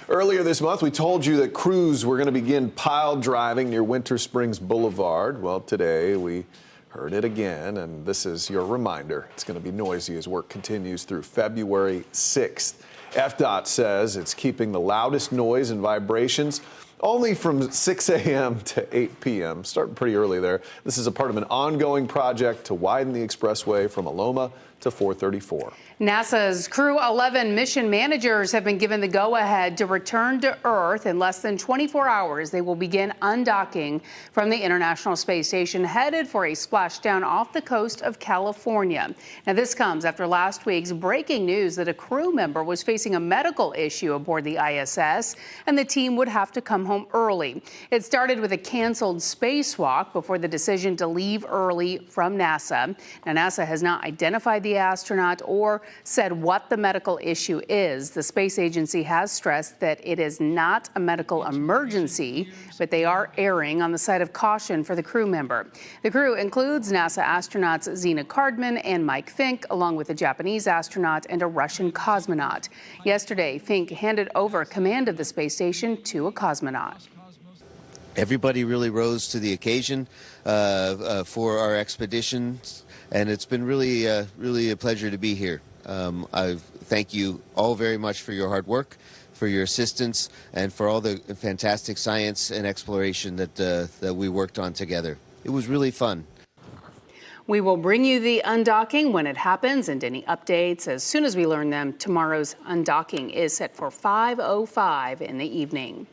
Earlier this month, we told you that crews were going to begin pile driving near Winter Springs Boulevard. Well, today we heard it again, and this is your reminder. It's going to be noisy as work continues through February 6th. FDOT says it's keeping the loudest noise and vibrations only from 6 a.m. to 8 p.m., starting pretty early there. This is a part of an ongoing project to widen the expressway from Aloma to 434. NASA's Crew 11 mission managers have been given the go-ahead to return to Earth. In less than 24 hours, they will begin undocking from the International Space Station, headed for a splashdown off the coast of California. Now, this comes after last week's breaking news that a crew member was facing a medical issue aboard the ISS, and the team would have to come home early. It started with a canceled spacewalk before the decision to leave early from NASA. Now, NASA has not identified the astronaut or said what the medical issue is. The space agency has stressed that it is not a medical emergency, but they are erring on the side of caution for the crew member. The crew includes NASA astronauts Zena Cardman and Mike Fink, along with a Japanese astronaut and a Russian cosmonaut. Yesterday, Fink handed over command of the space station to a cosmonaut. Everybody really rose to the occasion for our expedition, and it's been really a pleasure to be here. I thank you all very much for your hard work, for your assistance, and for all the fantastic science and exploration that we worked on together. It was really fun. We will bring you the undocking when it happens and any updates as soon as we learn them. Tomorrow's undocking is set for 5:05 in the evening.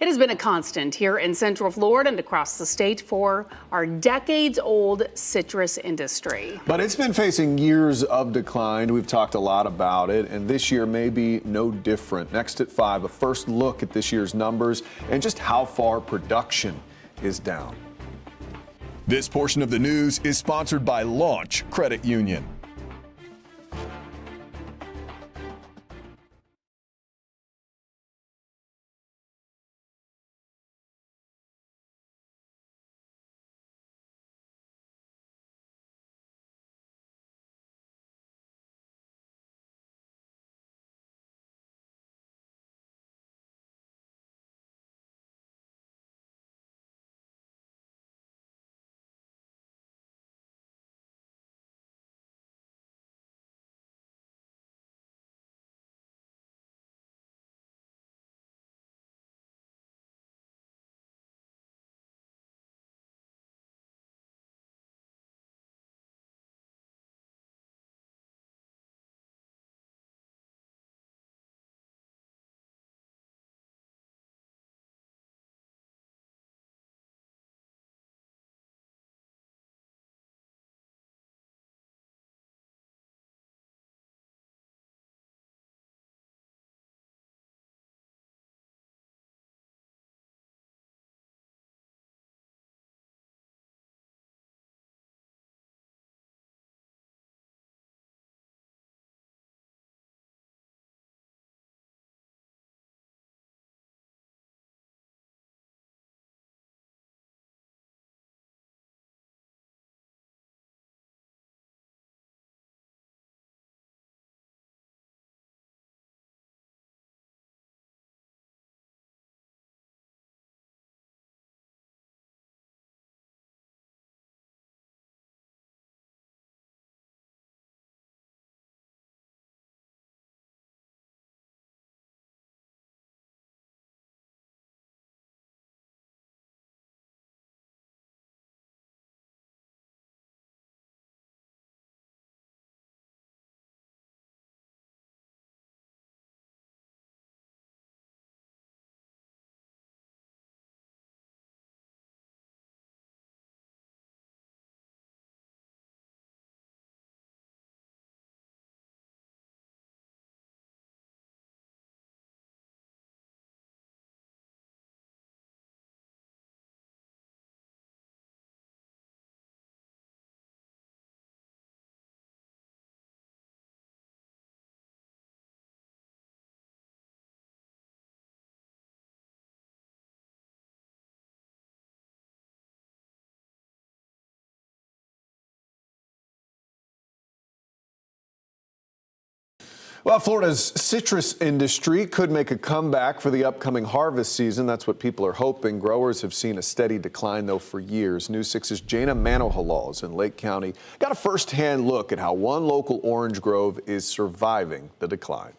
It has been a constant here in Central Florida and across the state for our decades-old citrus industry. But it's been facing years of decline. We've talked a lot about it, and this year may be no different. Next at 5, a first look at this year's numbers and just how far production is down. This portion of the news is sponsored by Launch Credit Union. Well, Florida's citrus industry could make a comeback for the upcoming harvest season. That's what people are hoping. Growers have seen a steady decline, though, for years. News 6's Jana Manohalal in Lake County got a first-hand look at how one local orange grove is surviving the decline.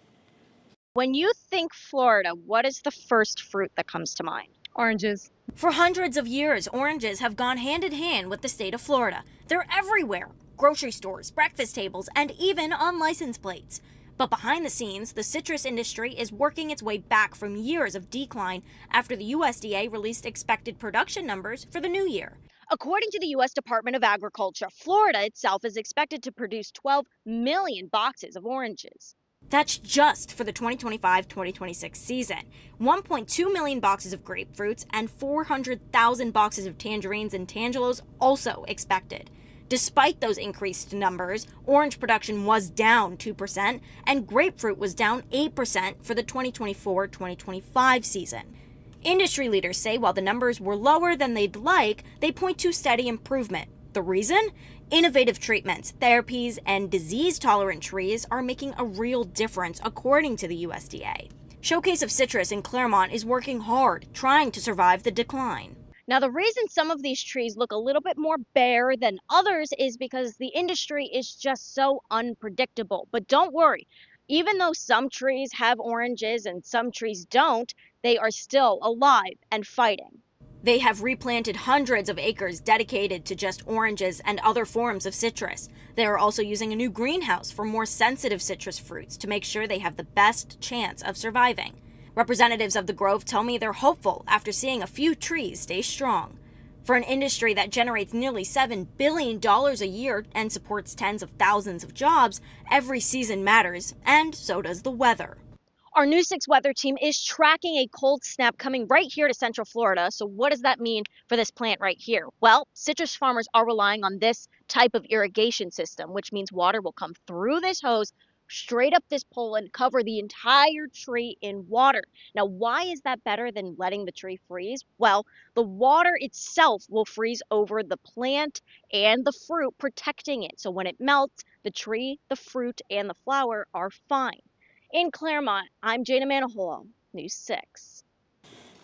When you think Florida, what is the first fruit that comes to mind? Oranges. For hundreds of years, oranges have gone hand in hand with the state of Florida. They're everywhere. grocery stores, breakfast tables, and even on license plates. But behind the scenes, the citrus industry is working its way back from years of decline after the USDA released expected production numbers for the new year. According to the U.S. Department of Agriculture, Florida itself is expected to produce 12 million boxes of oranges. That's just for the 2025-2026 season. 1.2 million boxes of grapefruits and 400,000 boxes of tangerines and tangelos also expected. Despite those increased numbers, orange production was down 2% and grapefruit was down 8% for the 2024-2025 season. Industry leaders say while the numbers were lower than they'd like, they point to steady improvement. The reason? Innovative treatments, therapies, and disease-tolerant trees are making a real difference, according to the USDA. Showcase of Citrus in Claremont is working hard, trying to survive the decline. Now, the reason some of these trees look a little bit more bare than others is because the industry is just so unpredictable. But don't worry, even though some trees have oranges and some trees don't, they are still alive and fighting. They have replanted hundreds of acres dedicated to just oranges and other forms of citrus. They are also using a new greenhouse for more sensitive citrus fruits to make sure they have the best chance of surviving. Representatives of the Grove tell me they're hopeful after seeing a few trees stay strong. For an industry that generates nearly $7 billion a year and supports tens of thousands of jobs, every season matters, and so does the weather. Our News 6 weather team is tracking a cold snap coming right here to Central Florida. So what does that mean for this plant right here? Well, citrus farmers are relying on this type of irrigation system, which means water will come through this hose straight up this pole and cover the entire tree in water. Now, why is that better than letting the tree freeze? Well, the water itself will freeze over the plant and the fruit, protecting it. So when it melts, the tree, the fruit, and the flower are fine. In Claremont, I'm Jana Manaholo, News 6.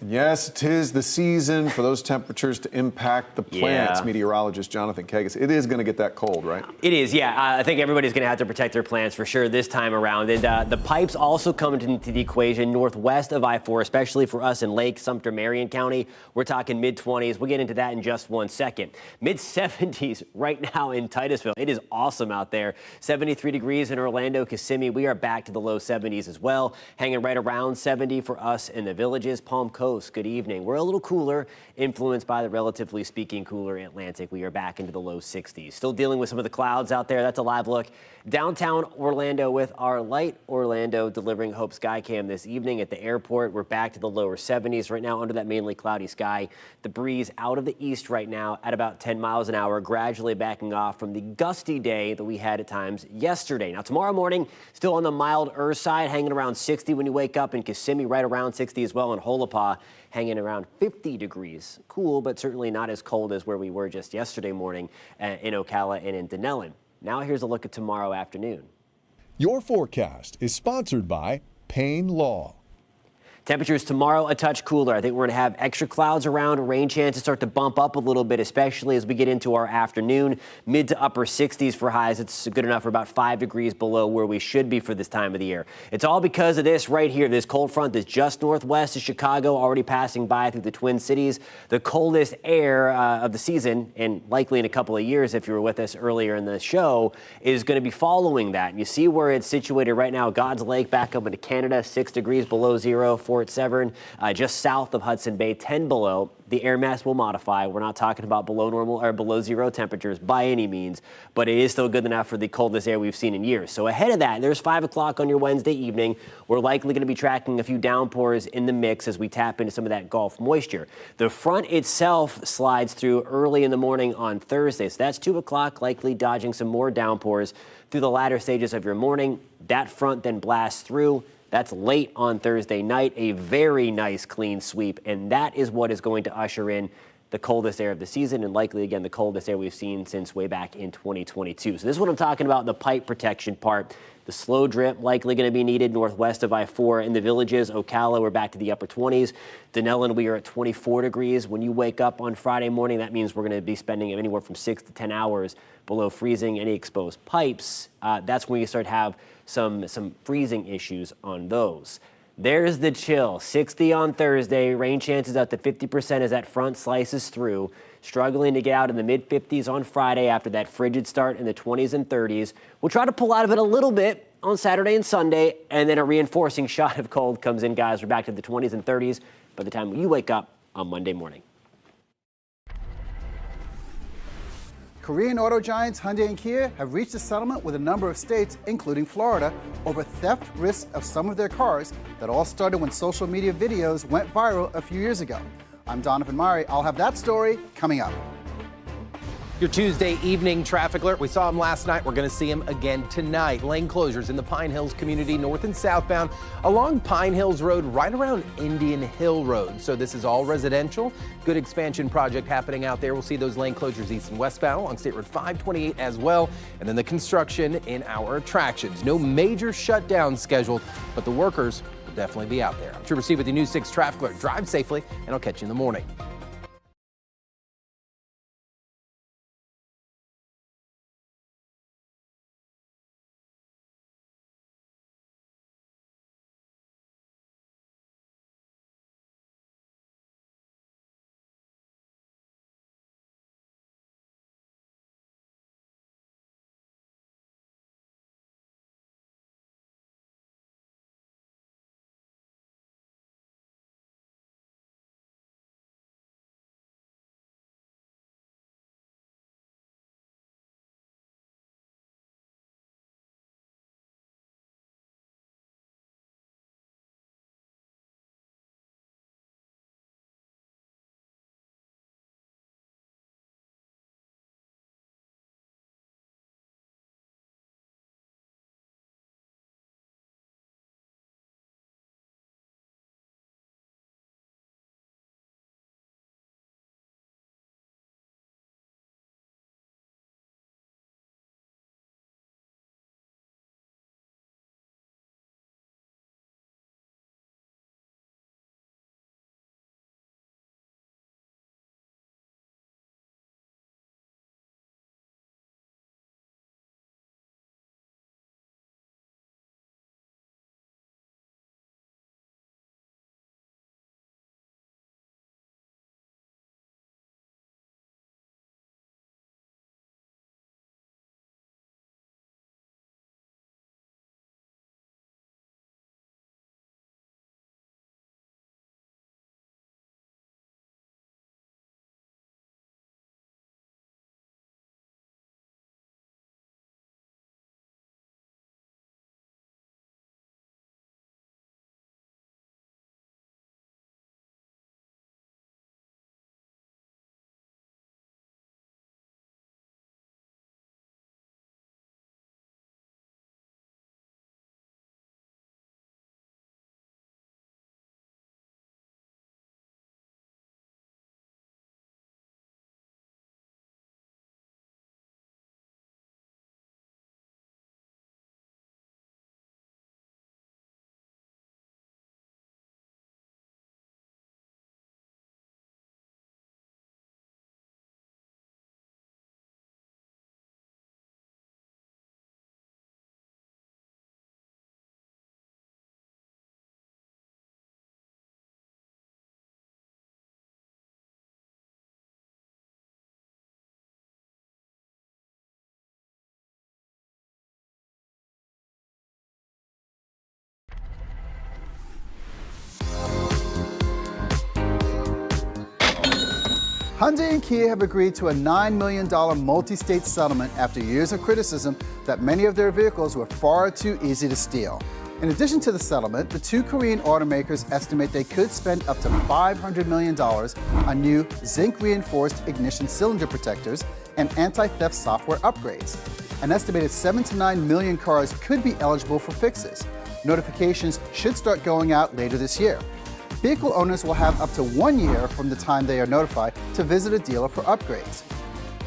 And yes, it is the season for those temperatures to impact the plants. Yeah. Meteorologist Jonathan Kagas. It is going to get that cold, right? It is, yeah. I think everybody's going to have to protect their plants for sure this time around. And the pipes also come into the equation northwest of I-4, especially for us in Lake Sumter, Marion County. We're talking mid-20s. We'll get into that in just one second. Mid-70s right now in Titusville. It is awesome out there. 73 degrees in Orlando, Kissimmee. We are back to the low 70s as well. Hanging right around 70 for us in the Villages. Palm Coast. Good evening. We're a little cooler, influenced by the relatively speaking cooler Atlantic. We are back into the low 60s. Still dealing with some of the clouds out there. That's a live look downtown Orlando with our Light Orlando delivering Hope Skycam this evening at the airport. We're back to the lower 70s right now under that mainly cloudy sky. The breeze out of the east right now at about 10 miles an hour, gradually backing off from the gusty day that we had at times yesterday. Now tomorrow morning, still on the milder side, hanging around 60 when you wake up in Kissimmee, right around 60 as well in Holopah. Hanging around 50 degrees. Cool, but certainly not as cold as where we were just yesterday morning in Ocala and in Denellen. Now here's a look at tomorrow afternoon. Your forecast is sponsored by Payne Law. Temperatures tomorrow a touch cooler. I think we're going to have extra clouds around. Rain chances start to bump up a little bit, especially as we get into our afternoon. Mid to upper 60s for highs. It's good enough for about 5 degrees below where we should be for this time of the year. It's all because of this right here. This cold front that's just northwest of Chicago, already passing by through the Twin Cities. The coldest air of the season, and likely in a couple of years if you were with us earlier in the show, is going to be following that. And you see where it's situated right now. God's Lake back up into Canada, 6 degrees below zero. Fort Severn, just south of Hudson Bay, 10 below. The air mass will modify. We're not talking about below normal or below zero temperatures by any means, but it is still good enough for the coldest air we've seen in years. So ahead of that, there's 5 o'clock on your Wednesday evening. We're likely going to be tracking a few downpours in the mix as we tap into some of that Gulf moisture. The front itself slides through early in the morning on Thursday. So that's 2 o'clock, likely dodging some more downpours through the latter stages of your morning. That front then blasts through. That's late on Thursday night, a very nice clean sweep, and that is what is going to usher in the coldest air of the season and likely, again, the coldest air we've seen since way back in 2022. So this is what I'm talking about, the pipe protection part. The slow drip likely going to be needed northwest of I-4 in the Villages. Ocala, we're back to the upper 20s. Denellen, we are at 24 degrees. When you wake up on Friday morning, that means we're going to be spending anywhere from 6 to 10 hours below freezing. Any exposed pipes, that's when you start to have some freezing issues on those. There's the chill. 60 on Thursday. Rain chances up to 50% as that front slices through. struggling to get out in the mid-50s on Friday after that frigid start in the 20s and 30s. We'll try to pull out of it a little bit on Saturday and Sunday, and then a reinforcing shot of cold comes in, guys. We're back to the 20s and 30s by the time you wake up on Monday morning. Korean auto giants Hyundai and Kia have reached a settlement with a number of states, including Florida, over theft risks of some of their cars that all started when social media videos went viral a few years ago. I'm Donovan Murray. I'll have that story coming up. Your Tuesday evening traffic alert. We saw him last night. We're going to see him again tonight. Lane closures in the Pine Hills community, north and southbound, along Pine Hills Road, right around Indian Hill Road. So this is all residential. Good expansion project happening out there. We'll see those lane closures east and westbound along State Road 528 as well. And then the construction in our attractions. No major shutdowns scheduled, but the workers will definitely be out there. I'm Trevor C with the News 6 traffic alert. Drive safely, and I'll catch you in the morning. Hyundai and Kia have agreed to a $9 million multi-state settlement after years of criticism that many of their vehicles were far too easy to steal. In addition to the settlement, the two Korean automakers estimate they could spend up to $500 million on new zinc-reinforced ignition cylinder protectors and anti-theft software upgrades. An estimated 7 to 9 million cars could be eligible for fixes. Notifications should start going out later this year. Vehicle owners will have up to 1 year from the time they are notified to visit a dealer for upgrades.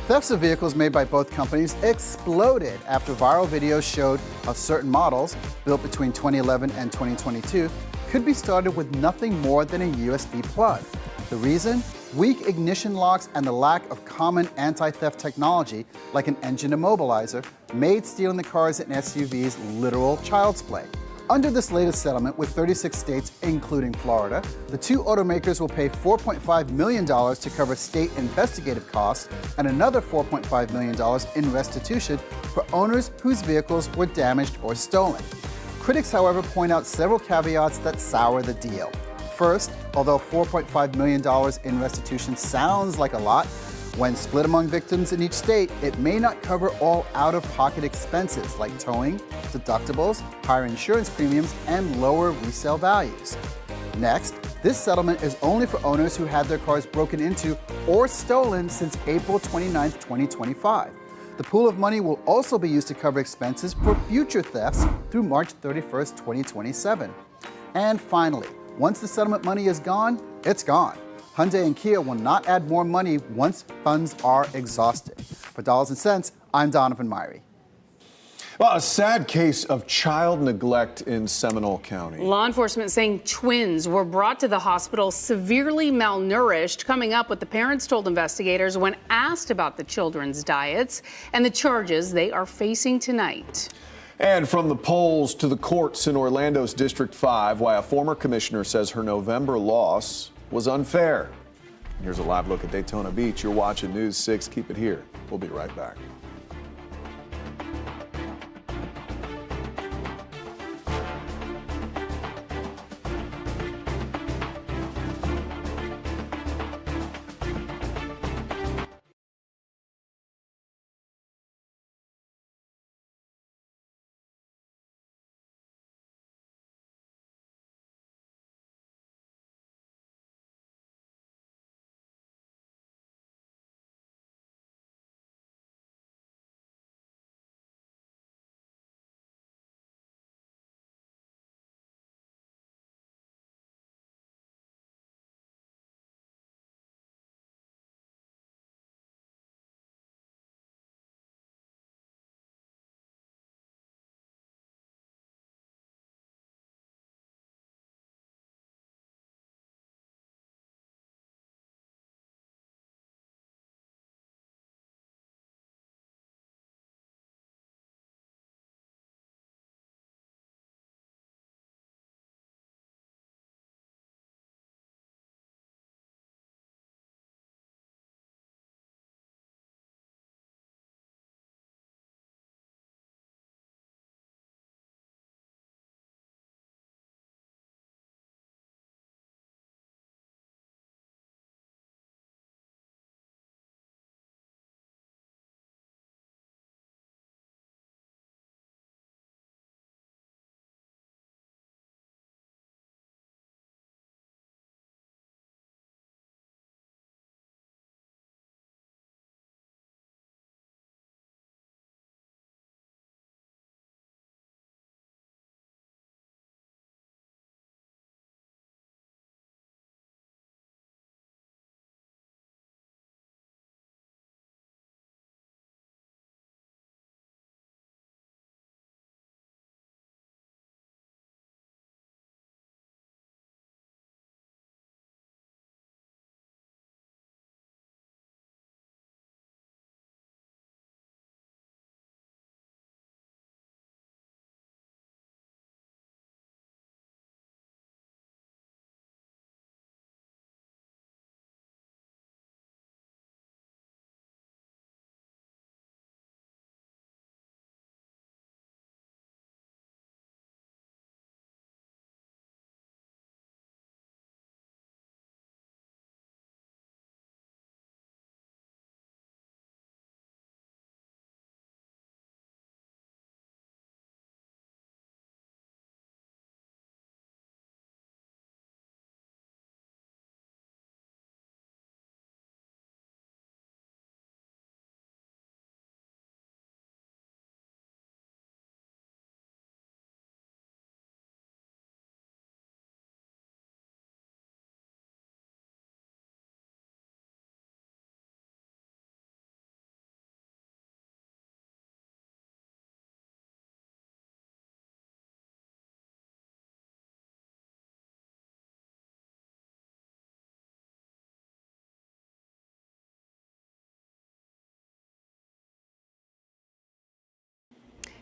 Thefts of vehicles made by both companies exploded after viral videos showed how certain models, built between 2011 and 2022, could be started with nothing more than a USB plug. The reason? Weak ignition locks and the lack of common anti-theft technology, like an engine immobilizer, made stealing the cars and SUVs literal child's play. Under this latest settlement with 36 states, including Florida, the two automakers will pay $4.5 million to cover state investigative costs and another $4.5 million in restitution for owners whose vehicles were damaged or stolen. Critics, however, point out several caveats that sour the deal. First, although $4.5 million in restitution sounds like a lot, when split among victims in each state, it may not cover all out-of-pocket expenses like towing, deductibles, higher insurance premiums, and lower resale values. Next, this settlement is only for owners who had their cars broken into or stolen since April 29, 2025. The pool of money will also be used to cover expenses for future thefts through March 31, 2027. And finally, once the settlement money is gone, it's gone. Hyundai and Kia will not add more money once funds are exhausted. For Dollars and Cents, I'm Donovan Myrie. Well, a sad case of child neglect in Seminole County. Law enforcement saying twins were brought to the hospital severely malnourished. Coming up, what the parents told investigators when asked about the children's diets and the charges they are facing tonight. And from the polls to the courts in Orlando's District 5, why a former commissioner says her November loss was unfair. Here's a live look at Daytona Beach. You're watching News 6. Keep it here. We'll be right back.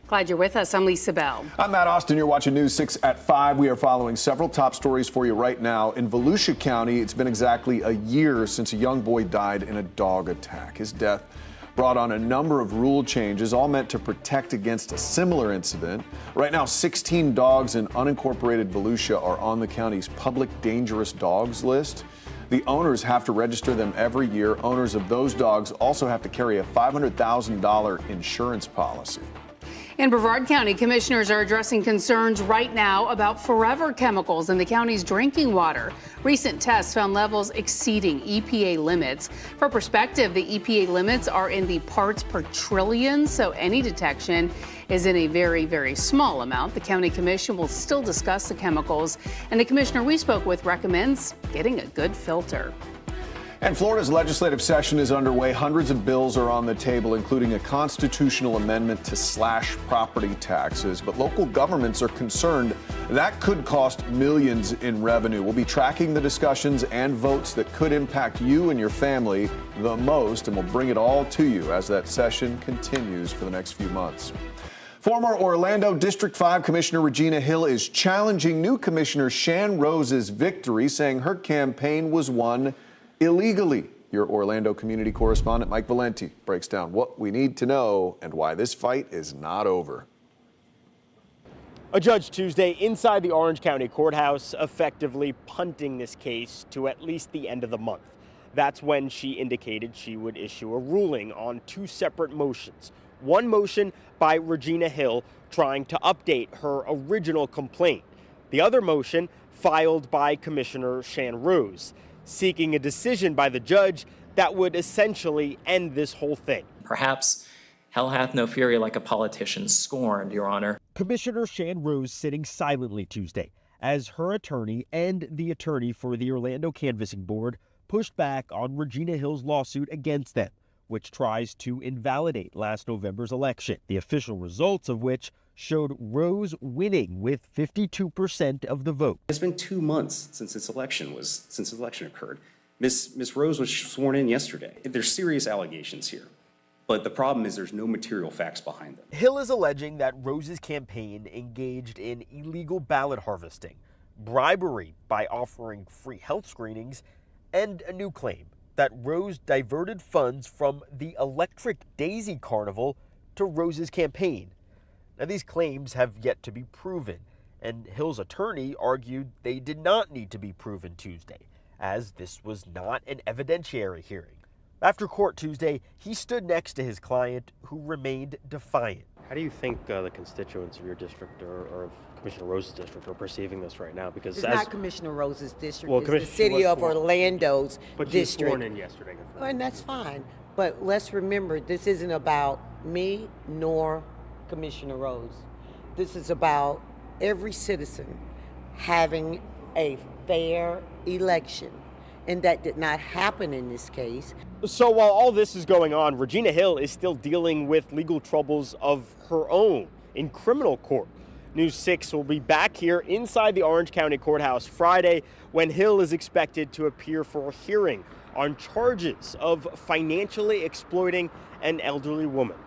Glad you're with us. I'm Lisa Bell. I'm Matt Austin. You're watching News 6 at 5. We are following several top stories for you right now. In Volusia County, it's been exactly a year since a young boy died in a dog attack. His death brought on a number of rule changes, all meant to protect against a similar incident. Right now, 16 dogs in unincorporated Volusia are on the county's public dangerous dogs list. The owners have to register them every year. Owners of those dogs also have to carry a $500,000 insurance policy. In Brevard County, commissioners are addressing concerns right now about forever chemicals in the county's drinking water. Recent tests found levels exceeding EPA limits. For perspective, the EPA limits are in the parts per trillion, so any detection is in a very, very small amount. The county commission will still discuss the chemicals, and the commissioner we spoke with recommends getting a good filter. And Florida's legislative session is underway. Hundreds of bills are on the table, including a constitutional amendment to slash property taxes. But local governments are concerned that could cost millions in revenue. We'll be tracking the discussions and votes that could impact you and your family the most, and we'll bring it all to you as that session continues for the next few months. Former Orlando District 5 Commissioner Regina Hill is challenging new Commissioner Shan Rose's victory, saying her campaign was won illegally. Your Orlando community correspondent Mike Valenti breaks down what we need to know and why this fight is not over. A judge Tuesday inside the Orange County Courthouse effectively punting this case to at least the end of the month. That's when she indicated she would issue a ruling on two separate motions. One motion by Regina Hill trying to update her original complaint. The other motion filed by Commissioner Shan Rose, seeking a decision by the judge that would essentially end this whole thing. Perhaps hell hath no fury like a politician scorned, Your Honor. Commissioner Shan Rose sitting silently Tuesday as her attorney and the attorney for the Orlando Canvassing Board pushed back on Regina Hill's lawsuit against them, which tries to invalidate last November's election, the official results of which showed Rose winning with 52% of the vote. It's been 2 months since this election occurred. Miss Rose was sworn in yesterday. There's serious allegations here, but the problem is there's no material facts behind them. Hill is alleging that Rose's campaign engaged in illegal ballot harvesting, bribery by offering free health screenings, and a new claim that Rose diverted funds from the Electric Daisy Carnival to Rose's campaign. Now, these claims have yet to be proven, and Hill's attorney argued they did not need to be proven Tuesday, as this was not an evidentiary hearing. After court Tuesday, he stood next to his client, who remained defiant. How do you think the constituents of your district or of Commissioner Rose's district are perceiving this right now? Because it's not Commissioner Rose's district, well, it's the city of Orlando's but district. But you sworn in yesterday. And that's fine. But let's remember, this isn't about me nor Commissioner Rose. This is about every citizen having a fair election. And that did not happen in this case. So while all this is going on, Regina Hill is still dealing with legal troubles of her own in criminal court. News 6 will be back here inside the Orange County Courthouse Friday when Hill is expected to appear for a hearing on charges of financially exploiting an elderly woman.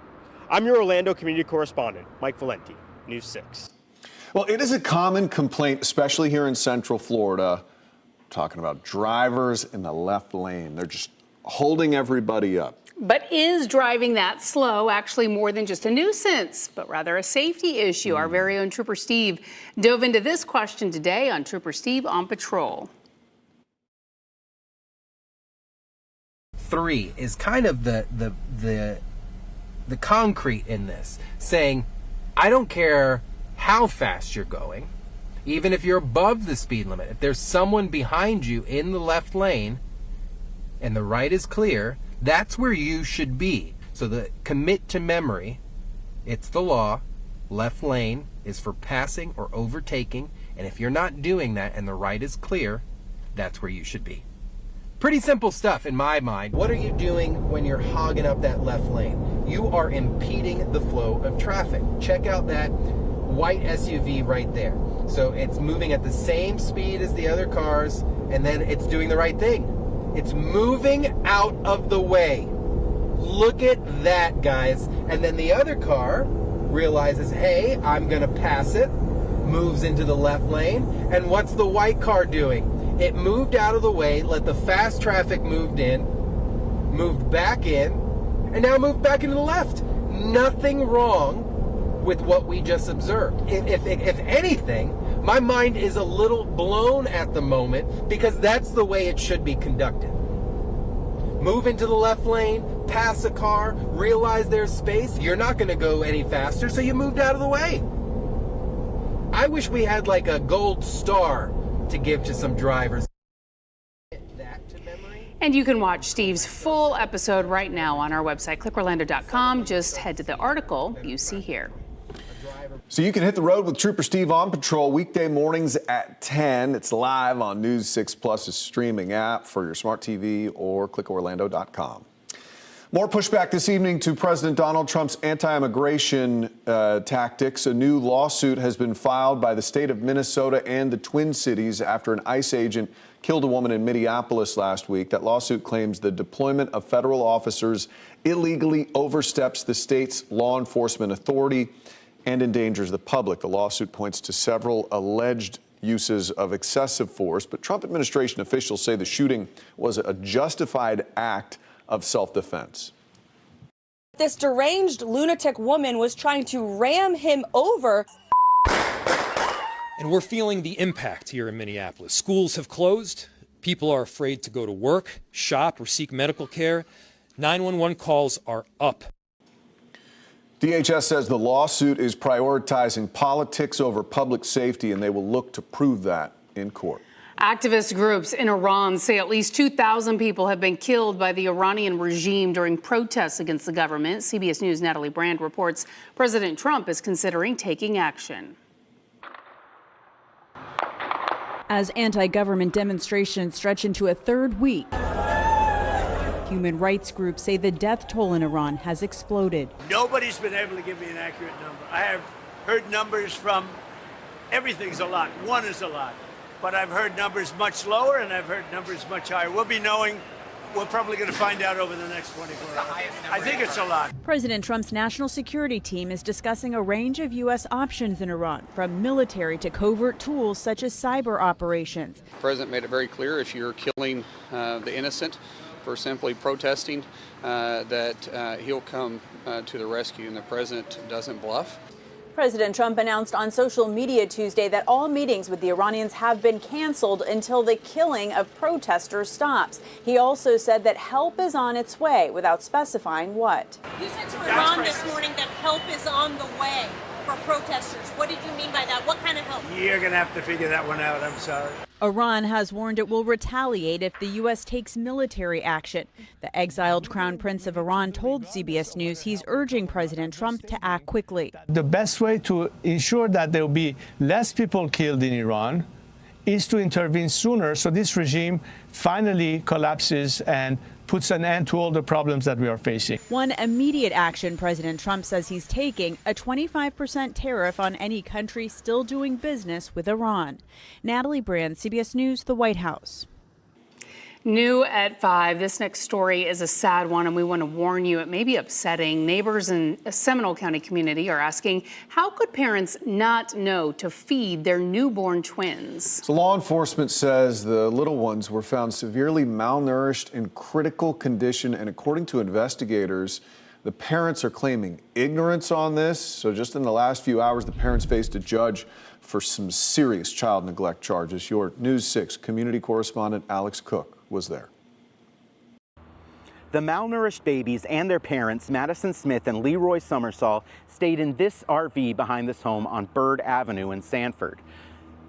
I'm your Orlando community correspondent, Mike Valenti, News 6. Well, it is a common complaint, especially here in Central Florida, talking about drivers in the left lane. They're just holding everybody up. But is driving that slow actually more than just a nuisance, but rather a safety issue? Our very own Trooper Steve dove into this question today on Trooper Steve on Patrol. 3 is kind of the concrete in this, saying, I don't care how fast you're going, even if you're above the speed limit. If there's someone behind you in the left lane and the right is clear, that's where you should be. So the commit to memory, it's the law. Left lane is for passing or overtaking, and if you're not doing that and the right is clear, that's where you should be. Pretty simple stuff in my mind. What are you doing when you're hogging up that left lane? You are impeding the flow of traffic. Check out that white SUV right there. So it's moving at the same speed as the other cars, and then it's doing the right thing. It's moving out of the way. Look at that, guys. And then the other car realizes, hey, I'm gonna pass it, moves into the left lane, and what's the white car doing? It moved out of the way, let the fast traffic moved in, moved back in, and now moved back into the left. Nothing wrong with what we just observed. If anything, my mind is a little blown at the moment because that's the way it should be conducted. Move into the left lane, pass a car, realize there's space. You're not going to go any faster, so you moved out of the way. I wish we had like a gold star to give to some drivers. And you can watch Steve's full episode right now on our website, clickorlando.com. Just head to the article you see here. So you can hit the road with Trooper Steve on patrol weekday mornings at 10. It's live on News 6 Plus's streaming app for your smart TV or clickorlando.com. More pushback this evening to President Donald Trump's anti-immigration tactics. A new lawsuit has been filed by the state of Minnesota and the Twin Cities after an ICE agent killed a woman in Minneapolis last week. That lawsuit claims the deployment of federal officers illegally oversteps the state's law enforcement authority and endangers the public. The lawsuit points to several alleged uses of excessive force, but Trump administration officials say the shooting was a justified act of self-defense. This deranged lunatic woman was trying to ram him over. And we're feeling the impact here in Minneapolis. Schools have closed. People are afraid to go to work, shop, or seek medical care. 911 calls are up. DHS says the lawsuit is prioritizing politics over public safety, and they will look to prove that in court. Activist groups in Iran say at least 2,000 people have been killed by the Iranian regime during protests against the government. CBS News' Natalie Brand reports President Trump is considering taking action. As anti-government demonstrations stretch into a third week, human rights groups say the death toll in Iran has exploded. Nobody's been able to give me an accurate number. I have heard numbers from everything's a lot, one is a lot. But I've heard numbers much lower and I've heard numbers much higher. We'll be knowing, we're probably going to find out over the next 24 hours. I think it's a lot. President Trump's national security team is discussing a range of U.S. options in Iran, from military to covert tools such as cyber operations. The president made it very clear if you're killing the innocent for simply protesting, that he'll come to the rescue, and the president doesn't bluff. President Trump announced on social media Tuesday that all meetings with the Iranians have been canceled until the killing of protesters stops. He also said that help is on its way without specifying what. You said to Iran this morning that help is on the way for protesters. What did you mean by that? What kind of help? You're going to have to figure that one out. I'm sorry. Iran has warned it will retaliate if the U.S. takes military action. The exiled Crown Prince of Iran told CBS News he's urging President Trump to act quickly. The best way to ensure that there will be less people killed in Iran is to intervene sooner so this regime finally collapses and puts an end to all the problems that we are facing. One immediate action President Trump says he's taking, a 25% tariff on any country still doing business with Iran. Natalie Brand, CBS News, the White House. New at 5, this next story is a sad one, and we want to warn you it may be upsetting. Neighbors in a Seminole County community are asking, how could parents not know to feed their newborn twins? So law enforcement says the little ones were found severely malnourished in critical condition, and according to investigators, the parents are claiming ignorance on this. So just in the last few hours, the parents faced a judge for some serious child neglect charges. Your News 6 community correspondent Alex Cook was there. The malnourished babies and their parents, Madison Smith and Leroy Summersall, stayed in this RV behind this home on Bird Avenue in Sanford.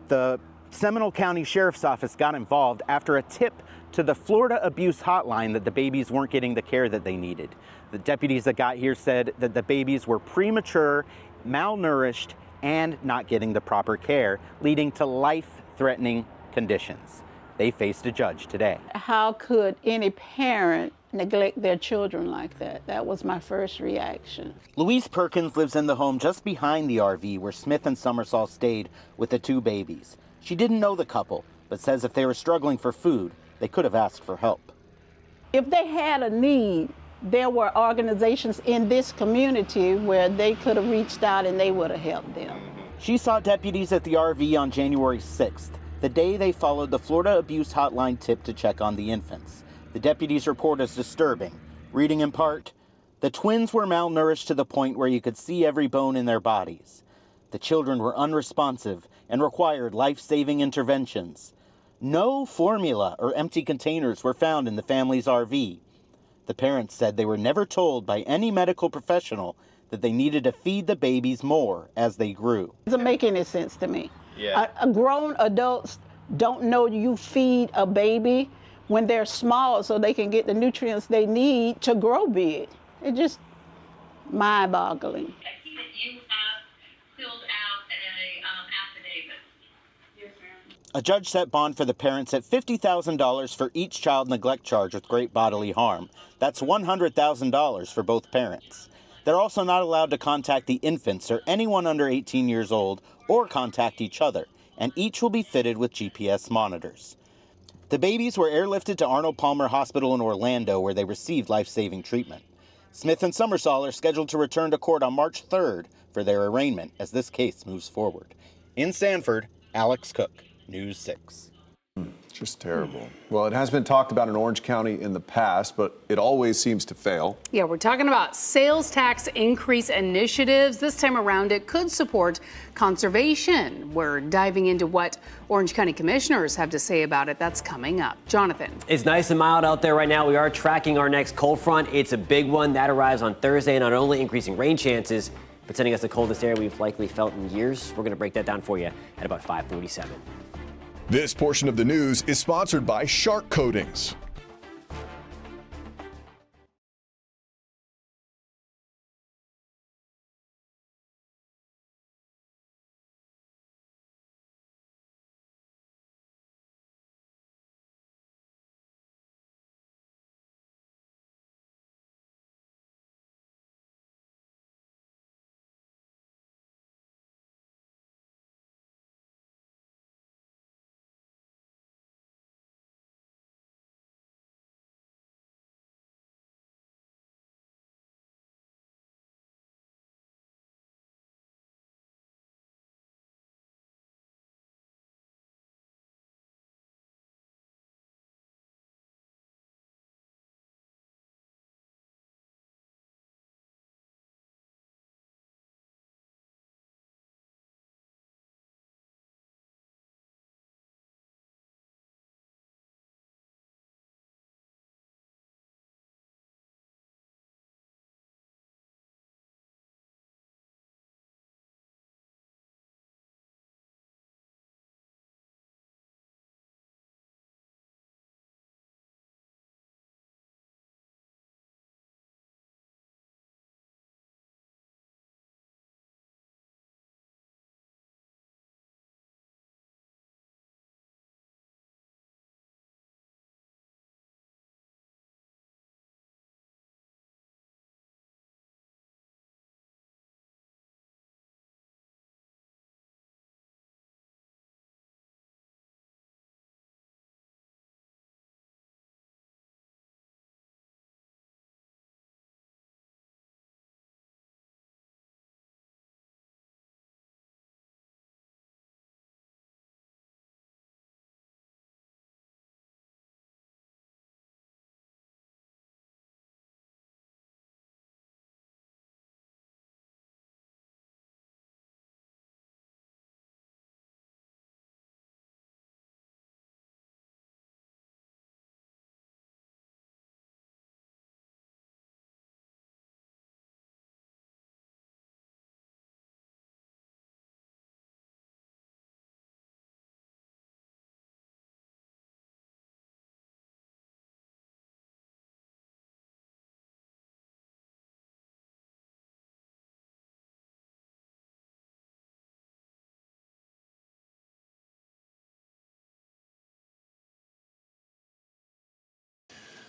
The Seminole County Sheriff's Office got involved after a tip to the Florida Abuse Hotline that the babies weren't getting the care that they needed. The deputies that got here said that the babies were premature, malnourished, and not getting the proper care, leading to life-threatening conditions. They faced a judge today. How could any parent neglect their children like that? That was my first reaction. Louise Perkins lives in the home just behind the RV where Smith and Summersall stayed with the two babies. She didn't know the couple, but says if they were struggling for food, they could have asked for help. If they had a need, there were organizations in this community where they could have reached out and they would have helped them. She saw deputies at the RV on January 6th, the day they followed the Florida Abuse Hotline tip to check on the infants. The deputies report is disturbing, reading in part, "The twins were malnourished to the point where you could see every bone in their bodies. The children were unresponsive and required life-saving interventions. No formula or empty containers were found in the family's RV. The parents said they were never told by any medical professional that they needed to feed the babies more as they grew." It doesn't make any sense to me. Grown adults don't know you feed a baby when they're small so they can get the nutrients they need to grow big. It's just mind-boggling. A judge set bond for the parents at $50,000 for each child neglect charge with great bodily harm. That's $100,000 for both parents. They're also not allowed to contact the infants or anyone under 18 years old or contact each other, and each will be fitted with GPS monitors. The babies were airlifted to Arnold Palmer Hospital in Orlando, where they received life-saving treatment. Smith and Summersall are scheduled to return to court on March 3rd for their arraignment as this case moves forward. In Sanford, Alex Cook, News 6. Just terrible. Well, it has been talked about in Orange County in the past, but it always seems to fail. Yeah, we're talking about sales tax increase initiatives. This time around, it could support conservation. We're diving into what Orange County commissioners have to say about it. That's coming up. Jonathan. It's nice and mild out there right now. We are tracking our next cold front. It's a big one that arrives on Thursday, not only increasing rain chances, but sending us the coldest air we've likely felt in years. We're going to break that down for you at about 5:47. This portion of the news is sponsored by Shark Coatings.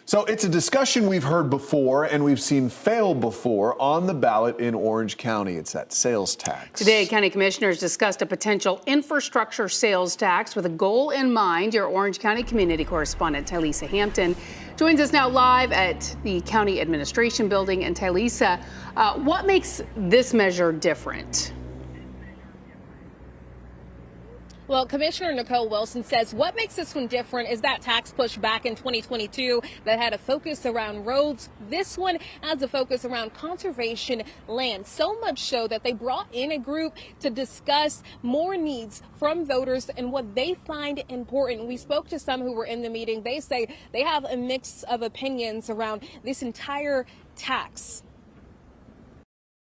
So it's a discussion we've heard before and we've seen fail before on the ballot in Orange County. It's that sales tax. Today, county commissioners discussed a potential infrastructure sales tax with a goal in mind. Your Orange County community correspondent, Tylisa Hampton, joins us now live at the County Administration Building. And Tylisa, what makes this measure different? Well, Commissioner Nicole Wilson says what makes this one different is that tax push back in 2022 that had a focus around roads. This one has a focus around conservation land, so much so that they brought in a group to discuss more needs from voters and what they find important. We spoke to some who were in the meeting. They say they have a mix of opinions around this entire tax.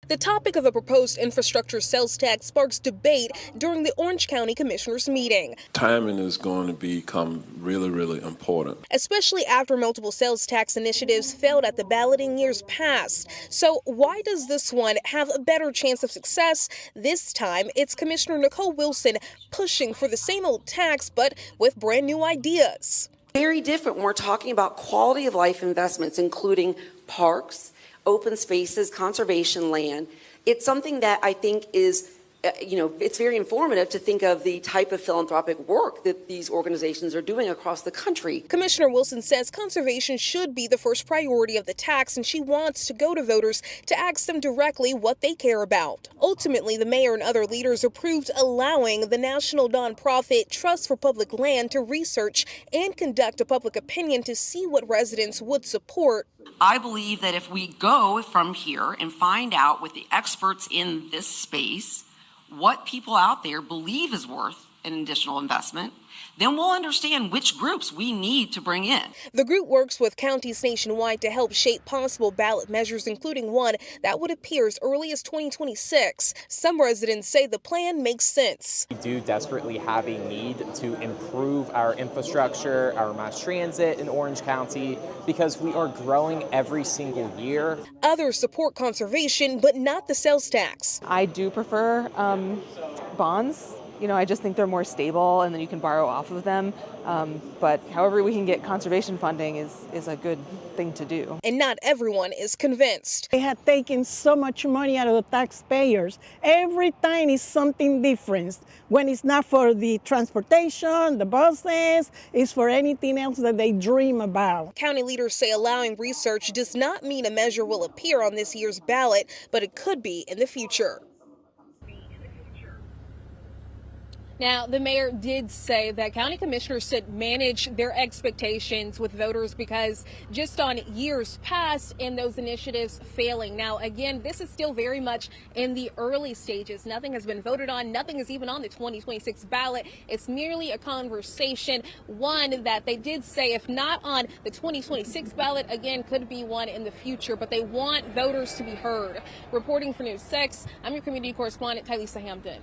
The topic of a proposed infrastructure sales tax sparks debate during the Orange County Commissioners meeting. Timing is going to become really, really important, especially after multiple sales tax initiatives failed at the ballot in years past. So why does this one have a better chance of success? This time, it's Commissioner Nicole Wilson pushing for the same old tax, but with brand new ideas. Very different when we're talking about quality of life investments, including parks, open spaces, conservation land. It's something that I think is, it's very informative to think of the type of philanthropic work that these organizations are doing across the country. Commissioner Wilson says conservation should be the first priority of the tax, and she wants to go to voters to ask them directly what they care about. Ultimately, the mayor and other leaders approved allowing the national nonprofit Trust for Public Land to research and conduct a public opinion to see what residents would support. I believe that if we go from here and find out with the experts in this space what people out there believe is worth an additional investment, then we'll understand which groups we need to bring in. The group works with counties nationwide to help shape possible ballot measures, including one that would appear as early as 2026. Some residents say the plan makes sense. We do desperately have a need to improve our infrastructure, our mass transit in Orange County, because we are growing every single year. Others support conservation, but not the sales tax. I do prefer bonds. I just think they're more stable and then you can borrow off of them. But however we can get conservation funding is a good thing to do. And not everyone is convinced. They have taken so much money out of the taxpayers. Every time is something different. When it's not for the transportation, the buses, it's for anything else that they dream about. County leaders say allowing research does not mean a measure will appear on this year's ballot, but it could be in the future. Now, the mayor did say that county commissioners should manage their expectations with voters because just on years past and those initiatives failing. Now, again, this is still very much in the early stages. Nothing has been voted on. Nothing is even on the 2026 ballot. It's merely a conversation, one that they did say, if not on the 2026 ballot, again, could be one in the future. But they want voters to be heard. Reporting for News 6, I'm your community correspondent, Tylisa Hampton.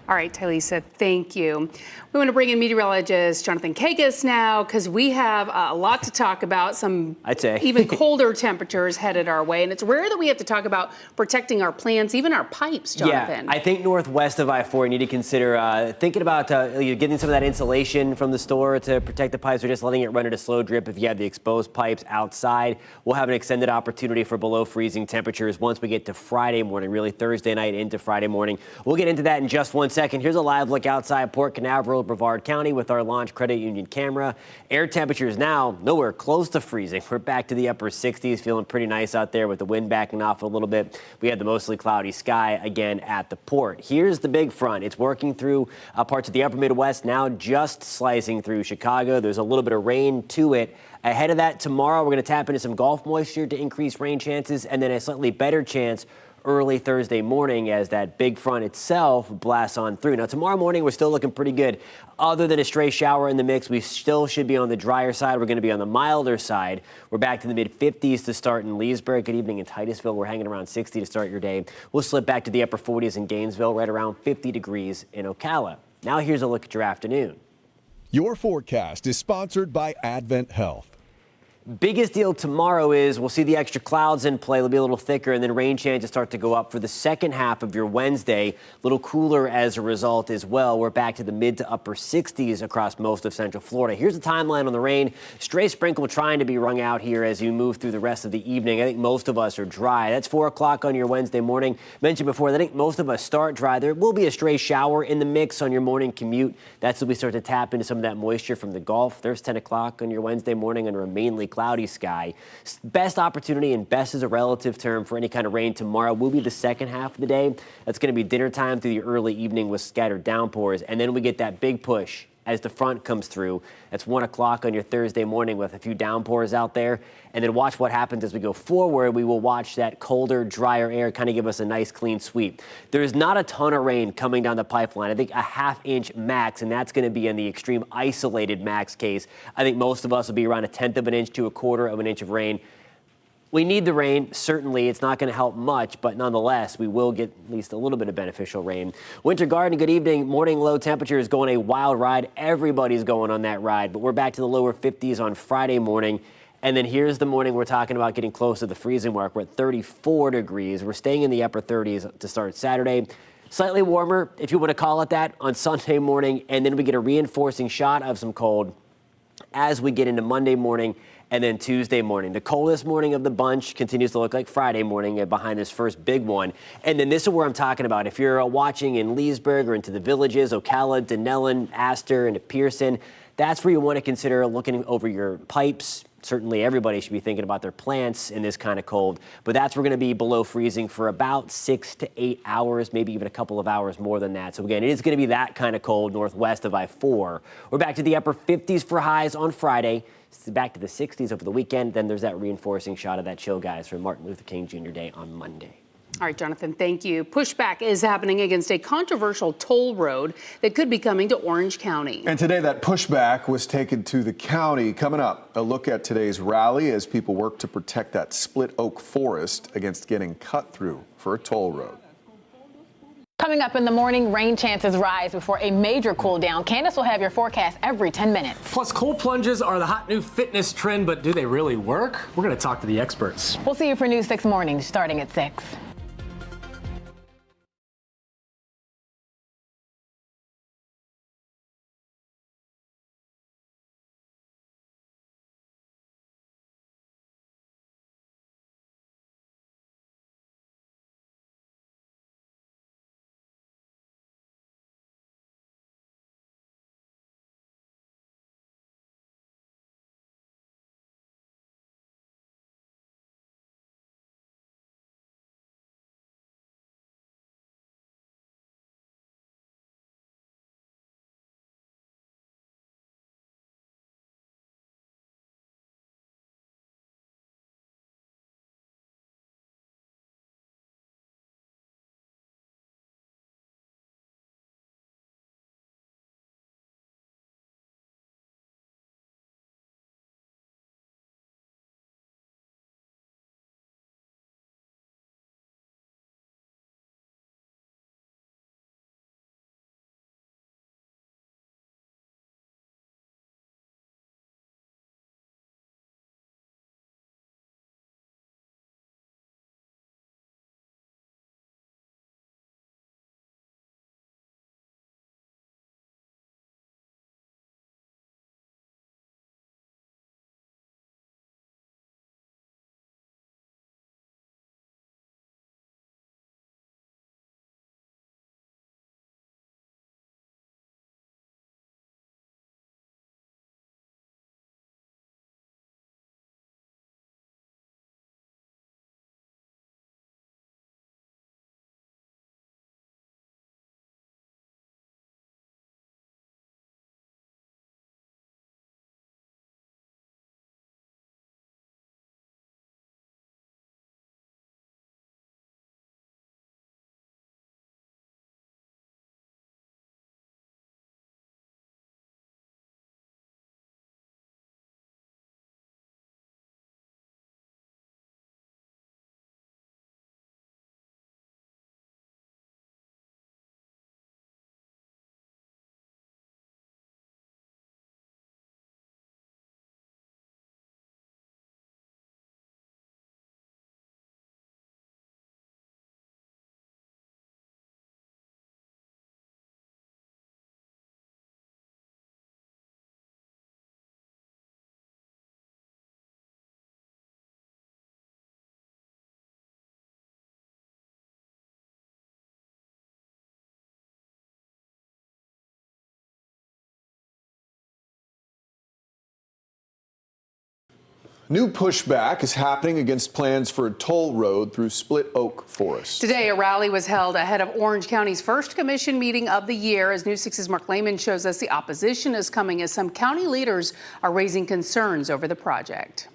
All right, Tylisa, thank you. We want to bring in meteorologist Jonathan Kagas now because we have a lot to talk about, some I'd say even colder temperatures headed our way. And it's rare that we have to talk about protecting our plants, even our pipes, Jonathan. Yeah, I think northwest of I-4, you need to consider thinking about getting some of that insulation from the store to protect the pipes or just letting it run at a slow drip if you have the exposed pipes outside. We'll have an extended opportunity for below freezing temperatures once we get to Friday morning, really Thursday night into Friday morning. We'll get into that in just 1 second. Here's a live look outside Port Canaveral, Brevard County with our Launch Credit Union camera. Air temperatures now nowhere close to freezing. We're back to the upper 60s, feeling pretty nice out there with the wind backing off a little bit. We had the mostly cloudy sky again at the port. Here's the big front. It's working through parts of the upper Midwest, now just slicing through Chicago. There's a little bit of rain to it. Ahead of that, tomorrow we're going to tap into some Gulf moisture to increase rain chances, and then a slightly better chance early Thursday morning as that big front itself blasts on through. Now, tomorrow morning, we're still looking pretty good. Other than a stray shower in the mix, we still should be on the drier side. We're going to be on the milder side. We're back to the mid-50s to start in Leesburg. Good evening in Titusville. We're hanging around 60 to start your day. We'll slip back to the upper 40s in Gainesville, right around 50 degrees in Ocala. Now, here's a look at your afternoon. Your forecast is sponsored by Advent Health. Biggest deal tomorrow is we'll see the extra clouds in play. They'll be a little thicker, and then rain chances start to go up for the second half of your Wednesday. A little cooler as a result as well. We're back to the mid to upper 60s across most of Central Florida. Here's the timeline on the rain. Stray sprinkle trying to be wrung out here as you move through the rest of the evening. I think most of us are dry. That's 4 o'clock on your Wednesday morning. Mentioned before, I think most of us start dry. There will be a stray shower in the mix on your morning commute. That's when we start to tap into some of that moisture from the Gulf. There's 10 o'clock on your Wednesday morning under a mainly cloudy sky. Best opportunity, and best is a relative term, for any kind of rain tomorrow will be the second half of the day. That's going to be dinner time through the early evening with scattered downpours. And then we get that big push as the front comes through. That's 1 o'clock on your Thursday morning with a few downpours out there. And then watch what happens as we go forward. We will watch that colder, drier air kind of give us a nice clean sweep. There is not a ton of rain coming down the pipeline. I think a ½ inch max, and that's going to be in the extreme isolated max case. I think most of us will be around 1/10 of an inch to 1/4 of an inch of rain. We need the rain. Certainly, it's not going to help much, but nonetheless, we will get at least a little bit of beneficial rain. Winter Garden, good evening. Morning low temperature is going a wild ride. Everybody's going on that ride, but we're back to the lower 50s on Friday morning. And then here's the morning we're talking about getting close to the freezing mark. We're at 34 degrees. We're staying in the upper 30s to start Saturday. Slightly warmer, if you want to call it that, on Sunday morning. And then we get a reinforcing shot of some cold as we get into Monday morning and then Tuesday morning. The coldest morning of the bunch continues to look like Friday morning behind this first big one. And then this is where I'm talking about. If you're watching in Leesburg or into the villages, Ocala, Denellen, Astor, and Pearson, that's where you want to consider looking over your pipes. Certainly everybody should be thinking about their plants in this kind of cold, but that's we're going to be below freezing for about 6 to 8 hours, maybe even a couple of hours more than that. So again, it is going to be that kind of cold northwest of I-4. We're back to the upper 50s for highs on Friday, back to the 60s over the weekend. Then there's that reinforcing shot of that chill, guys, for Martin Luther King Jr. Day on Monday. All right, Jonathan, thank you. Pushback is happening against a controversial toll road that could be coming to Orange County. And today that pushback was taken to the county. Coming up, a look at today's rally as people work to protect that split oak forest against getting cut through for a toll road. Coming up in the morning, rain chances rise before a major cool down. Candace will have your forecast every 10 minutes. Plus, cold plunges are the hot new fitness trend, but do they really work? We're going to talk to the experts. We'll see you for News 6 Mornings starting at 6. New pushback is happening against plans for a toll road through Split Oak Forest. Today, a rally was held ahead of Orange County's first commission meeting of the year. As News 6's Mark Lehman shows us, the opposition is coming as some county leaders are raising concerns over the project.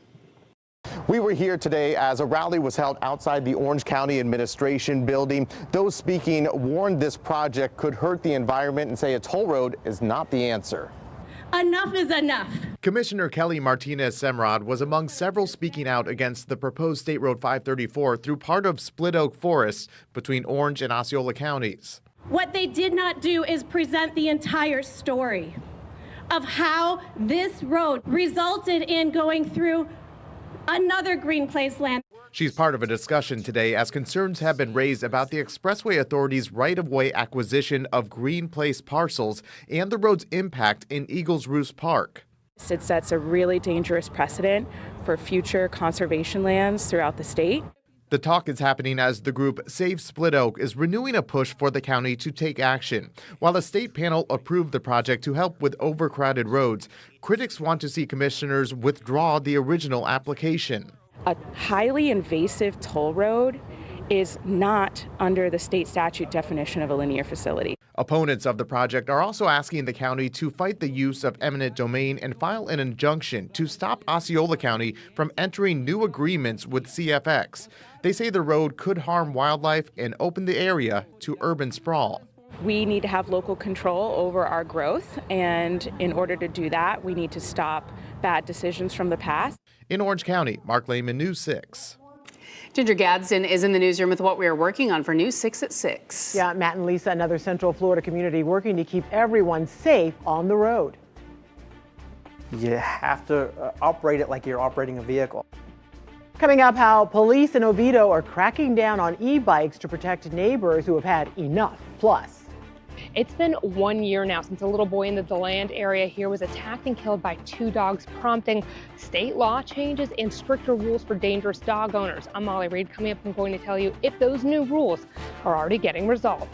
We were here today as a rally was held outside the Orange County Administration building. Those speaking warned this project could hurt the environment and say a toll road is not the answer. Enough is enough. Commissioner Kelly Martinez-Semrod was among several speaking out against the proposed State Road 534 through part of Split Oak Forest between Orange and Osceola counties. What they did not do is present the entire story of how this road resulted in going through another Green Place land. She's part of a discussion today as concerns have been raised about the Expressway Authority's right-of-way acquisition of Green Place parcels and the road's impact in Eagles Roost Park. It sets a really dangerous precedent for future conservation lands throughout the state. The talk is happening as the group Save Split Oak is renewing a push for the county to take action. While a state panel approved the project to help with overcrowded roads, critics want to see commissioners withdraw the original application. A highly invasive toll road is not under the state statute definition of a linear facility. Opponents of the project are also asking the county to fight the use of eminent domain and file an injunction to stop Osceola County from entering new agreements with CFX. They say the road could harm wildlife and open the area to urban sprawl. We need to have local control over our growth, and in order to do that, we need to stop bad decisions from the past. In Orange County, Mark Lehman, News 6. Ginger Gadsden is in the newsroom with what we are working on for News 6 at 6. Yeah, Matt and Lisa, another Central Florida community working to keep everyone safe on the road. You have to operate it like you're operating a vehicle. Coming up, how police in Oviedo are cracking down on e-bikes to protect neighbors who have had enough. Plus, it's been 1 year now since a little boy in the DeLand area here was attacked and killed by 2 dogs, prompting state law changes and stricter rules for dangerous dog owners. I'm Molly Reed. Coming up, I'm going to tell you if those new rules are already getting results.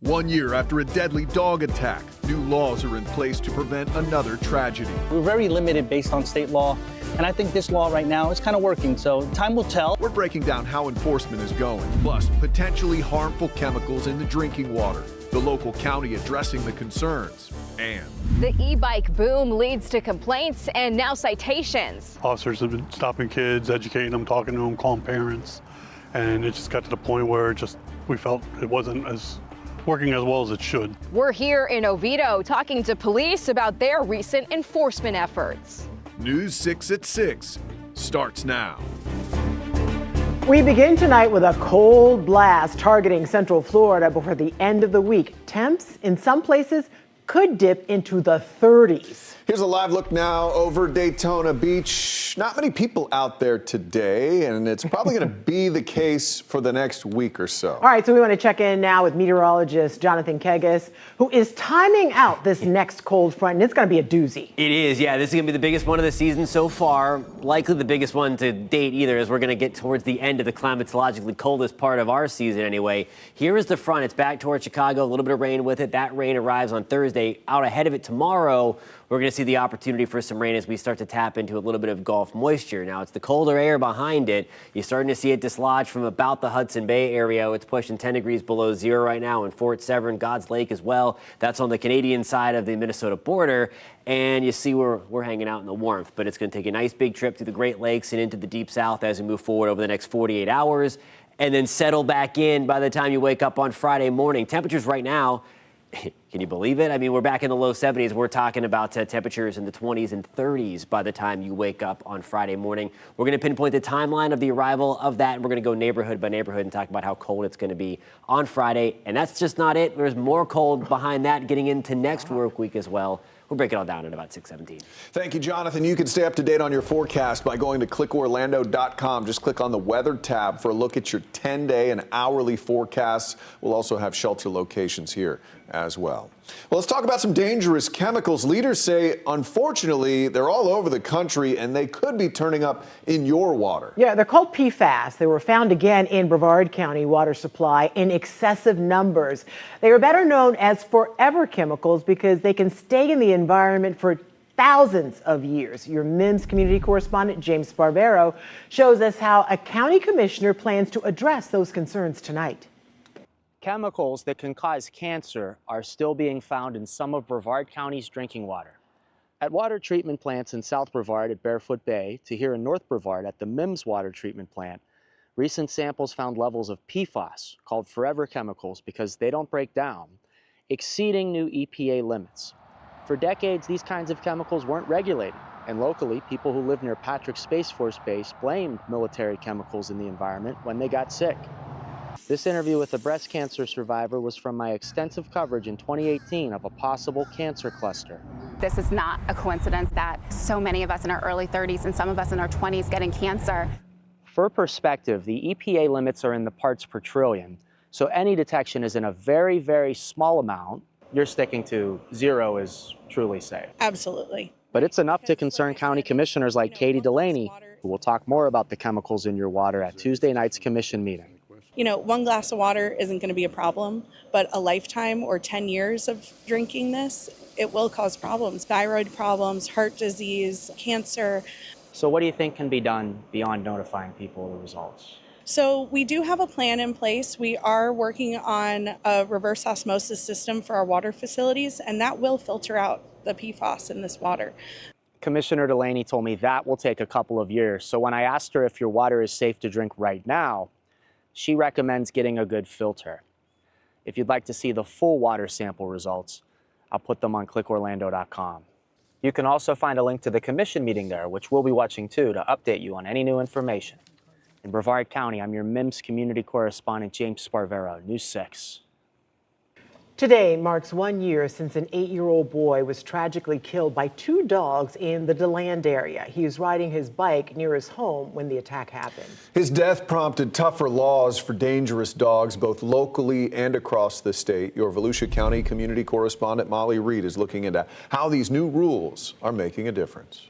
1 year after a deadly dog attack, new laws are in place to prevent another tragedy. We're very limited based on state law, and I think this law right now is kind of working, so time will tell. We're breaking down how enforcement is going, plus potentially harmful chemicals in the drinking water, the local county addressing the concerns, and the e-bike boom leads to complaints and now citations. Officers have been stopping kids, educating them, talking to them, calling parents, and it just got to the point where we felt it wasn't as working as well as it should. We're here in Oviedo talking to police about their recent enforcement efforts. News 6 at 6 starts now. We begin tonight with a cold blast targeting Central Florida before the end of the week. Temps in some places could dip into the 30s. Here's a live look now over Daytona Beach. Not many people out there today, and it's probably going to be the case for the next week or so. All right, so we want to check in now with meteorologist Jonathan Kegas, who is timing out this next cold front, and it's going to be a doozy. It is, yeah. This is going to be the biggest one of the season so far. Likely the biggest one to date either, as we're going to get towards the end of the climatologically coldest part of our season anyway. Here is the front. It's back towards Chicago. A little bit of rain with it. That rain arrives on Thursday. Out ahead of it tomorrow, we're going to see the opportunity for some rain as we start to tap into a little bit of Gulf moisture. Now, it's the colder air behind it. You're starting to see it dislodge from about the Hudson Bay area. It's pushing 10 degrees below zero right now in Fort Severn, God's Lake as well. That's on the Canadian side of the Minnesota border. And you see we're hanging out in the warmth, but it's going to take a nice big trip through the Great Lakes and into the Deep South as we move forward over the next 48 hours and then settle back in by the time you wake up on Friday morning. Temperatures right now, can you believe it? I mean, we're back in the low 70s. We're talking about temperatures in the 20s and 30s by the time you wake up on Friday morning. We're going to pinpoint the timeline of the arrival of that, and we're going to go neighborhood by neighborhood and talk about how cold it's going to be on Friday. And that's just not it. There's more cold behind that getting into next work week as well. We'll break it all down at about 6:17. Thank you, Jonathan. You can stay up to date on your forecast by going to clickorlando.com. Just click on the weather tab for a look at your 10-day and hourly forecasts. We'll also have shelter locations here as well. Well, let's talk about some dangerous chemicals. Leaders say, unfortunately, they're all over the country and they could be turning up in your water. Yeah, they're called PFAS. They were found again in Brevard County water supply in excessive numbers. They are better known as forever chemicals because they can stay in the environment for thousands of years. Your MIMS community correspondent, James Sparvero, shows us how a county commissioner plans to address those concerns tonight. Chemicals that can cause cancer are still being found in some of Brevard County's drinking water. At water treatment plants in South Brevard at Barefoot Bay to here in North Brevard at the MIMS water treatment plant, recent samples found levels of PFAS, called forever chemicals because they don't break down, exceeding new EPA limits. For decades, these kinds of chemicals weren't regulated, and locally, people who live near Patrick Space Force Base blamed military chemicals in the environment when they got sick. This interview with a breast cancer survivor was from my extensive coverage in 2018 of a possible cancer cluster. This is not a coincidence that so many of us in our early 30s and some of us in our 20s getting cancer. For perspective, the EPA limits are in the parts per trillion, so any detection is in a very, very small amount. You're sticking to 0 is truly safe. Absolutely. But it's enough to concern county commissioners like Katie Delaney, who will talk more about the chemicals in your water at Tuesday night's commission meeting. You know, one glass of water isn't going to be a problem, but a lifetime or 10 years of drinking this, it will cause problems. Thyroid problems, heart disease, cancer. So what do you think can be done beyond notifying people of the results? So we do have a plan in place. We are working on a reverse osmosis system for our water facilities, and that will filter out the PFAS in this water. Commissioner Delaney told me that will take a couple of years. So when I asked her if your water is safe to drink right now, she recommends getting a good filter. If you'd like to see the full water sample results, I'll put them on clickorlando.com. You can also find a link to the commission meeting there, which we'll be watching too, to update you on any new information. In Brevard County, I'm your MIMS community correspondent, James Sparvero, News 6. Today marks 1 year since an 8-year-old boy was tragically killed by 2 dogs in the DeLand area. He was riding his bike near his home when the attack happened. His death prompted tougher laws for dangerous dogs, both locally and across the state. Your Volusia County community correspondent Molly Reed is looking into how these new rules are making a difference.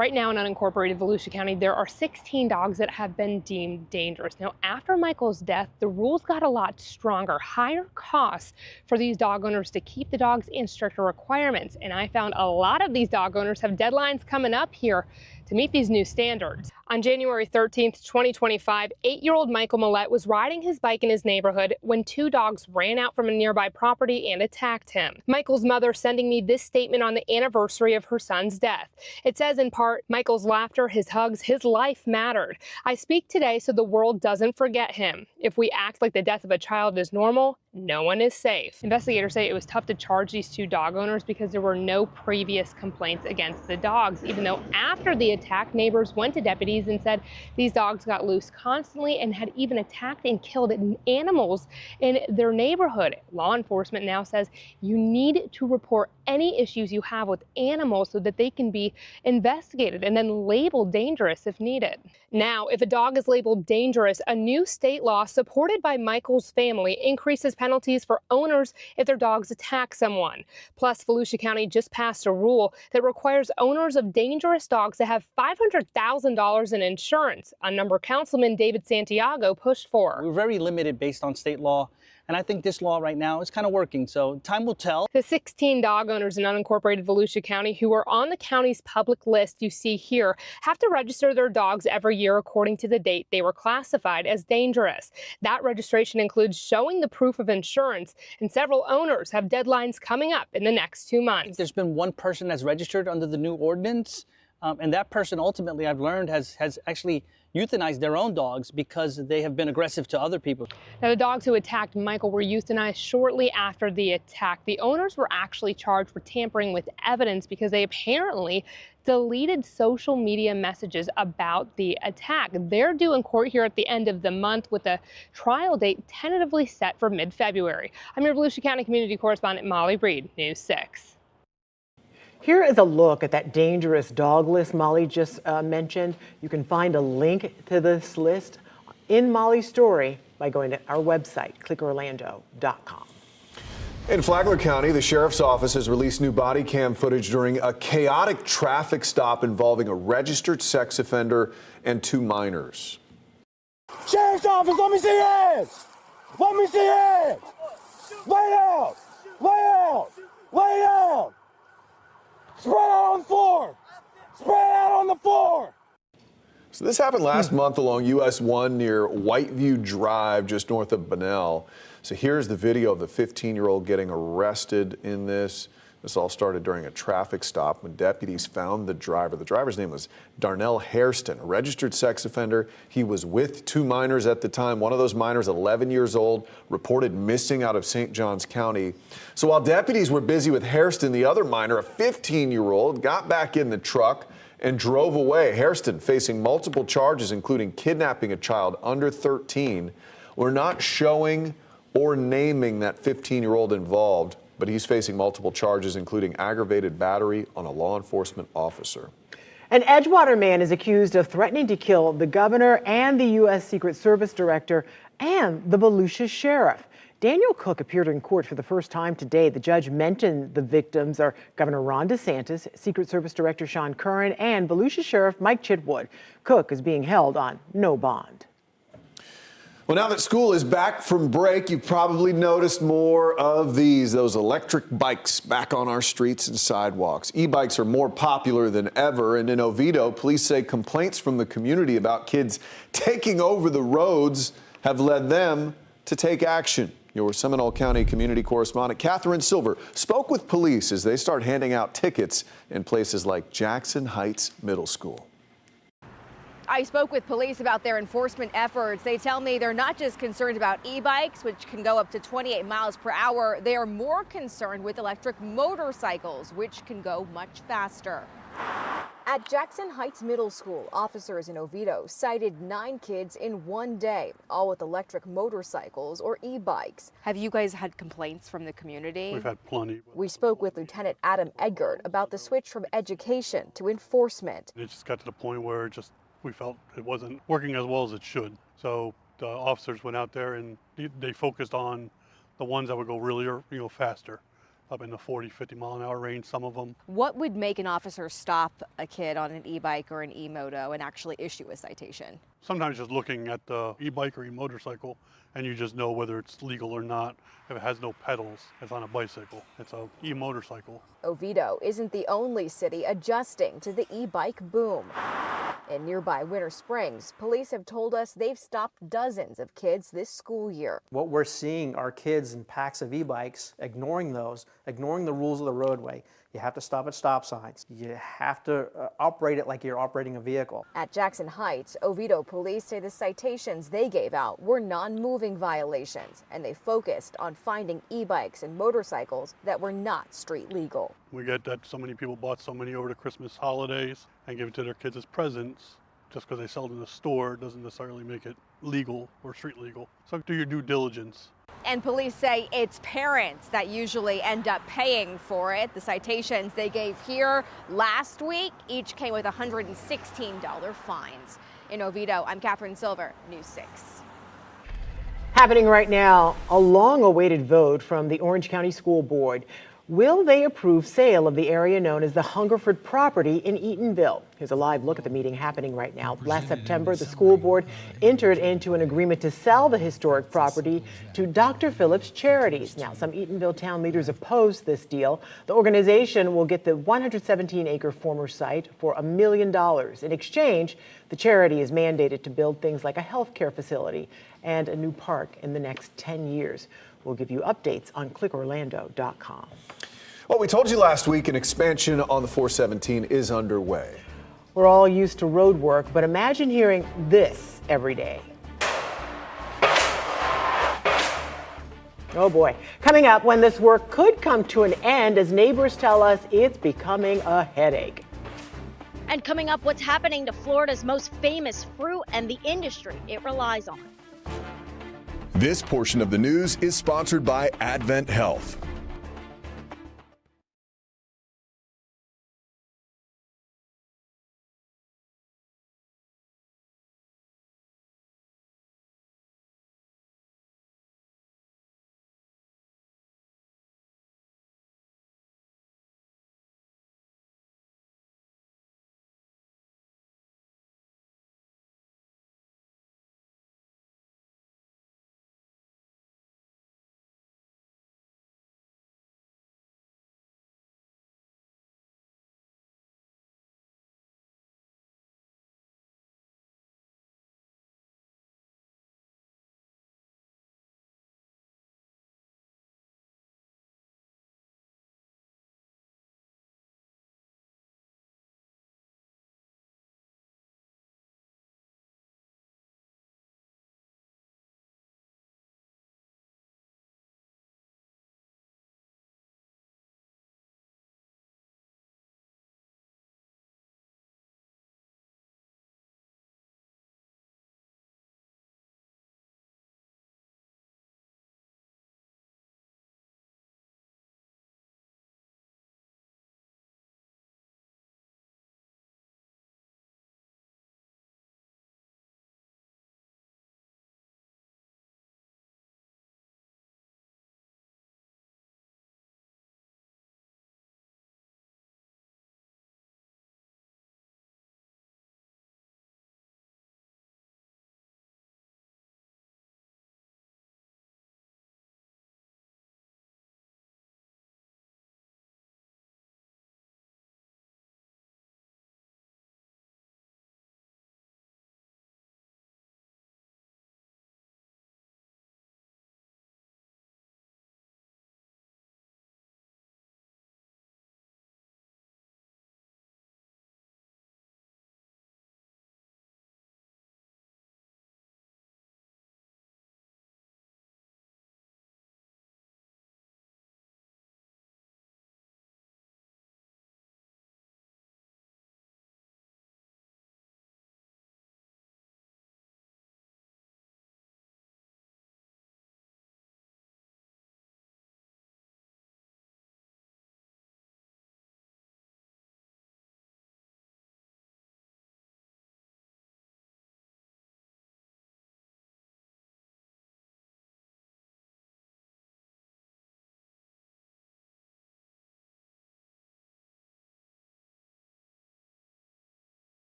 Right now in unincorporated Volusia County, there are 16 dogs that have been deemed dangerous. Now, after Michael's death, the rules got a lot stronger, higher costs for these dog owners to keep the dogs and stricter requirements. And I found a lot of these dog owners have deadlines coming up here to meet these new standards. On January 13th, 2025, 8-year-old Michael Millette was riding his bike in his neighborhood when 2 dogs ran out from a nearby property and attacked him. Michael's mother sending me this statement on the anniversary of her son's death. It says in part, Michael's laughter, his hugs, his life mattered. I speak today so the world doesn't forget him. If we act like the death of a child is normal, no one is safe. Investigators say it was tough to charge these 2 dog owners because there were no previous complaints against the dogs, even though after the attack, neighbors went to deputies and said these dogs got loose constantly and had even attacked and killed animals in their neighborhood. Law enforcement now says you need to report any issues you have with animals so that they can be investigated and then labeled dangerous if needed. Now, if a dog is labeled dangerous, a new state law supported by Michael's family increases penalties for owners if their dogs attack someone. Plus, Volusia County just passed a rule that requires owners of dangerous dogs to have $500,000 in insurance, a number Councilman David Santiago pushed for. We're very limited based on state law, and I think this law right now is kind of working, so time will tell. The 16 dog owners in unincorporated Volusia County who are on the county's public list you see here have to register their dogs every year according to the date they were classified as dangerous. That registration includes showing the proof of insurance, and several owners have deadlines coming up in the next 2 months. There's been one person that's registered under the new ordinance, and that person ultimately, I've learned, has actually euthanized their own dogs because they have been aggressive to other people. Now, the dogs who attacked Michael were euthanized shortly after the attack. The owners were actually charged for tampering with evidence because they apparently deleted social media messages about the attack. They're due in court here at the end of the month with a trial date tentatively set for mid-February. I'm your Volusia County community correspondent Molly Reed, News 6. Here is a look at that dangerous dog list Molly just mentioned. You can find a link to this list in Molly's story by going to our website, clickorlando.com. In Flagler County, the sheriff's office has released new body cam footage during a chaotic traffic stop involving a registered sex offender and 2 minors. Sheriff's office, let me see hands! Let me see hands! Lay down! Lay down! Lay down! Spread out on the floor! Spread out on the floor! So this happened last month along US 1 near Whiteview Drive, just north of Bunnell. So here's the video of the 15-year-old getting arrested in this. This all started during a traffic stop when deputies found the driver. The driver's name was Darnell Hairston, a registered sex offender. He was with 2 minors at the time. One of those minors, 11 years old, reported missing out of St. Johns County. So while deputies were busy with Hairston, the other minor, a 15-year-old, got back in the truck and drove away. Hairston facing multiple charges, including kidnapping a child under 13. We're not showing or naming that 15-year-old involved, but he's facing multiple charges, including aggravated battery on a law enforcement officer. An Edgewater man is accused of threatening to kill the governor and the U.S. Secret Service director and the Volusia sheriff. Daniel Cook appeared in court for the first time today. The judge mentioned the victims are Governor Ron DeSantis, Secret Service Director Sean Curran, and Volusia Sheriff Mike Chitwood. Cook is being held on no bond. Well, now that school is back from break, you've probably noticed more of those electric bikes back on our streets and sidewalks. E-bikes are more popular than ever, and in Oviedo, police say complaints from the community about kids taking over the roads have led them to take action. Your Seminole County community correspondent Catherine Silver spoke with police as they start handing out tickets in places like Jackson Heights Middle School. I spoke with police about their enforcement efforts. They tell me they're not just concerned about e-bikes, which can go up to 28 miles per hour. They are more concerned with electric motorcycles, which can go much faster. At Jackson Heights Middle School, officers in Oviedo cited 9 kids in one day, all with electric motorcycles or e-bikes. Have you guys had complaints from the community? We've had plenty. We spoke with Lieutenant Adam Eggert about the switch from education to enforcement. It just got to the point where we felt it wasn't working as well as it should. So the officers went out there and they focused on the ones that would go really, faster. up in the 40, 50 mile an hour range, some of them. What would make an officer stop a kid on an e-bike or an e-moto and actually issue a citation? Sometimes just looking at the e-bike or e-motorcycle, and you just know whether it's legal or not. If it has no pedals, it's on a bicycle. It's a e-motorcycle. Oviedo isn't the only city adjusting to the e-bike boom. In nearby Winter Springs, police have told us they've stopped dozens of kids this school year. What we're seeing are kids in packs of e-bikes, ignoring those, ignoring the rules of the roadway. You have to stop at stop signs. You have to operate it like you're operating a vehicle. At Jackson Heights, Oviedo police say the citations they gave out were non-moving violations, and they focused on finding e-bikes and motorcycles that were not street legal. We get that so many people bought so many over the Christmas holidays and give it to their kids as presents. Just because they sell it in the store doesn't necessarily make it legal or street legal. So do your due diligence. And police say it's parents that usually end up paying for it. The citations they gave here last week each came with $116 fines. In Oviedo, I'm Catherine Silver, News 6. Happening right now, a long-awaited vote from the Orange County School Board. Will they approve sale of the area known as the Hungerford property in Eatonville? Here's a live look at the meeting happening right now. Last September, the school board entered into an agreement to sell the historic property to Dr. Phillips Charities. Now, some Eatonville town leaders opposed this deal. The organization will get the 117-acre former site for $1 million. In exchange, the charity is mandated to build things like a healthcare facility and a new park in the next 10 years. We'll give you updates on clickorlando.com. Well, we told you last week an expansion on the 417 is underway. We're all used to road work, but imagine hearing this every day. Oh boy. Coming up, when this work could come to an end, as neighbors tell us it's becoming a headache. And coming up, what's happening to Florida's most famous fruit and the industry it relies on. This portion of the news is sponsored by Advent Health.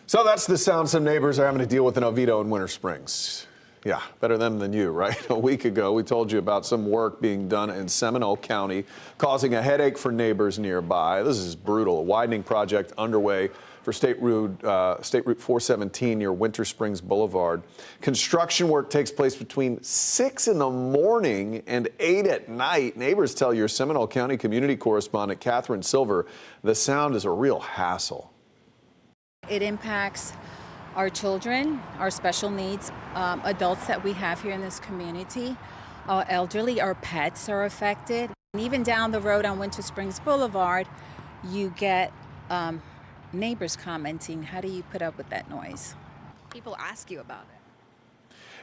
So that's the sound some neighbors are having to deal with in Oviedo and Winter Springs. Yeah, better them than you, right? A week ago, we told you about some work being done in Seminole County, causing a headache for neighbors nearby. This is brutal. A widening project underway for State Route 417 near Winter Springs Boulevard. Construction work takes place between 6 in the morning and 8 at night. Neighbors tell your Seminole County community correspondent, Catherine Silver, the sound is a real hassle. It impacts our children, our special needs adults that we have here in this community. Our elderly, our pets are affected. And even down the road on Winter Springs Boulevard, you get neighbors commenting, how do you put up with that noise? People ask you about it.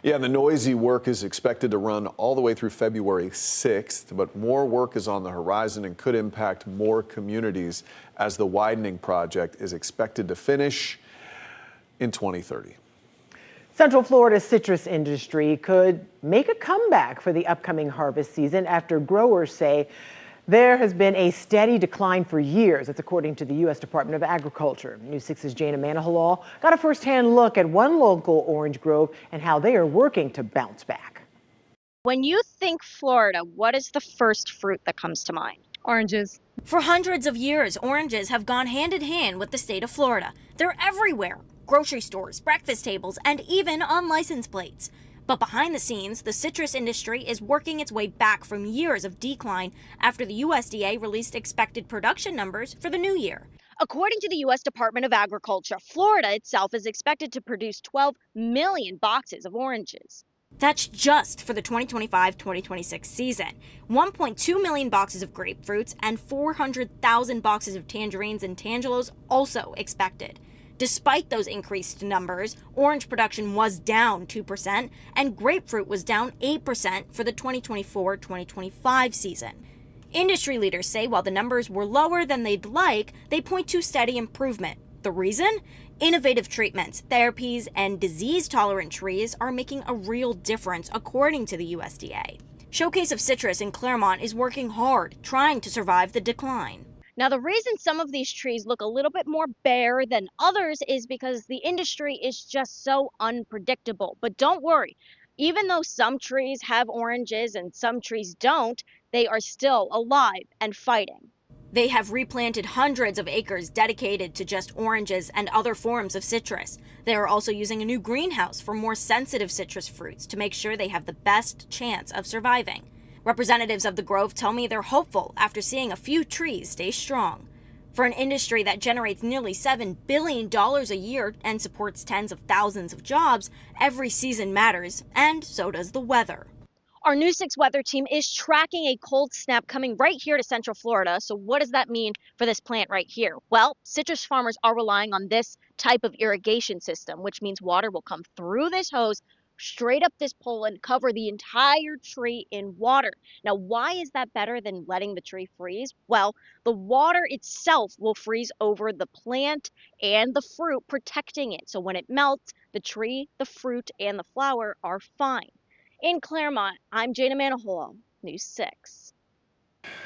Yeah, the noisy work is expected to run all the way through February 6th, but more work is on the horizon and could impact more communities as the widening project is expected to finish in 2030. Central Florida's citrus industry could make a comeback for the upcoming harvest season after growers say there has been a steady decline for years. That's according to the U.S. Department of Agriculture. News 6's Jana Manahalal got a firsthand look at one local orange grove and how they are working to bounce back. When you think Florida, what is the first fruit that comes to mind? Oranges. For hundreds of years, oranges have gone hand in hand with the state of Florida. They're everywhere. Grocery stores, breakfast tables, and even on license plates. But behind the scenes, the citrus industry is working its way back from years of decline after the USDA released expected production numbers for the new year. According to the U.S. Department of Agriculture, Florida itself is expected to produce 12 million boxes of oranges. That's just for the 2025-2026 season. 1.2 million boxes of grapefruits and 400,000 boxes of tangerines and tangelos also expected. Despite those increased numbers, orange production was down 2% and grapefruit was down 8% for the 2024-2025 season. Industry leaders say while the numbers were lower than they'd like, they point to steady improvement. The reason? Innovative treatments, therapies, and disease-tolerant trees are making a real difference, according to the USDA. Showcase of Citrus in Claremont is working hard, trying to survive the decline. Now, the reason some of these trees look a little bit more bare than others is because the industry is just so unpredictable. But don't worry, even though some trees have oranges and some trees don't, they are still alive and fighting. They have replanted hundreds of acres dedicated to just oranges and other forms of citrus. They are also using a new greenhouse for more sensitive citrus fruits to make sure they have the best chance of surviving. Representatives of the grove tell me they're hopeful after seeing a few trees stay strong. For an industry that generates nearly $7 billion a year and supports tens of thousands of jobs, every season matters, and so does the weather. Our News 6 weather team is tracking a cold snap coming right here to Central Florida. So what does that mean for this plant right here? Well, citrus farmers are relying on this type of irrigation system, which means water will come through this hose straight up this pole and cover the entire tree in water. Now, why is that better than letting the tree freeze? Well, the water itself will freeze over the plant and the fruit, protecting it. So when it melts, the tree, the fruit, and the flower are fine. In Claremont, I'm Jana Manahalal, News 6.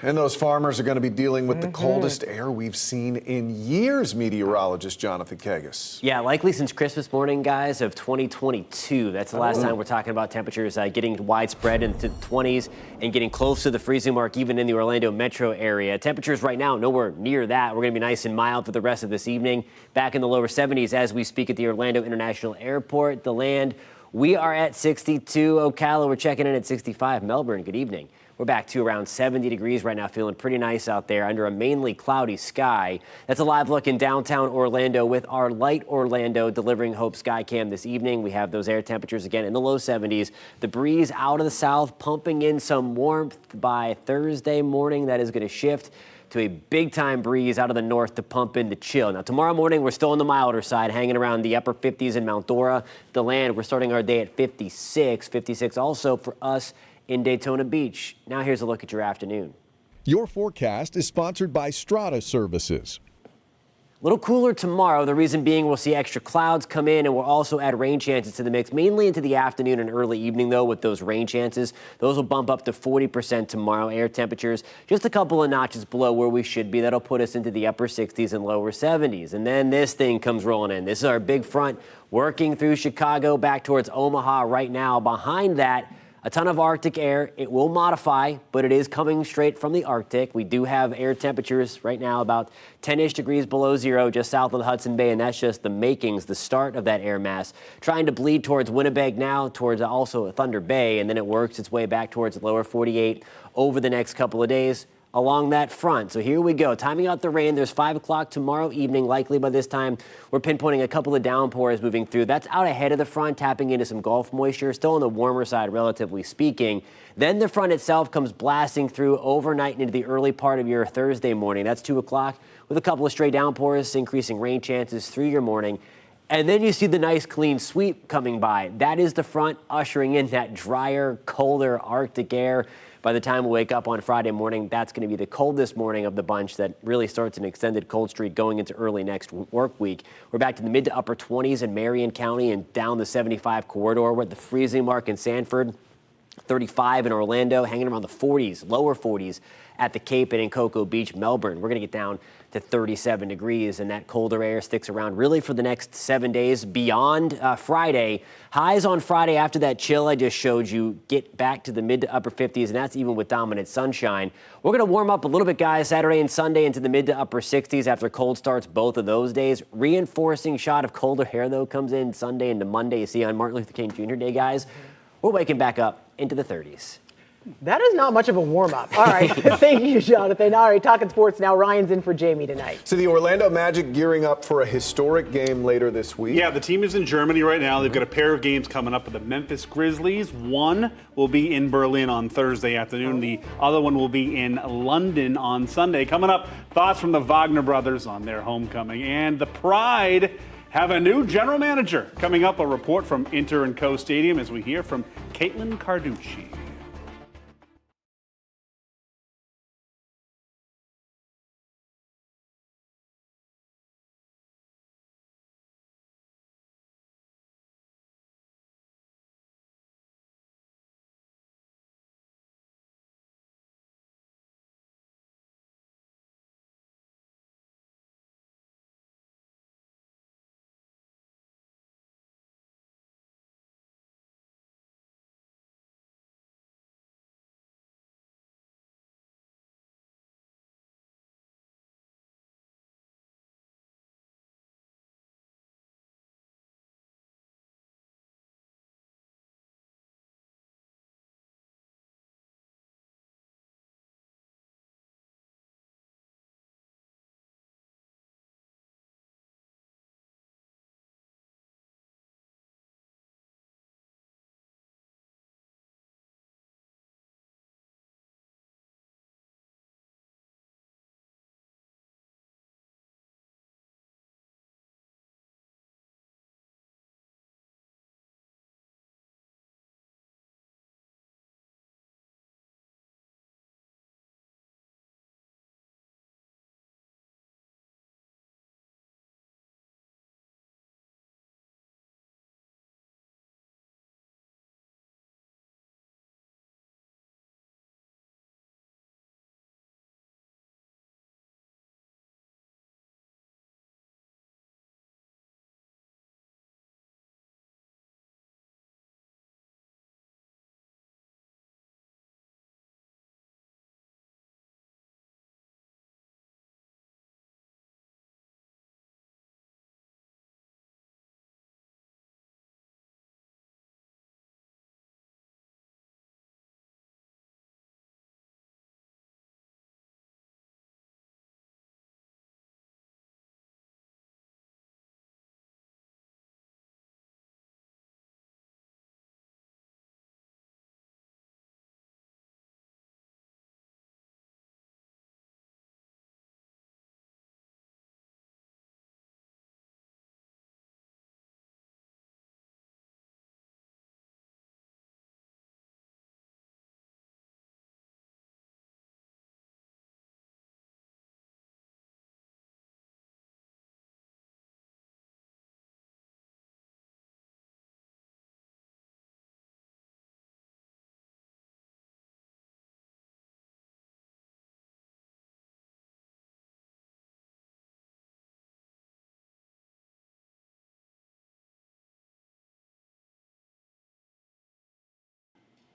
And those farmers are going to be dealing with the coldest air we've seen in years, meteorologist Jonathan Kagas. Yeah, likely since Christmas morning, guys, of 2022. That's the last time we're talking about temperatures getting widespread into the 20s and getting close to the freezing mark, even in the Orlando metro area. Temperatures right now, nowhere near that. We're going to be nice and mild for the rest of this evening. Back in the lower 70s as we speak at the Orlando International Airport. The Land, we are at 62. Ocala, we're checking in at 65. Melbourne, good evening. We're back to around 70 degrees right now, feeling pretty nice out there under a mainly cloudy sky. That's a live look in downtown Orlando with our Light Orlando delivering Hope Skycam this evening. We have those air temperatures again in the low 70s. The breeze out of the south pumping in some warmth by Thursday morning. That is going to shift to a big-time breeze out of the north to pump in the chill. Now, tomorrow morning, we're still on the milder side, hanging around the upper 50s in Mount Dora. The Land, we're starting our day at 56. 56 also for us in Daytona Beach. Now here's a look at your afternoon. Your forecast is sponsored by Strata Services. A little cooler tomorrow. The reason being we'll see extra clouds come in, and we'll also add rain chances to the mix, mainly into the afternoon and early evening, though, with those rain chances. Those will bump up to 40% tomorrow. Air temperatures just a couple of notches below where we should be. That'll put us into the upper 60s and lower 70s. And then this thing comes rolling in. This is our big front working through Chicago back towards Omaha right now. Behind that, a ton of Arctic air. It will modify, but it is coming straight from the Arctic. We do have air temperatures right now about 10-ish degrees below zero just south of the Hudson Bay, and that's just the makings, the start of that air mass. Trying to bleed towards Winnipeg now, towards also Thunder Bay, and then it works its way back towards the lower 48 over the next couple of days along that front. So here we go. Timing out the rain. There's 5 o'clock tomorrow evening. Likely by this time, we're pinpointing a couple of downpours moving through. That's out ahead of the front, tapping into some Gulf moisture, still on the warmer side, relatively speaking. Then the front itself comes blasting through overnight and into the early part of your Thursday morning. That's 2 o'clock with a couple of stray downpours, increasing rain chances through your morning. And then you see the nice clean sweep coming by. That is the front ushering in that drier, colder Arctic air. By the time we wake up on Friday morning, that's going to be the coldest morning of the bunch that really starts an extended cold streak going into early next work week. We're back to the mid to upper 20s in Marion County and down the 75 corridor. We're at the freezing mark in Sanford, 35 in Orlando, hanging around the 40s, lower 40s at the Cape and in Cocoa Beach, Melbourne. We're going to get down to 37 degrees, and that colder air sticks around really for the next 7 days beyond Friday. Highs on Friday after that chill I just showed you get back to the mid to upper 50s, and that's even with dominant sunshine. We're going to warm up a little bit, guys, Saturday and Sunday into the mid to upper 60s after cold starts both of those days. Reinforcing shot of colder air, though, comes in Sunday into Monday. You see on Martin Luther King Jr. Day, guys, we're waking back up into the 30s. That is not much of a warm-up. All right. Thank you, Jonathan. All right, talking sports now. Ryan's in for Jamie tonight. So the Orlando Magic gearing up for a historic game later this week. Yeah, the team is in Germany right now. They've got a pair of games coming up with the Memphis Grizzlies. One will be in Berlin on Thursday afternoon. The other one will be in London on Sunday. Coming up, thoughts from the Wagner brothers on their homecoming. And the Pride have a new general manager. Coming up, a report from Inter & Co Stadium as we hear from Caitlin Carducci.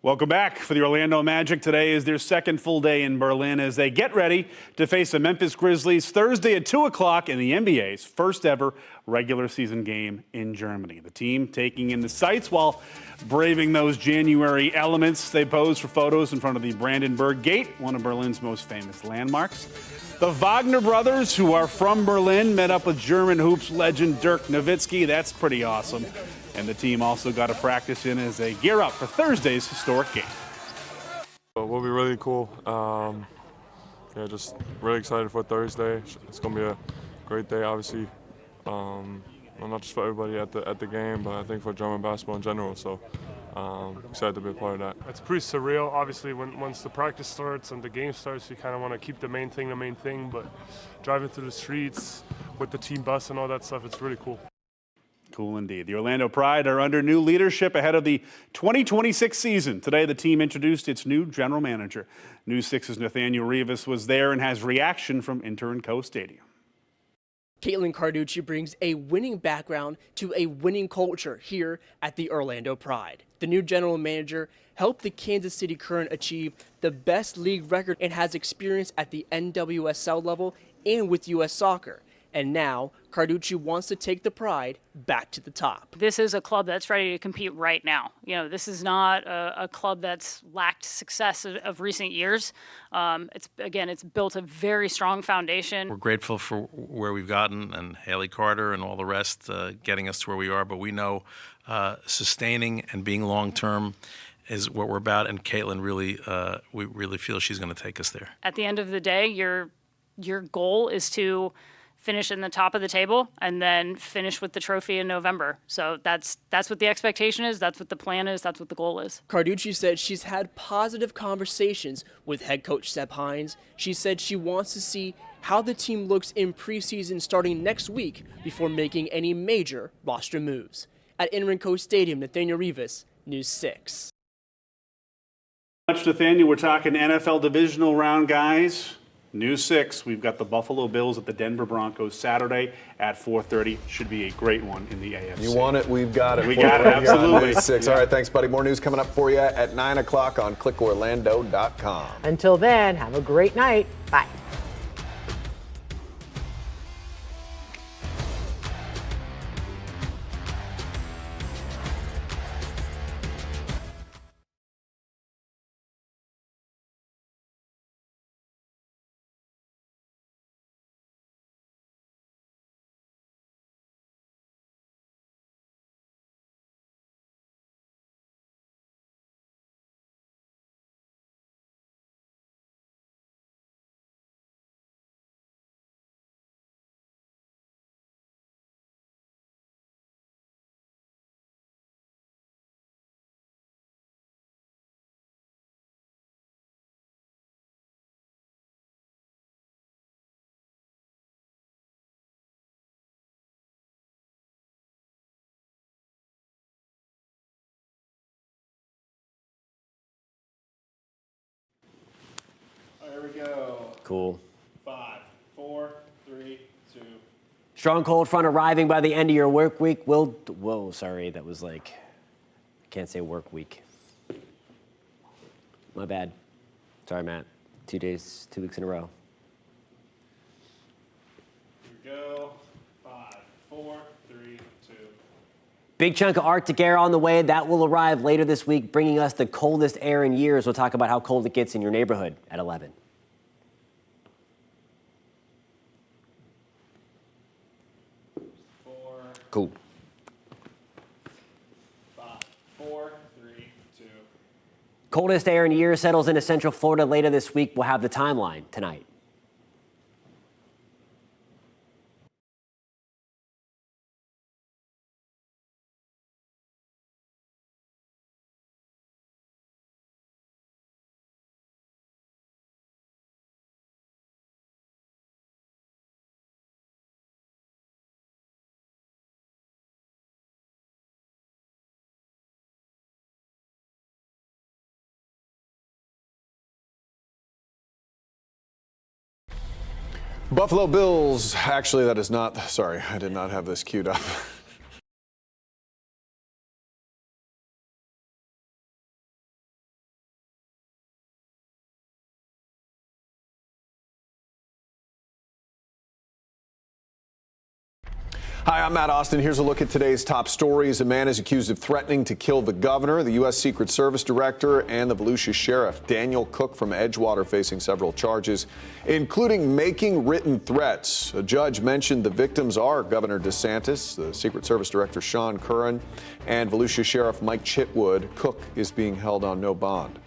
Welcome back. For the Orlando Magic, today is their second full day in Berlin as they get ready to face the Memphis Grizzlies Thursday at 2 o'clock in the NBA's first ever regular season game in Germany. The team taking in the sights while braving those January elements. They pose for photos in front of the Brandenburg Gate, one of Berlin's most famous landmarks. The Wagner brothers, who are from Berlin, met up with German hoops legend Dirk Nowitzki. That's pretty awesome. And the team also got a practice in as they gear up for Thursday's historic game. It will be really cool. Yeah, just really excited for Thursday. It's going to be a great day, obviously. Well, not just for everybody at the game, but I think for German basketball in general. So excited to be a part of that. It's pretty surreal. Obviously, once the practice starts and the game starts, you kind of want to keep the main thing. But driving through the streets with the team bus and all that stuff, it's really cool. Cool indeed. The Orlando Pride are under new leadership ahead of the 2026 season. Today, the team introduced its new general manager. News 6's Nathaniel Rivas was there and has reaction from Inter and Co Stadium. Caitlin Carducci brings a winning background to a winning culture here at the Orlando Pride. The new general manager helped the Kansas City Current achieve the best league record and has experience at the NWSL level and with U.S. Soccer. And now, Carducci wants to take the Pride back to the top. This is a club that's ready to compete right now. You know, this is not a club that's lacked success of recent years. It's built a very strong foundation. We're grateful for where we've gotten and Haley Carter and all the rest getting us to where we are. But we know sustaining and being long-term is what we're about. And Caitlin we really feel she's going to take us there. At the end of the day, your goal is to finish in the top of the table and then finish with the trophy in November. So that's what the expectation is, that's what the plan is, that's what the goal is. Carducci said she's had positive conversations with head coach Seb Hines. She said she wants to see how the team looks in preseason starting next week before making any major roster moves. At Inter and Co Stadium, Nathaniel Rivas, News 6. Much, Nathaniel. We're talking NFL divisional round, guys. News 6, we've got the Buffalo Bills at the Denver Broncos Saturday at 4:30. Should be a great one in the AFC. You want it, we've got it. We got it, absolutely. News 6. All right, thanks, buddy. More news coming up for you at 9 o'clock on clickorlando.com. Until then, have a great night. Bye. There we go. Cool. 5, 4, 3, 2. Strong cold front arriving by the end of your work week. Whoa, sorry, that was like, I can't say work week. My bad. Sorry, Matt. 2 weeks in a row. Here we go. 5, 4, 3, 2. Big chunk of Arctic air on the way. That will arrive later this week, bringing us the coldest air in years. We'll talk about how cold it gets in your neighborhood at 11. Cool. 5, 4, 3, 2. Coldest air in years settles into Central Florida later this week. We'll have the timeline tonight. Buffalo Bills, actually that is not, sorry, I did not have this queued up. Hi, I'm Matt Austin. Here's a look at today's top stories. A man is accused of threatening to kill the governor, the U.S. Secret Service director, and the Volusia sheriff. Daniel Cook from Edgewater facing several charges, including making written threats. A judge mentioned the victims are Governor DeSantis, the Secret Service director Sean Curran, and Volusia Sheriff Mike Chitwood. Cook is being held on no bond.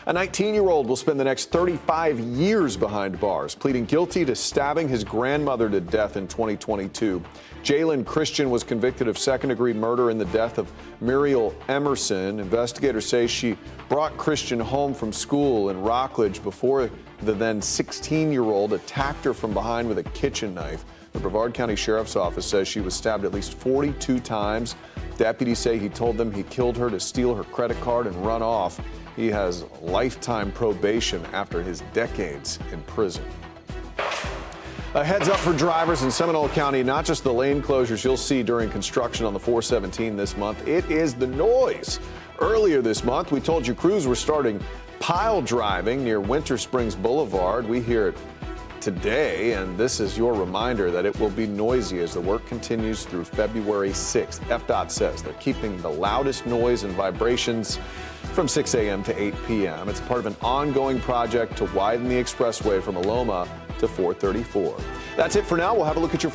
A 19-year-old will spend the next 35 years behind bars, pleading guilty to stabbing his grandmother to death in 2022. Jalen Christian was convicted of second-degree murder in the death of Muriel Emerson. Investigators say she brought Christian home from school in Rockledge before the then 16-year-old attacked her from behind with a kitchen knife. The Brevard County Sheriff's Office says she was stabbed at least 42 times. Deputies say he told them he killed her to steal her credit card and run off. He has lifetime probation after his decades in prison. A heads up for drivers in Seminole County, not just the lane closures you'll see during construction on the 417 this month. It is the noise. Earlier this month, we told you crews were starting pile driving near Winter Springs Boulevard. We hear it today, and this is your reminder that it will be noisy as the work continues through February 6th. FDOT says they're keeping the loudest noise and vibrations from 6 a.m. to 8 p.m. It's part of an ongoing project to widen the expressway from Aloma to 434. That's it for now. We'll have a look at your